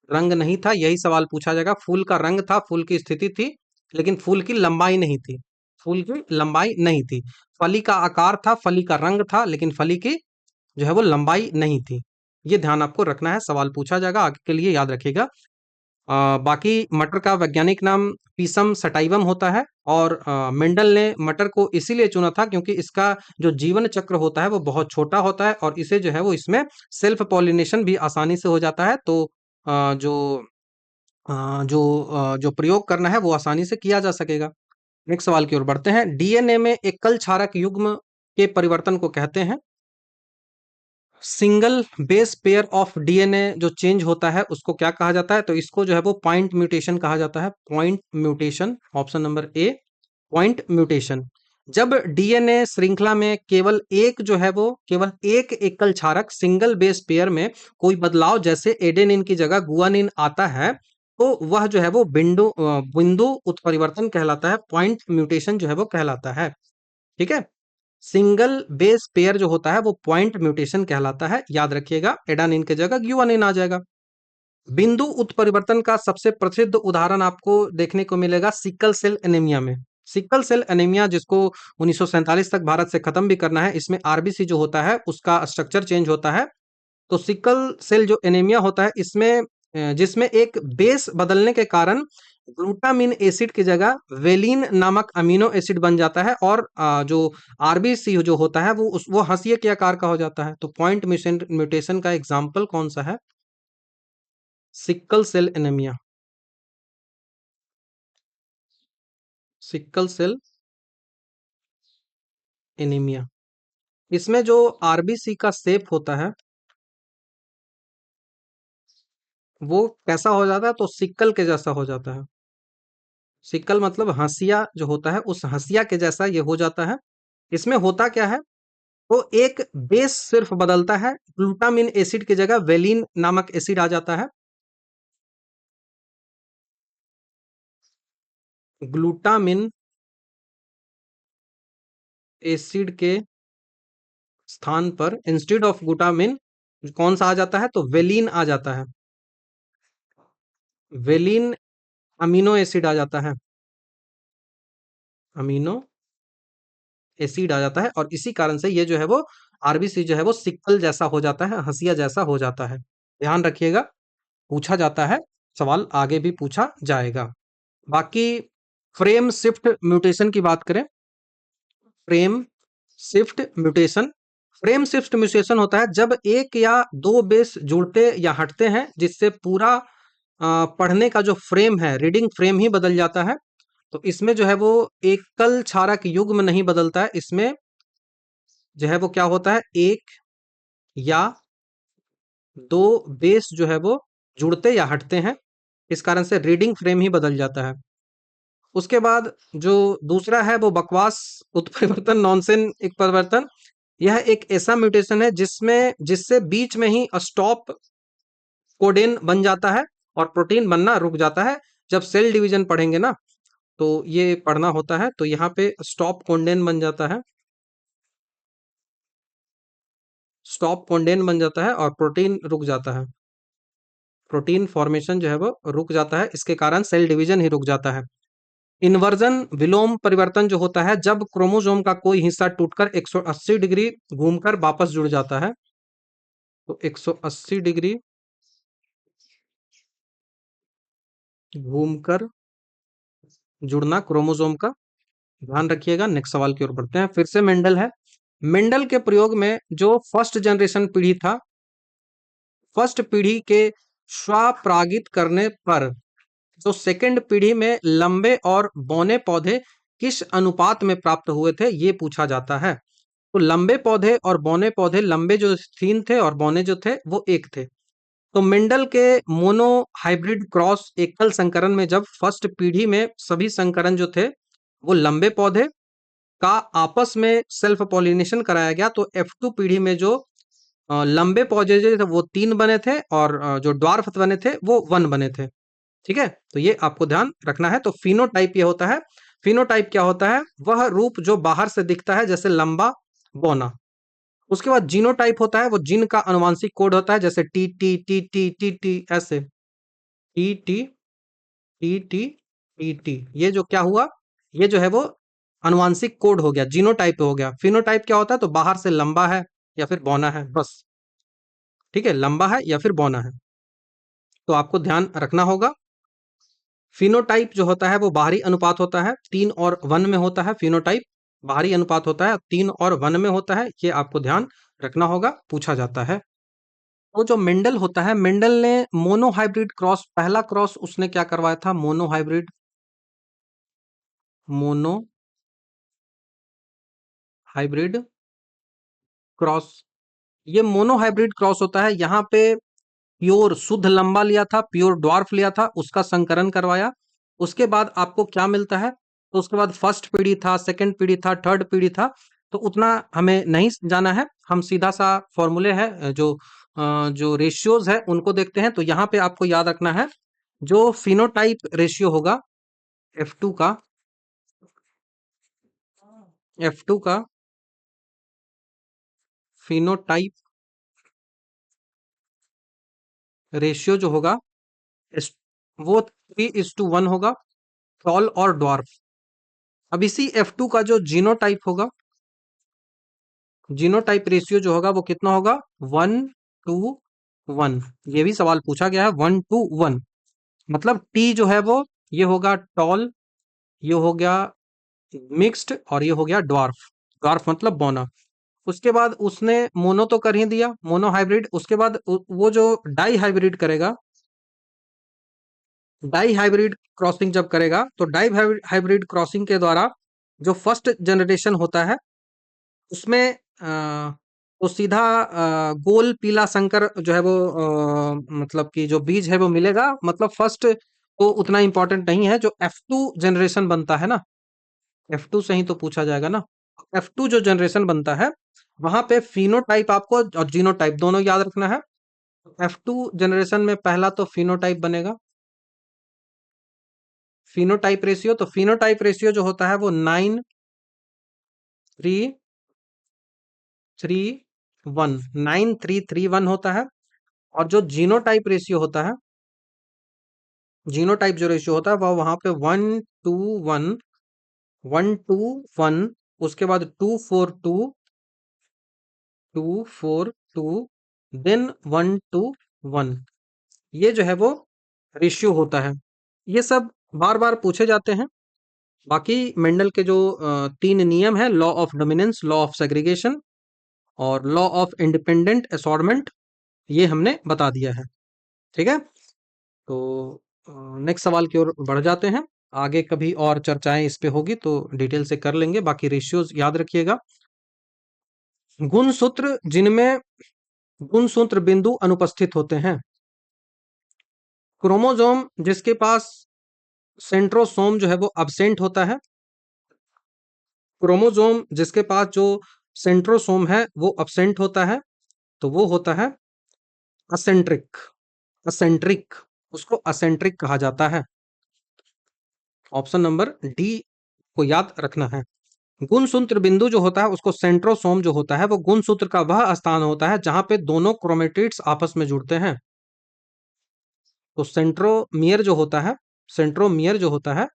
रंग नहीं था, यही सवाल पूछा जाएगा। फूल का रंग था, फूल की स्थिति थी, लेकिन फूल की लंबाई नहीं थी, फूल की लंबाई नहीं थी। फली का आकार था, फली का रंग था, लेकिन फली की जो है वो लंबाई नहीं थी। ये ध्यान आपको रखना है, सवाल पूछा जाएगा, आगे के लिए याद रखिएगा। बाकी मटर का वैज्ञानिक नाम पीसम सटाइवम होता है, और मेंडल ने मटर को इसीलिए चुना था क्योंकि इसका जो जीवन चक्र होता है वो बहुत छोटा होता है, और इसे जो है वो इसमें सेल्फ पॉलिनेशन भी आसानी से हो जाता है। तो अ, जो जो प्रयोग करना है वो आसानी से किया जा सकेगा। नेक्स्ट सवाल की ओर बढ़ते हैं। डीएनए में एकल क्षारक युग्म के परिवर्तन को कहते हैं, single base pair of DNA जो चेंज होता है उसको क्या कहा जाता है, तो इसको जो है वो पॉइंट म्यूटेशन कहा जाता है, पॉइंट म्यूटेशन, ऑप्शन नंबर ए, पॉइंट म्यूटेशन। जब डीएनए श्रृंखला में केवल एक जो है वो केवल एक एकल क्षारक सिंगल बेस पेयर में कोई बदलाव, जैसे एडेनिन की जगह गुआनिन आता है, तो वह जो है वो बिंदु उत्परिवर्तन कहलाता है, पॉइंट म्यूटेशन जो है वो कहलाता है। ठीक है। सिंगल बेस पेयर जो होता है वो पॉइंट म्यूटेशन कहलाता है, याद रखिएगा, एडानिन की जगह गुआनिन आ जाएगा। बिंदु उत्परिवर्तन का सबसे प्रसिद्ध उदाहरण आपको देखने को मिलेगा सिकल सेल एनीमिया में। सिकल सेल एनीमिया जिसको 1947 तक भारत से खत्म भी करना है, इसमें आरबीसी जो होता है उसका स्ट्रक्चर चेंज होता है। तो सिकल सेल जो एनीमिया होता है इसमें जिसमें एक बेस बदलने के कारण ग्लूटामिन एसिड की जगह वेलिन नामक अमीनो एसिड बन जाता है, और जो आरबीसी जो होता है वो हंसिया के आकार का हो जाता है। तो पॉइंट म्यूटेशन का एग्जाम्पल कौन सा है, sickle cell anaemia, sickle cell anaemia. इसमें जो आरबीसी का शेप होता है वो कैसा हो जाता है, तो सिक्कल के जैसा हो जाता है। सिक्कल मतलब हंसिया जो होता है उस हंसिया के जैसा ये हो जाता है। इसमें होता क्या है, तो एक बेस सिर्फ बदलता है, ग्लूटामिन एसिड की जगह वेलिन नामक एसिड आ जाता है। ग्लूटामिन एसिड के स्थान पर इंस्टेड ऑफ ग्लूटामिन कौन सा आ जाता है, तो वेलिन आ जाता है, वेलिन अमीनो एसिड आ जाता है, अमीनो एसिड आ जाता है, और इसी कारण से ये जो है वो आरबीसी जो है वो सिक्कल जैसा हो जाता है, हंसिया जैसा हो जाता है। ध्यान रखिएगा, पूछा जाता है, सवाल आगे भी पूछा जाएगा। बाकी फ्रेम शिफ्ट म्यूटेशन की बात करें, frame shift mutation, frame shift mutation होता है जब एक या दो बेस जुड़ते या हटते हैं, जिससे पूरा पढ़ने का जो फ्रेम है, रीडिंग फ्रेम ही बदल जाता है। तो इसमें जो है वो एकल क्षारक युग्म नहीं बदलता है, इसमें जो है वो क्या होता है, एक या दो बेस जो है वो जुड़ते या हटते हैं, इस कारण से रीडिंग फ्रेम ही बदल जाता है। उसके बाद जो दूसरा है वो बकवास उत्परिवर्तन, नॉनसेन एक परिवर्तन। यह एक ऐसा म्यूटेशन है जिसमें जिससे बीच में ही स्टॉप कोडेन बन जाता है और प्रोटीन बनना रुक जाता है। जब सेल डिवीजन पढ़ेंगे ना तो ये पढ़ना होता है, तो यहाँ पे स्टॉप कोडेन बन जाता है, स्टॉप कोंडेन बन जाता है और प्रोटीन रुक जाता है। प्रोटीन फॉर्मेशन जो है वो रुक जाता है, इसके कारण सेल डिवीजन ही रुक जाता है। इन्वर्जन विलोम परिवर्तन जो होता है जब क्रोमोसोम का कोई हिस्सा टूटकर 180 डिग्री घूमकर वापस जुड़ जाता है। तो 180 डिग्री घूमकर जुड़ना क्रोमोसोम का, ध्यान रखिएगा। नेक्स्ट सवाल की ओर बढ़ते हैं। फिर से मेंडल है। मेंडल के प्रयोग में जो फर्स्ट जनरेशन पीढ़ी था, फर्स्ट पीढ़ी के स्वपरागित करने पर जो सेकंड पीढ़ी में लंबे और बौने पौधे किस अनुपात में प्राप्त हुए थे, ये पूछा जाता है। तो लंबे पौधे और बौने पौधे, लंबे जो 3 थे और बौने जो थे वो 1 थे। तो मेंडल के मोनो हाइब्रिड क्रॉस एकल संकरण में जब फर्स्ट पीढ़ी में सभी संकरण जो थे वो लंबे पौधे का आपस में सेल्फ पॉलिनेशन कराया गया, तो F2 पीढ़ी में जो लंबे पौधे जो थे वो 3 बने थे और जो ड्वार्फ बने थे वो 1 बने थे। ठीक है, तो ये आपको ध्यान रखना है। तो फिनोटाइप ये होता है। फिनोटाइप क्या होता है? वह रूप जो बाहर से दिखता है, जैसे लंबा, बौना। उसके बाद जीनोटाइप होता है, वो जीन का अनुवांशिक कोड होता है, जैसे T T T T T T, ऐसे T T T T T T. ये जो क्या हुआ, ये जो है वो अनुवांशिक कोड हो गया, जीनोटाइप हो गया। फिनोटाइप क्या होता है? तो बाहर से लंबा है या फिर बौना है, बस। ठीक है, लंबा है या फिर बौना है, तो आपको ध्यान रखना होगा। फिनोटाइप जो होता है वो बाहरी अनुपात होता है, 3 और 1 में होता है। फिनोटाइप बाहरी अनुपात होता है, 3 और 1 में होता है, ये आपको ध्यान रखना होगा, पूछा जाता है। वो जो मेंडल होता है, मेंडल ने मोनो हाइब्रिड क्रॉस, पहला क्रॉस उसने क्या करवाया था? Mono hybrid, mono hybrid cross. ये मोनो हाइब्रिड क्रॉस होता है, यहाँ पे प्योर शुद्ध लंबा लिया था, प्योर ड्वार्फ लिया था, उसका संकरण करवाया। उसके बाद आपको क्या मिलता है? तो उसके बाद फर्स्ट पीढ़ी था, सेकंड पीढ़ी था, थर्ड पीढ़ी था, तो उतना हमें नहीं जाना है। हम सीधा सा फॉर्मूले है, जो रेशियोज है उनको देखते हैं। तो यहाँ पे आपको याद रखना है, जो फिनोटाइप रेशियो होगा F2 का, F2 का फिनोटाइप रेशियो जो होगा वो 3:1 होगा, टॉल और ड्वार्फ। अब इसी F2 का जो जीनोटाइप होगा, जीनोटाइप रेशियो जो होगा वो कितना होगा? 1:1। ये भी सवाल पूछा गया है, 1:1। मतलब टी जो है वो ये होगा टॉल, ये हो गया मिक्स्ड और ये हो गया ड्वार्फ। ड्वार्फ मतलब बौना। उसके बाद उसने मोनो तो कर ही दिया, मोनो हाइब्रिड। उसके बाद वो जो डाई हाइब्रिड करेगा, डाई हाइब्रिड क्रॉसिंग जब करेगा, तो डाई हाइब्रिड क्रॉसिंग के द्वारा जो फर्स्ट जनरेशन होता है उसमें तो सीधा गोल पीला संकर जो है वो मतलब कि जो बीज है वो मिलेगा। मतलब फर्स्ट तो उतना इंपॉर्टेंट नहीं है, जो F2 जनरेशन बनता है ना, F2 से ही तो पूछा जाएगा ना। F2 जो जनरेशन बनता है वहां पे फिनोटाइप आपको और जीनोटाइप दोनों याद रखना है। F2 जनरेशन में पहला तो फिनोटाइप बनेगा, फिनोटाइप रेशियो। तो फिनोटाइप रेशियो जो होता है वो 9:3:1, 9:3:1 होता है। और जो जीनोटाइप रेशियो होता है, जीनोटाइप जो रेशियो होता है वह वहां पे 1:1, 1:1, उसके बाद 2:4:2, 2:4:2, देन 1:1। ये जो है वो रेशियो होता है। ये सब बार बार पूछे जाते हैं। बाकी मेंडल के जो 3 नियम है, law of dominance, law of segregation और लॉ ऑफ इंडिपेंडेंट असॉर्टमेंट, ये हमने बता दिया है। ठीक है, तो नेक्स्ट सवाल की ओर बढ़ जाते हैं। आगे कभी और चर्चाएं इस पे होगी तो डिटेल से कर लेंगे। बाकी रेशियोज याद रखिएगा। गुणसूत्र जिनमें गुणसूत्र बिंदु अनुपस्थित होते हैं, क्रोमोसोम जिसके पास सेंट्रोसोम जो है वो अब्सेंट होता है, क्रोमोसोम जिसके पास जो सेंट्रोसोम है वो अब्सेंट होता है, तो वो होता है असेंट्रिक। असेंट्रिक, उसको असेंट्रिक कहा जाता है। ऑप्शन नंबर डी को याद रखना है। गुणसूत्र बिंदु जो होता है उसको सेंट्रोसोम जो होता है वो गुणसूत्र का वह स्थान होता है जहां पे दोनों क्रोमेटिड्स आपस में जुड़ते हैं। तो सेंट्रोमियर जो होता है, सेंट्रोमियर जो होता है,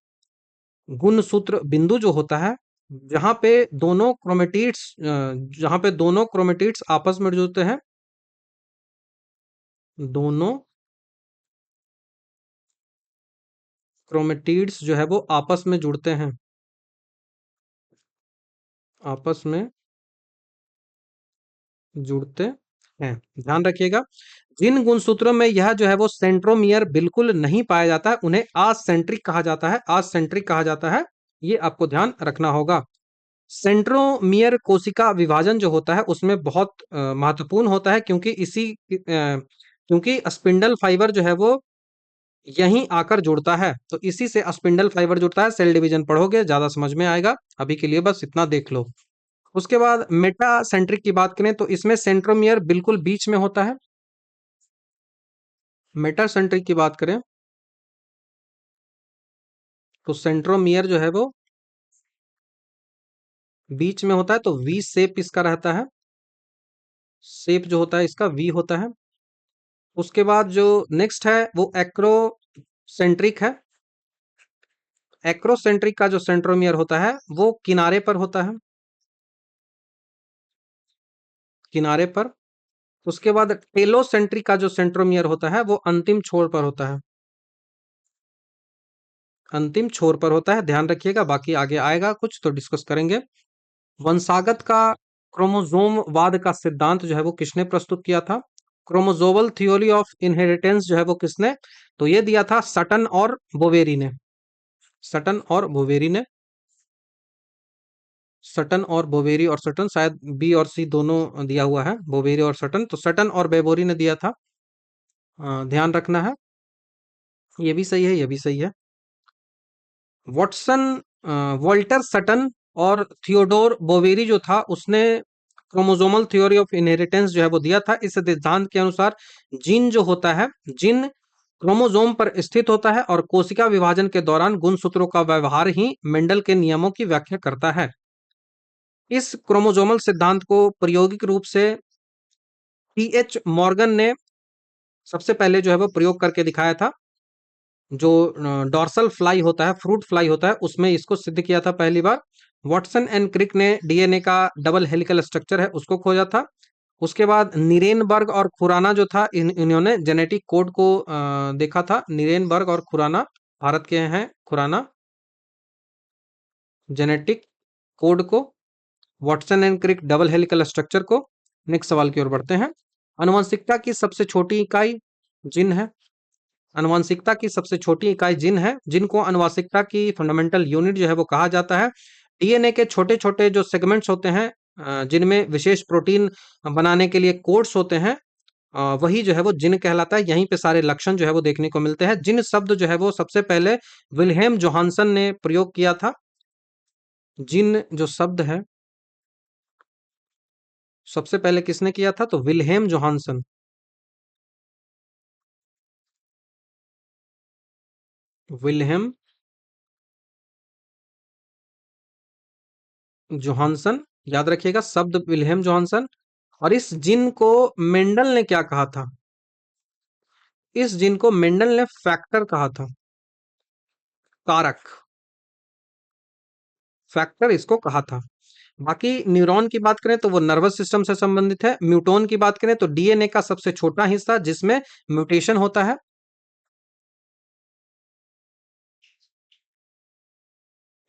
गुणसूत्र बिंदु जो होता है जहां पे दोनों क्रोमेटिड्स जहां पे दोनों क्रोमेटिड्स आपस में जुड़ते हैं, दोनों क्रोमेटिड्स जो है वो आपस में जुड़ते हैं, आपस में जुड़ते हैं। ध्यान रखिएगा, जिन गुणसूत्रों में यह जो है वो सेंट्रोमियर बिल्कुल नहीं पाया जाता है उन्हें आसेंट्रिक कहा जाता है, आसेंट्रिक कहा जाता है। ये आपको ध्यान रखना होगा। सेंट्रोमियर कोशिका विभाजन जो होता है उसमें बहुत महत्वपूर्ण होता है, क्योंकि क्योंकि स्पिंडल फाइबर जो है वो यहीं आकर जुड़ता है, तो इसी से स्पिंडल फाइबर जुड़ता है। सेल डिवीजन पढ़ोगे ज्यादा समझ में आएगा, अभी के लिए बस इतना देख लो। उसके बाद मेटासेंट्रिक की बात करें तो इसमें सेंट्रोमियर बिल्कुल बीच में होता है। मेटासेंट्रिक की बात करें तो सेंट्रोमियर जो है वो बीच में होता है, तो वी शेप इसका रहता है, शेप जो होता है इसका वी होता है। उसके बाद जो नेक्स्ट है वो एक्रोसेंट्रिक है। एक्रोसेंट्रिक का जो सेंट्रोमियर होता है वो किनारे पर होता है, किनारे पर। उसके बाद टेलोसेंट्रिक का जो सेंट्रोमियर होता है वो अंतिम छोर पर होता है, अंतिम छोर पर होता है। ध्यान रखिएगा, बाकी आगे आएगा कुछ तो डिस्कस करेंगे। वंशागत का क्रोमोसोमवाद का सिद्धांत जो है वो किसने प्रस्तुत किया था? क्रोमोसोमल थ्योरी ऑफ इनहेरिटेंस जो है वो किसने, तो ये दिया था सटन और बोवेरी ने, सटन और बोवेरी ने। सटन और बोवेरी, और सटन शायद बी और सी दोनों दिया हुआ है, बोवेरी और सटन, तो सटन और बेबोरी ने दिया था। ध्यान रखना है, ये भी सही है, ये भी सही है। वॉटसन वॉल्टर सटन और थियोडोर बोवेरी जो था उसने क्रोमोसोमल थ्योरी ऑफ इनहेरिटेंस जो है वो दिया था। इस सिद्धांत के अनुसार जीन जो होता है, जीन क्रोमोसोम पर स्थित होता है और कोशिका विभाजन के दौरान गुणसूत्रों का व्यवहार ही मेंडल के नियमों की व्याख्या करता है। इस क्रोमोसोमल सिद्धांत को प्रायोगिक रूप से टीएच मॉर्गन ने सबसे पहले जो है वो प्रयोग करके दिखाया था। जो डॉर्सल फ्लाई होता है, फ्रूट फ्लाई होता है, उसमें इसको सिद्ध किया था पहली बार। वॉटसन एंड क्रिक ने डीएनए का डबल हेलिकल स्ट्रक्चर है उसको खोजा था। उसके बाद नीरेनबर्ग और खुराना जो था, इन्होंने जेनेटिक कोड को देखा था। नीरेनबर्ग और खुराना भारत के हैं, खुराना, जेनेटिक कोड को, Watson and Crick double helical structure को। नेक्स्ट सवाल की ओर बढ़ते हैं। आनुवंशिकता की सबसे छोटी इकाई जीन है। आनुवंशिकता की सबसे छोटी इकाई जीन है, जिनको आनुवंशिकता की फंडामेंटल यूनिट जो है वो कहा जाता है। डीएनए के छोटे छोटे जो सेगमेंट्स होते हैं, जिनमें विशेष प्रोटीन बनाने के लिए कोड्स होते हैं, वही जो है वो जिन कहलाता है। यहीं पे सारे लक्षण जो है वो देखने को मिलते हैं। जिन शब्द जो है वो सबसे पहले विल्हेम जोहानसन ने प्रयोग किया था। जिन जो शब्द है सबसे पहले किसने किया था, तो विल्हेम जोहानसन, विल्हेम जोहानसन, याद रखिएगा शब्द विल्हेम जोहानसन। और इस जिन को मेंडल ने क्या कहा था? इस जिन को मेंडल ने फैक्टर कहा था, कारक, फैक्टर इसको कहा था। बाकी न्यूरॉन की बात करें तो वो नर्वस सिस्टम से संबंधित है। म्यूटोन की बात करें तो डीएनए का सबसे छोटा हिस्सा जिसमें म्यूटेशन होता है,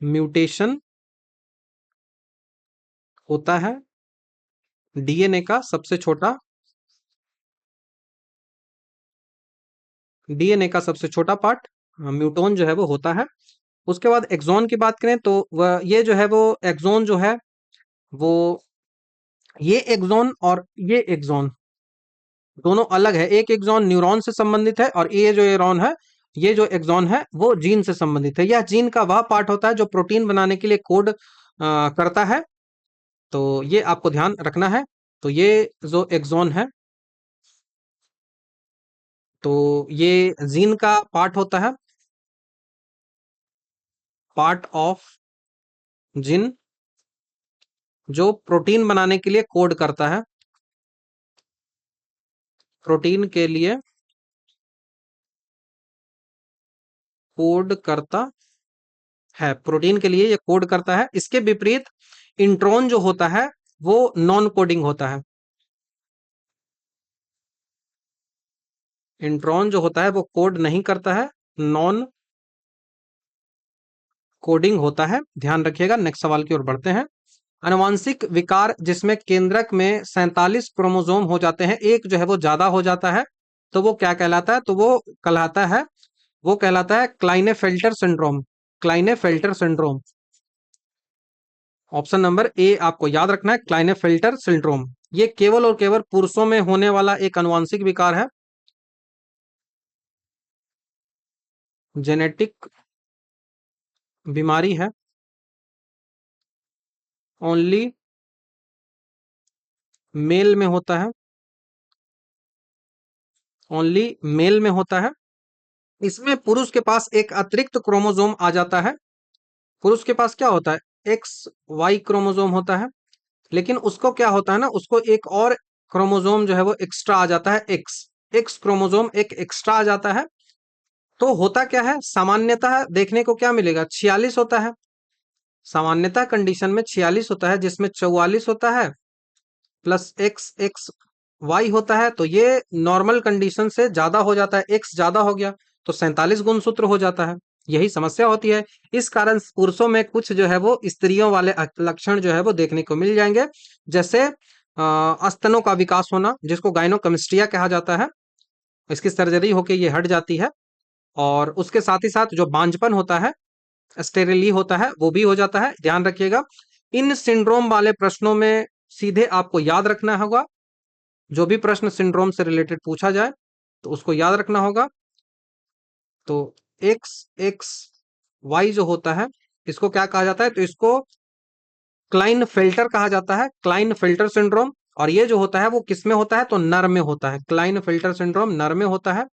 म्यूटेशन होता है डीएनए का सबसे छोटा, डीएनए का सबसे छोटा पार्ट म्यूटोन जो है वो होता है। उसके बाद एक्सॉन की बात करें तो वह ये जो है वो एक्सॉन जो है वो, ये एक्सॉन और ये एक्सॉन दोनों अलग है। एक एक्सॉन न्यूरॉन से संबंधित है और ये जो न्यूरॉन है, ये जो एक्सॉन है वो जीन से संबंधित है। यह जीन का वह पार्ट होता है जो प्रोटीन बनाने के लिए कोड करता है, तो ये आपको ध्यान रखना है। तो ये जो एक्सॉन है, तो ये जीन का पार्ट होता है, पार्ट ऑफ जीन। जो प्रोटीन बनाने के लिए कोड करता है, प्रोटीन के लिए कोड करता है, प्रोटीन के लिए ये कोड करता है। इसके विपरीत इंट्रॉन जो होता है वो नॉन कोडिंग होता है। इंट्रॉन जो होता है वो कोड नहीं करता है, नॉन कोडिंग होता है। ध्यान रखिएगा। नेक्स्ट सवाल की ओर बढ़ते हैं। आनुवांशिक विकार जिसमें केंद्रक में 47 क्रोमोसोम हो जाते हैं, एक जो है वो ज्यादा हो जाता है, तो वो क्या कहलाता है? तो वो कहलाता है Klinefelter syndrome. Klinefelter syndrome. Option number A आपको याद रखना है, क्लाइनेफेल्टर सिंड्रोम। ये केवल और केवल पुरुषों में होने वाला एक आनुवांशिक विकार है, जेनेटिक बीमारी है। ओनली मेल में होता है, ओनली मेल में होता है। इसमें पुरुष के पास एक अतिरिक्त क्रोमोसोम आ जाता है। पुरुष के पास क्या होता है? एक्स वाई क्रोमोसोम होता है, लेकिन उसको क्या होता है ना, उसको एक और क्रोमोसोम जो है वो एक्स्ट्रा आ जाता है, एक्स एक्स क्रोमोसोम एक एक्स्ट्रा आ जाता है। तो होता क्या है, सामान्यतः देखने को क्या मिलेगा? 46 होता है। सामान्यतः कंडीशन में 46 होता है, जिसमें 44 होता है प्लस एक्स एक्स वाई होता है। तो ये नॉर्मल कंडीशन से ज्यादा हो जाता है, एक्स ज्यादा हो गया तो 47 गुणसूत्र हो जाता है। यही समस्या होती है। इस कारण पुरुषों में कुछ जो है वो स्त्रियों वाले लक्षण जो है वो देखने को मिल जाएंगे, जैसे स्तनों का विकास होना, जिसको गाइनोकमिस्ट्रिया कहा जाता है। इसकी सर्जरी होके ये हट जाती है। और उसके साथ ही साथ जो बांझपन होता है, स्टेरिली होता है, वो भी हो जाता है। ध्यान रखिएगा। इन सिंड्रोम वाले प्रश्नों में सीधे आपको याद रखना होगा, जो भी प्रश्न सिंड्रोम से रिलेटेड पूछा जाए तो उसको याद रखना होगा। तो एक्स एक्स वाई जो होता है, इसको क्या कहा जाता है? तो इसको क्लाइन फिल्टर कहा जाता है, क्लाइन फिल्टर सिंड्रोम। और ये जो होता है वो किस में होता है? तो नर में होता है। क्लाइन फिल्टर सिंड्रोम नर में होता है।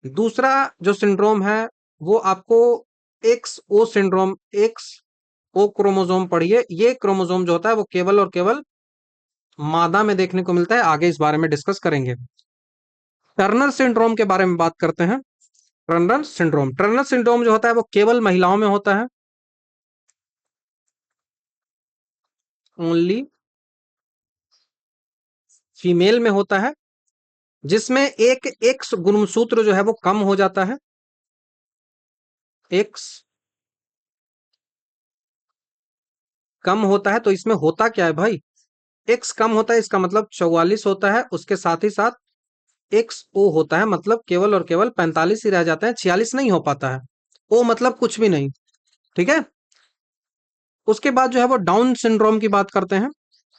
दूसरा जो सिंड्रोम है वो आपको एक्स ओ सिंड्रोम, एक्स ओ क्रोमोसोम पढ़िए। ये क्रोमोसोम जो होता है वो केवल और केवल मादा में देखने को मिलता है। आगे इस बारे में डिस्कस करेंगे। टर्नर सिंड्रोम के बारे में बात करते हैं। टर्नर सिंड्रोम जो होता है वो केवल महिलाओं में होता है, ओनली फीमेल में होता है, जिसमें एक एक्स गुणसूत्र जो है वो कम हो जाता है। एक्स कम होता है, तो इसमें होता क्या है भाई? एक्स कम होता है, इसका मतलब 44 होता है, उसके साथ ही साथ एक्स ओ होता है, मतलब केवल और केवल 45 ही रह जाते हैं, 46 नहीं हो पाता है। ओ मतलब कुछ भी नहीं। ठीक है। उसके बाद जो है वो डाउन सिंड्रोम की बात करते हैं।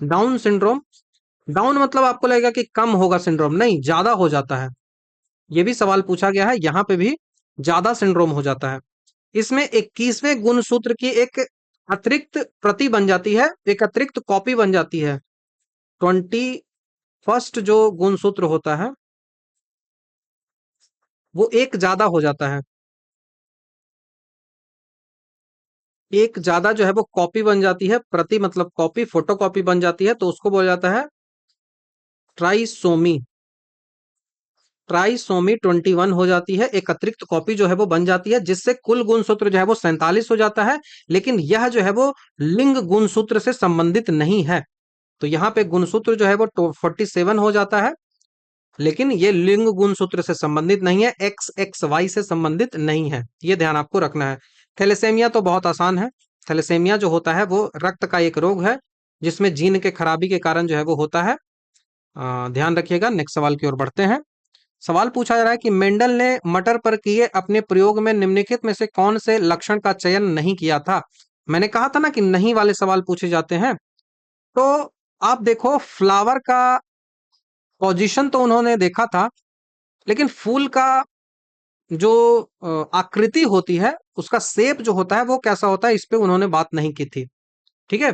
डाउन सिंड्रोम, डाउन मतलब आपको लगेगा कि कम होगा सिंड्रोम, नहीं, ज्यादा हो जाता है। ये भी सवाल पूछा गया है, यहां पे भी ज्यादा सिंड्रोम हो जाता है। इसमें 21वें गुणसूत्र की एक अतिरिक्त प्रति बन जाती है, एक अतिरिक्त कॉपी बन जाती है। 21st जो गुणसूत्र होता है वो एक ज्यादा हो जाता है। एक ज्यादा जो है वो कॉपी बन जाती है, प्रति मतलब कॉपी, फोटो कॉपी बन जाती है, तो उसको बोला जाता है ट्राइसोमी। ट्राइसोमी 21 हो जाती है, एक अतिरिक्त कॉपी जो है वो बन जाती है, जिससे कुल गुणसूत्र जो है वो 47 हो जाता है। लेकिन यह जो है वो लिंग गुणसूत्र से संबंधित नहीं है। तो यहाँ पे गुणसूत्र जो है वो 47 हो जाता है, लेकिन ये लिंग गुणसूत्र से संबंधित नहीं है, एक्स एक्स वाई से संबंधित नहीं है। ये ध्यान आपको रखना है। थैलेसेमिया तो बहुत आसान है। थैलेसेमिया जो होता है वो रक्त का एक रोग है, जिसमें जीन के खराबी के कारण जो है वो होता है। ध्यान रखिएगा। नेक्स्ट सवाल की ओर बढ़ते हैं। सवाल पूछा जा रहा है कि मेंडल ने मटर पर किए अपने प्रयोग में निम्नलिखित में से कौन से लक्षण का चयन नहीं किया था? मैंने कहा था ना कि नहीं वाले सवाल पूछे जाते हैं। तो आप देखो, फ्लावर का पोजीशन तो उन्होंने देखा था, लेकिन फूल का जो आकृति होती है, उसका शेप जो होता है वो कैसा होता है, इस पे उन्होंने बात नहीं की थी। ठीक है।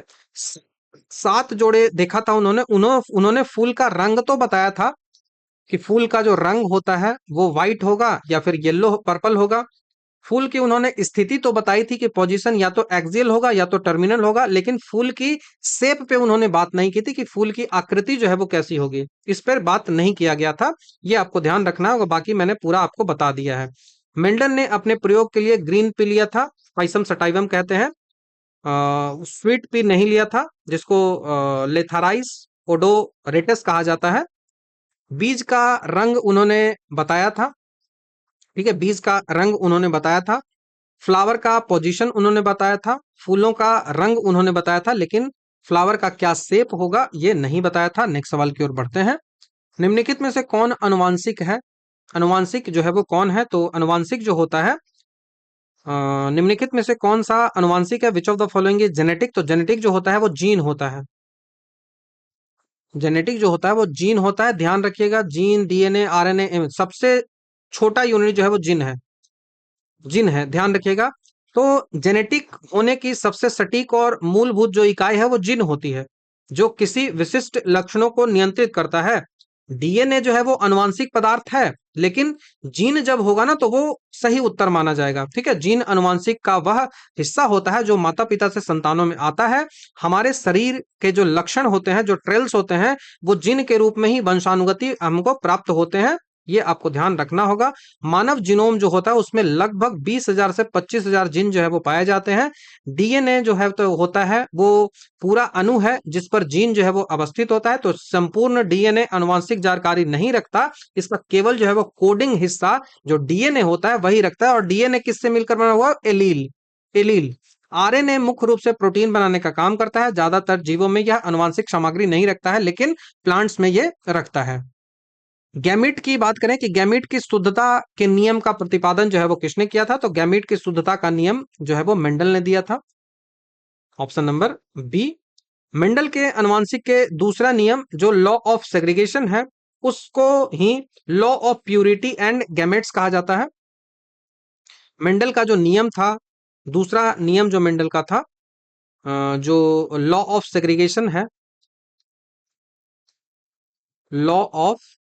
7 जोड़े देखा था उन्होंने। उन्होंने फूल का रंग तो बताया था कि फूल का जो रंग होता है वो व्हाइट होगा या फिर येलो पर्पल होगा। फूल की उन्होंने स्थिति तो बताई थी कि पोजीशन या तो एक्सियल होगा या तो टर्मिनल होगा, लेकिन फूल की शेप पे उन्होंने बात नहीं की थी कि फूल की आकृति जो है वो कैसी होगी, इस पर बात नहीं किया गया था। ये आपको ध्यान रखना होगा, बाकी मैंने पूरा आपको बता दिया है। मेंडल ने अपने प्रयोग के लिए ग्रीन पी लिया था, पाइसम सटाइवम कहते हैं। स्वीट पी नहीं लिया था, जिसको लेथाराइस ओडोरेटस कहा जाता है। बीज का रंग उन्होंने बताया था, ठीक है, बीज का रंग उन्होंने बताया था। फ्लावर का पोजीशन उन्होंने बताया था, फूलों का रंग उन्होंने बताया था, लेकिन फ्लावर का क्या शेप होगा ये नहीं बताया था। नेक्स्ट सवाल की ओर बढ़ते हैं। निम्नलिखित में से कौन अनुवांशिक है? अनुवांशिक जो है वो कौन है? तो अनुवांशिक जो होता है, निम्नलिखित में से कौन सा अनुवांशिक है? Which of the following is genetic? तो जेनेटिक जो होता है वो जीन होता है। जेनेटिक जो होता है वो जीन होता है, ध्यान रखिएगा। जीन, डीएनए, आरएनए, सबसे छोटा यूनिट जो है वो जीन है, जीन है, ध्यान रखिएगा। तो जेनेटिक होने की सबसे सटीक और मूलभूत जो इकाई है वो जीन होती है, जो किसी विशिष्ट लक्षणों को नियंत्रित करता है। डीएनए जो है वो अनुवांशिक पदार्थ है, लेकिन जीन जब होगा ना तो वो सही उत्तर माना जाएगा, ठीक है। जीन अनुवांशिक का वह हिस्सा होता है जो माता पिता से संतानों में आता है। हमारे शरीर के जो लक्षण होते हैं, जो ट्रेल्स होते हैं, वो जीन के रूप में ही वंशानुगति हमको प्राप्त होते हैं। ये आपको ध्यान रखना होगा। मानव जीनोम जो होता है उसमें लगभग 20,000 से 25,000 जीन जो है वो पाए जाते हैं। डीएनए जो है तो होता है वो पूरा अणु है जिस पर जीन जो है वो अवस्थित होता है। तो संपूर्ण डीएनए आनुवंशिक जानकारी नहीं रखता, इसका केवल जो है वो कोडिंग हिस्सा जो डीएनए होता है वही रखता है। और डीएनए किससे मिलकर बना हुआ? एलील। एलील। आरएनए मुख्य रूप से प्रोटीन बनाने का काम करता है। ज्यादातर जीवों में यह आनुवंशिक सामग्री नहीं रखता है, लेकिन प्लांट्स में ये रखता है। गैमीट की बात करें कि गैमीट की शुद्धता के नियम का प्रतिपादन जो है वो किसने किया था? तो गैमीट की शुद्धता का नियम जो है वो मेंडल ने दिया था, ऑप्शन नंबर बी। मेंडल के अनुवांशिक के दूसरा नियम जो लॉ ऑफ सेग्रीगेशन है, उसको ही law of purity and gametes कहा जाता है। मेंडल का जो नियम था, दूसरा नियम जो मेंडल का था, जो लॉ ऑफ सेग्रीगेशन है, लॉ ऑफ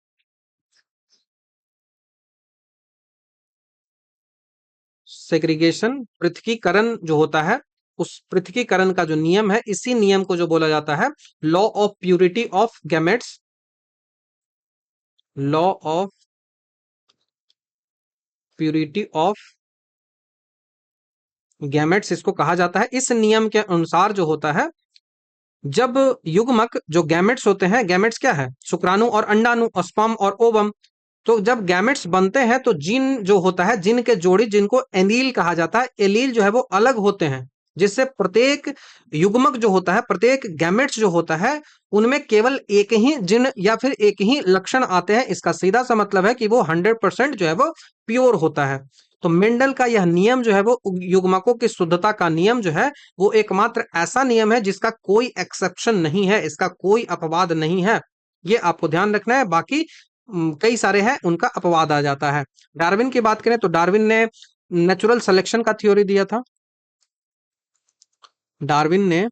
सेग्रीगेशन, पृथकीकरण जो होता है, उस पृथकीकरण का जो नियम है, इसी नियम को जो बोला जाता है law of purity of gametes. Law of purity of gametes इसको कहा जाता है। इस नियम के अनुसार जो होता है, जब युग्मक जो गैमेट्स होते हैं, गैमेट्स क्या है? शुक्राणु और अंडाणु, स्पर्म और ओवम। तो जब गैमेट्स बनते हैं तो जीन जो होता है, जीन के जोड़ी जिनको एलील कहा जाता है, एलील जो है वो अलग होते हैं, जिससे प्रत्येक युग्मक जो होता है, प्रत्येक गैमेट्स जो होता है, उनमें केवल एक ही जीन या फिर एक ही लक्षण आते हैं। इसका सीधा सा मतलब है कि वो 100% जो है वो प्योर होता है। तो मेंडल का यह नियम जो है वो युग्मकों की शुद्धता का नियम जो है वो एकमात्र ऐसा नियम है जिसका कोई एक्सेप्शन नहीं है, इसका कोई अपवाद नहीं है। ये आपको ध्यान रखना है। बाकी कई सारे हैं उनका अपवाद आ जाता है। डार्विन की बात करें तो डार्विन ने नेचुरल सिलेक्शन का थ्योरी दिया था। डार्विन ने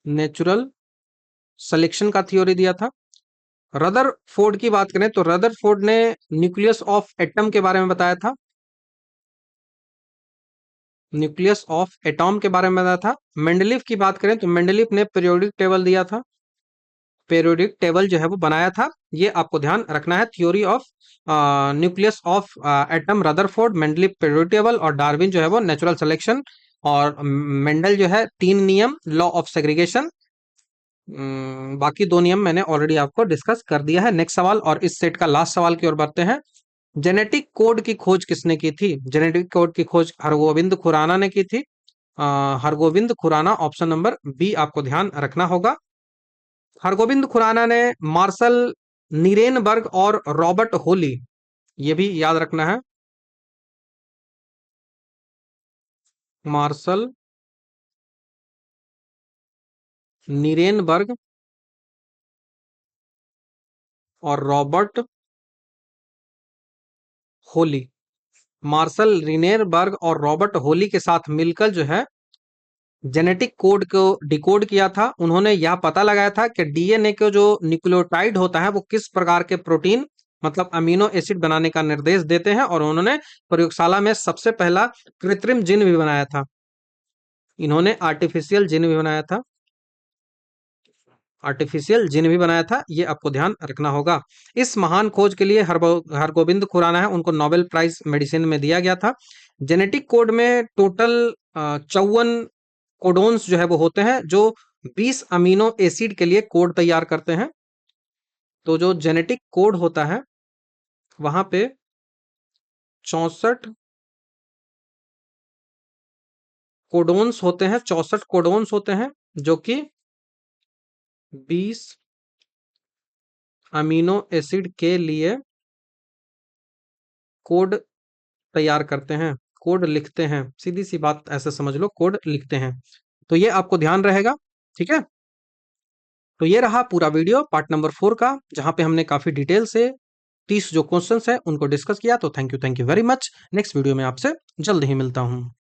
नेचुरल सिलेक्शन का थ्योरी दिया था। रदरफोर्ड की बात करें तो रदरफोर्ड ने न्यूक्लियस ऑफ एटम के बारे में बताया था। न्यूक्लियस ऑफ एटॉम के बारे में बताया था। मेंडलीफ की बात करें तो मेंडलीफ ने पीरियोडिक टेबल दिया था, पीरियोडिक टेबल जो है वो बनाया था। ये आपको ध्यान रखना है। Theory of nucleus of atom, Rutherford, Mendeleev periodic table, और डार्विन जो है वो नेचुरल सिलेक्शन। और मेंडल जो है 3 नियम, लॉ ऑफ सेग्रीगेशन। बाकी 2 नियम मैंने ऑलरेडी आपको डिस्कस कर दिया है। नेक्स्ट सवाल और इस सेट का लास्ट सवाल की ओर बढ़ते हैं। जेनेटिक कोड की खोज किसने की थी? जेनेटिक कोड की खोज हरगोविंद खुराना ने की थी। Hargobind Khurana, option number B आपको ध्यान रखना होगा। हरगोविंद खुराना ने मार्शल नीरेनबर्ग और रॉबर्ट होली, ये भी याद रखना है, मार्शल नीरेनबर्ग और रॉबर्ट होली, मार्शल रीनेरबर्ग और रॉबर्ट होली के साथ मिलकर जो है जेनेटिक कोड को डिकोड किया था। उन्होंने यह पता लगाया था कि डीएनए के जो न्यूक्लियोटाइड होता है वो किस प्रकार के प्रोटीन मतलब अमीनो एसिड बनाने का निर्देश देते हैं, और उन्होंने प्रयोगशाला में सबसे पहला कृत्रिम जिन भी बनाया था। इन्होंने आर्टिफिशियल जिन भी बनाया था, आर्टिफिशियल जिन भी बनाया था, ये आपको ध्यान रखना होगा। इस महान खोज के लिए हरगोविंद खुराना है, उनको नोबेल प्राइज मेडिसिन में दिया गया था। जेनेटिक कोड में टोटल 54 कोडोन्स जो है वो होते हैं, जो 20 अमीनो एसिड के लिए कोड तैयार करते हैं। तो जो जेनेटिक कोड होता है वहां पे 64 कोडोन्स होते हैं, 64 कोडोन्स होते हैं, जो कि 20 अमीनो एसिड के लिए कोड तैयार करते हैं, कोड लिखते हैं। सीधी सी बात ऐसे समझ लो, कोड लिखते हैं। तो ये आपको ध्यान रहेगा, ठीक है। तो ये रहा पूरा वीडियो पार्ट नंबर 4 का, जहां पे हमने काफी डिटेल से 30 जो क्वेश्चंस है उनको डिस्कस किया। तो thank you very much. Next video में आपसे जल्द ही मिलता हूं।